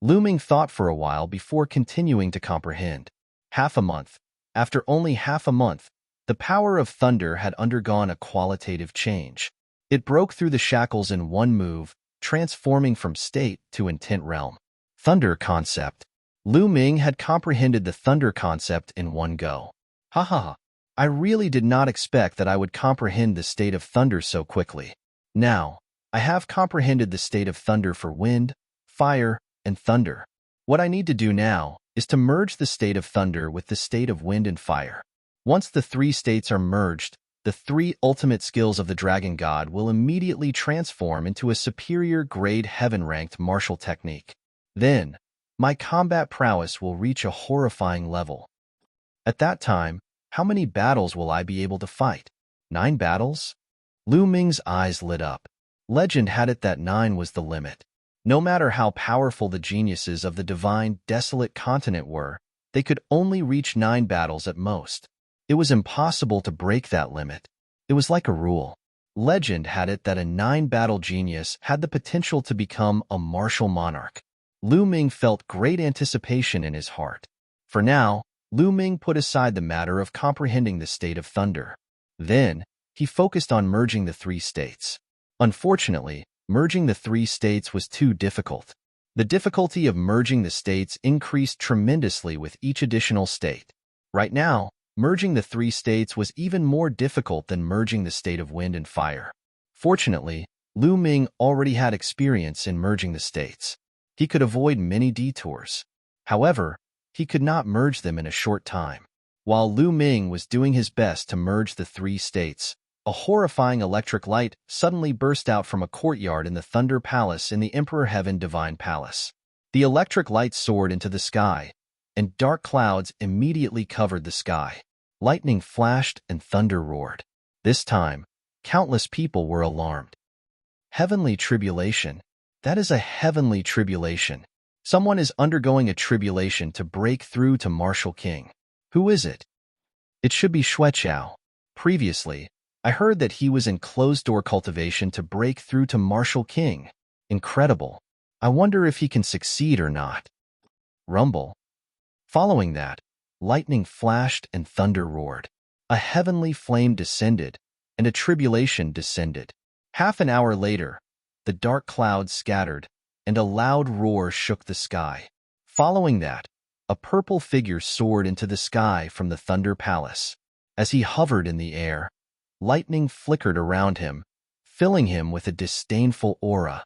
S1: Lu Ming thought for a while before continuing to comprehend. Half a month. After only half a month, the power of thunder had undergone a qualitative change. It broke through the shackles in one move, transforming from state to intent realm. Thunder concept. Lu Ming had comprehended the thunder concept in one go. Ha ha ha. I really did not expect that I would comprehend the state of thunder so quickly. Now, I have comprehended the state of thunder for wind, fire, and thunder. What I need to do now is to merge the state of thunder with the state of wind and fire. Once the three states are merged, the three ultimate skills of the dragon god will immediately transform into a superior grade heaven-ranked martial technique. Then, my combat prowess will reach a horrifying level. At that time, how many battles will I be able to fight? 9 battles? Lu Ming's eyes lit up. Legend had it that 9 was the limit. No matter how powerful the geniuses of the divine, desolate continent were, they could only reach 9 battles at most. It was impossible to break that limit. It was like a rule. Legend had it that a 9-battle genius had the potential to become a martial monarch. Lu Ming felt great anticipation in his heart. For now, Lu Ming put aside the matter of comprehending the state of thunder. Then, he focused on merging the 3 states. Unfortunately, merging the 3 states was too difficult. The difficulty of merging the states increased tremendously with each additional state. Right now, merging the 3 states was even more difficult than merging the state of wind and fire. Fortunately, Lu Ming already had experience in merging the states. He could avoid many detours. However, he could not merge them in a short time. While Lu Ming was doing his best to merge the 3 states, a horrifying electric light suddenly burst out from a courtyard in the Thunder Palace in the Emperor Heaven Divine Palace. The electric light soared into the sky, and dark clouds immediately covered the sky. Lightning flashed and thunder roared. This time, countless people were alarmed. Heavenly tribulation. That is a heavenly tribulation. Someone is undergoing a tribulation to break through to Martial King. Who is it? It should be Xueqiao. Previously, I heard that he was in closed-door cultivation to break through to Martial King. Incredible. I wonder if he can succeed or not. Rumble. Following that, lightning flashed and thunder roared. A heavenly flame descended, and a tribulation descended. Half an hour later, the dark clouds scattered, and a loud roar shook the sky. Following that, a purple figure soared into the sky from the Thunder Palace. As he hovered in the air, lightning flickered around him, filling him with a disdainful aura.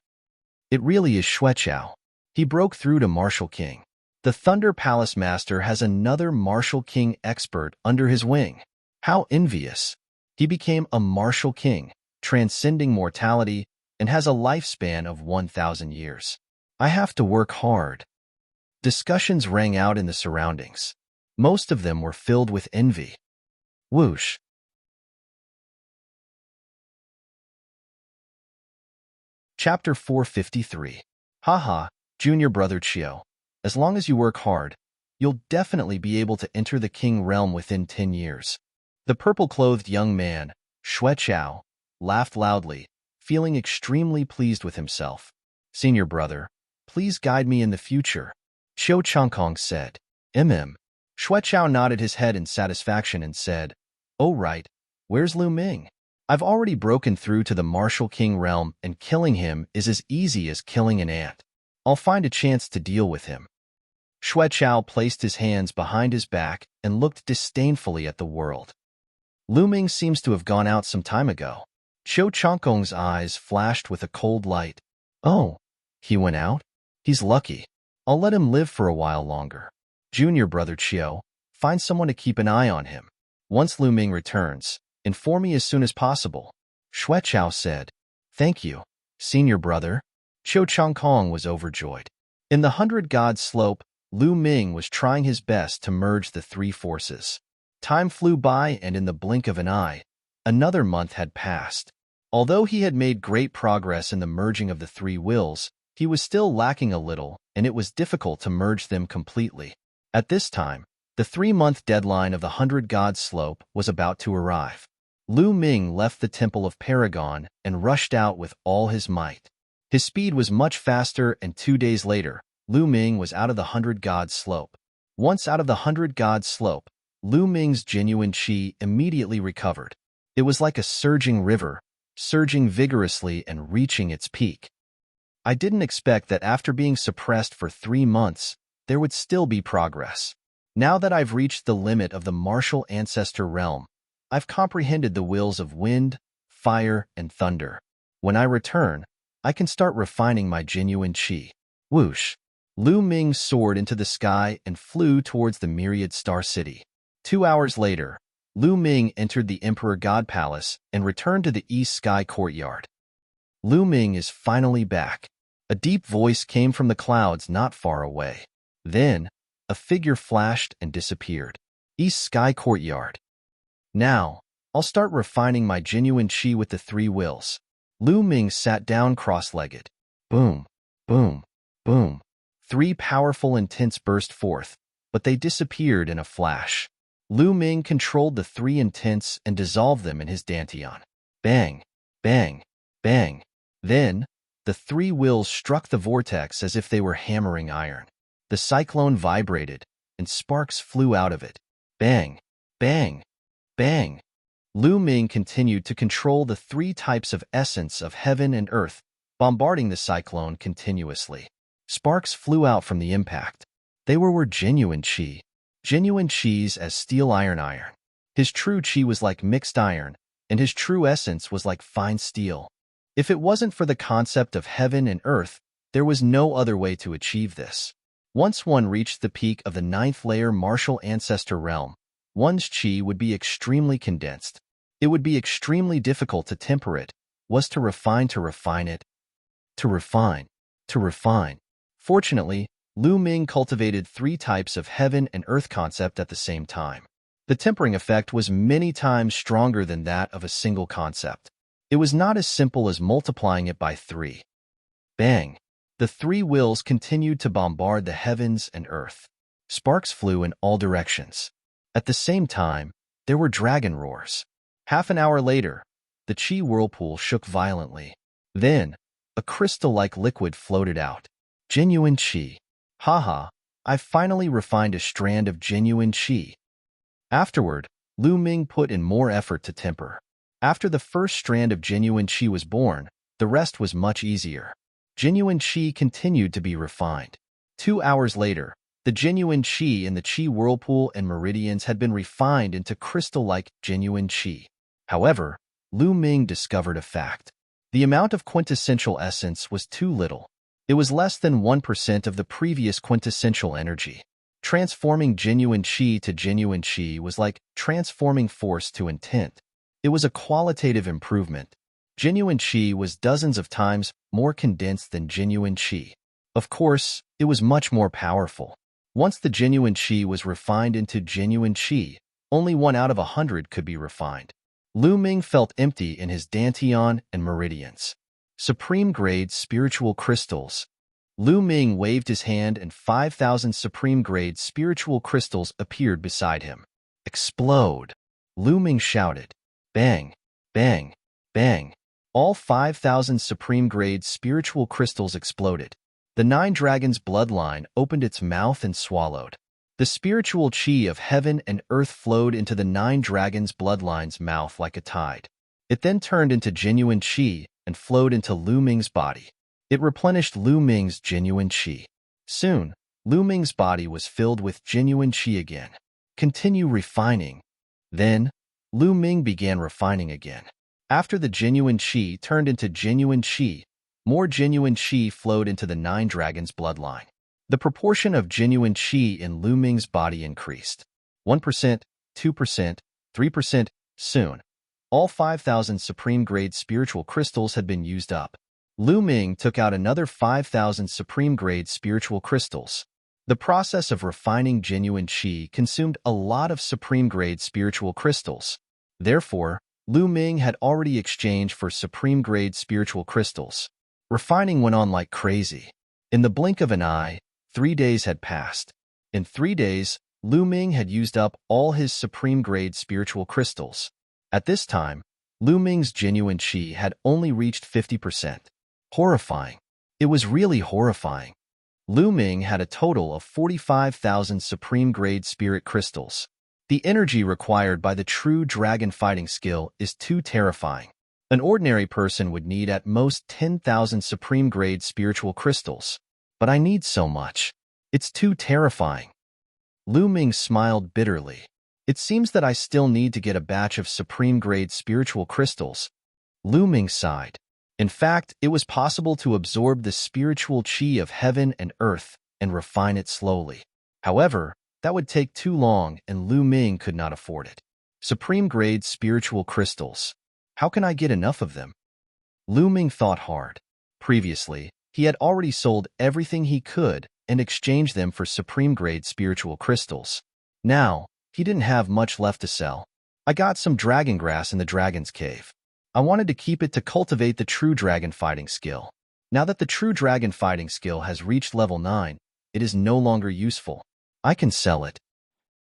S1: It really is Xueqiao. He broke through to Martial King. The Thunder Palace Master has another Martial King expert under his wing. How envious. He became a Martial King, transcending mortality, and has a lifespan of 1,000 years. I have to work hard. Discussions rang out in the surroundings. Most of them were filled with envy. Whoosh. Chapter 453. Haha, junior brother Chio. As long as you work hard, you'll definitely be able to enter the king realm within 10 years. The purple-clothed young man, Xueqiao, laughed loudly, feeling extremely pleased with himself. Senior brother, please guide me in the future, Qiu Changkong said. Xueqiao nodded his head in satisfaction and said, Oh right, where's Lu Ming? I've already broken through to the Martial King realm, and killing him is as easy as killing an ant. I'll find a chance to deal with him. Xueqiao placed his hands behind his back and looked disdainfully at the world. Lu Ming seems to have gone out some time ago. Qiu Changkong's eyes flashed with a cold light. Oh, he went out? He's lucky. I'll let him live for a while longer. Junior brother Qiu, find someone to keep an eye on him. Once Lu Ming returns, inform me as soon as possible. Xueqiao said. Thank you, senior brother. Qiu Changkong was overjoyed. In the 100-God slope, Lu Ming was trying his best to merge the three forces. Time flew by, and in the blink of an eye, another month had passed. Although he had made great progress in the merging of the three wills, he was still lacking a little, and it was difficult to merge them completely. At this time, the 3-month deadline of the 100-God slope was about to arrive. Lu Ming left the Temple of Paragon and rushed out with all his might. His speed was much faster, and 2 days later, Lu Ming was out of the 100-God slope. Once out of the 100-God slope, Lu Ming's genuine qi immediately recovered. It was like a surging river, surging vigorously and reaching its peak. I didn't expect that after being suppressed for 3 months, there would still be progress. Now that I've reached the limit of the martial ancestor realm, I've comprehended the wills of wind, fire, and thunder. When I return, I can start refining my genuine qi. Whoosh! Lu Ming soared into the sky and flew towards the myriad star city. 2 hours later, Lu Ming entered the Emperor God Palace and returned to the East Sky Courtyard. Lu Ming is finally back. A deep voice came from the clouds not far away. Then, a figure flashed and disappeared. East Sky Courtyard. Now, I'll start refining my genuine qi with the 3 wills. Lu Ming sat down cross-legged. Boom, boom, boom. 3 powerful intents burst forth, but they disappeared in a flash. Lu Ming controlled the 3 intents and dissolved them in his dantian. Bang, bang, bang. Then, the 3 wills struck the vortex as if they were hammering iron. The cyclone vibrated, and sparks flew out of it. Bang, bang, bang. Lu Ming continued to control the 3 types of essence of heaven and earth, bombarding the cyclone continuously. Sparks flew out from the impact. They were genuine qi. Genuine qis as steel iron. His true qi was like mixed iron, and his true essence was like fine steel. If it wasn't for the concept of heaven and earth, there was no other way to achieve this. Once one reached the peak of the 9th layer martial ancestor realm, one's qi would be extremely condensed. It would be extremely difficult to temper it, was to refine it, to refine. Fortunately, Lu Ming cultivated 3 types of heaven and earth concept at the same time. The tempering effect was many times stronger than that of a single concept. It was not as simple as multiplying it by 3. Bang! The 3 wills continued to bombard the heavens and earth. Sparks flew in all directions. At the same time, there were dragon roars. Half an hour later, the qi whirlpool shook violently. Then, a crystal-like liquid floated out. Genuine qi. Haha, I've finally refined a strand of genuine qi. Afterward, Lu Ming put in more effort to temper. After the first strand of genuine qi was born, the rest was much easier. Genuine qi continued to be refined. 2 hours later, the genuine qi in the qi whirlpool and meridians had been refined into crystal-like genuine qi. However, Lu Ming discovered a fact. The amount of quintessential essence was too little. It was less than 1% of the previous quintessential energy. Transforming genuine qi to genuine qi was like transforming force to intent. It was a qualitative improvement. Genuine qi was dozens of times more condensed than genuine qi. Of course, it was much more powerful. Once the genuine qi was refined into genuine qi, only 1 out of 100 could be refined. Lu Ming felt empty in his dantian and meridians. Supreme-grade spiritual crystals. Lu Ming waved his hand and 5,000 supreme-grade spiritual crystals appeared beside him. Explode! Lu Ming shouted. Bang! Bang! Bang! All 5,000 supreme-grade spiritual crystals exploded. The 9 dragons' bloodline opened its mouth and swallowed. The spiritual qi of heaven and earth flowed into the 9 dragons' bloodline's mouth like a tide. It then turned into genuine qi and flowed into Lu Ming's body. It replenished Lu Ming's genuine qi. Soon, Lu Ming's body was filled with genuine qi again. Continue refining. Then, Lu Ming began refining again. After the genuine qi turned into genuine qi, more genuine qi flowed into the 9 dragons' bloodline. The proportion of genuine qi in Lu Ming's body increased. 1%, 2%, 3%. Soon, all 5,000 supreme-grade spiritual crystals had been used up. Lu Ming took out another 5,000 supreme-grade spiritual crystals. The process of refining genuine qi consumed a lot of supreme-grade spiritual crystals. Therefore, Lu Ming had already exchanged for supreme-grade spiritual crystals. Refining went on like crazy. In the blink of an eye, 3 days had passed. In 3 days, Lu Ming had used up all his supreme-grade spiritual crystals. At this time, Lu Ming's genuine qi had only reached 50%. Horrifying. It was really horrifying. Lu Ming had a total of 45,000 supreme-grade spirit crystals. The energy required by the true dragon fighting skill is too terrifying. An ordinary person would need at most 10,000 supreme-grade spiritual crystals. But I need so much. It's too terrifying. Lu Ming smiled bitterly. It seems that I still need to get a batch of supreme-grade spiritual crystals. Lu Ming sighed. In fact, it was possible to absorb the spiritual qi of heaven and earth and refine it slowly. However, that would take too long and Lu Ming could not afford it. Supreme-grade spiritual crystals. How can I get enough of them? Lu Ming thought hard. Previously, he had already sold everything he could and exchanged them for supreme-grade spiritual crystals. Now, he didn't have much left to sell. I got some dragon grass in the dragon's cave. I wanted to keep it to cultivate the true dragon fighting skill. Now that the true dragon fighting skill has reached level 9, it is no longer useful. I can sell it.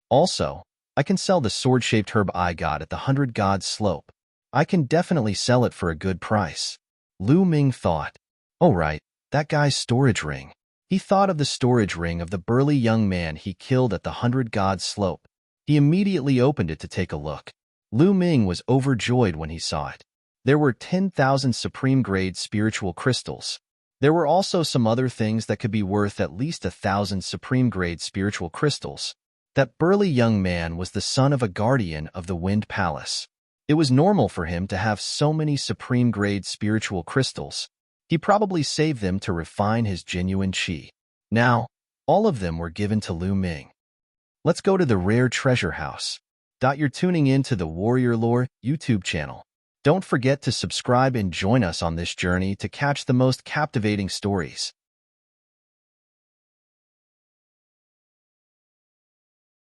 S1: Also, I can sell the sword-shaped herb I got at the 100 Gods slope. I can definitely sell it for a good price. Lu Ming thought. Oh right, that guy's storage ring. He thought of the storage ring of the burly young man he killed at the 100 Gods slope. He immediately opened it to take a look. Lu Ming was overjoyed when he saw it. There were 10,000 supreme-grade spiritual crystals. There were also some other things that could be worth at least 1,000 supreme-grade spiritual crystals. That burly young man was the son of a guardian of the Wind Palace. It was normal for him to have so many supreme-grade spiritual crystals. He probably saved them to refine his genuine qi. Now, all of them were given to Lu Ming. Let's go to the rare treasure house. You're tuning in to the Warrior Lore YouTube channel. Don't forget to subscribe and join us on this journey to catch the most captivating stories.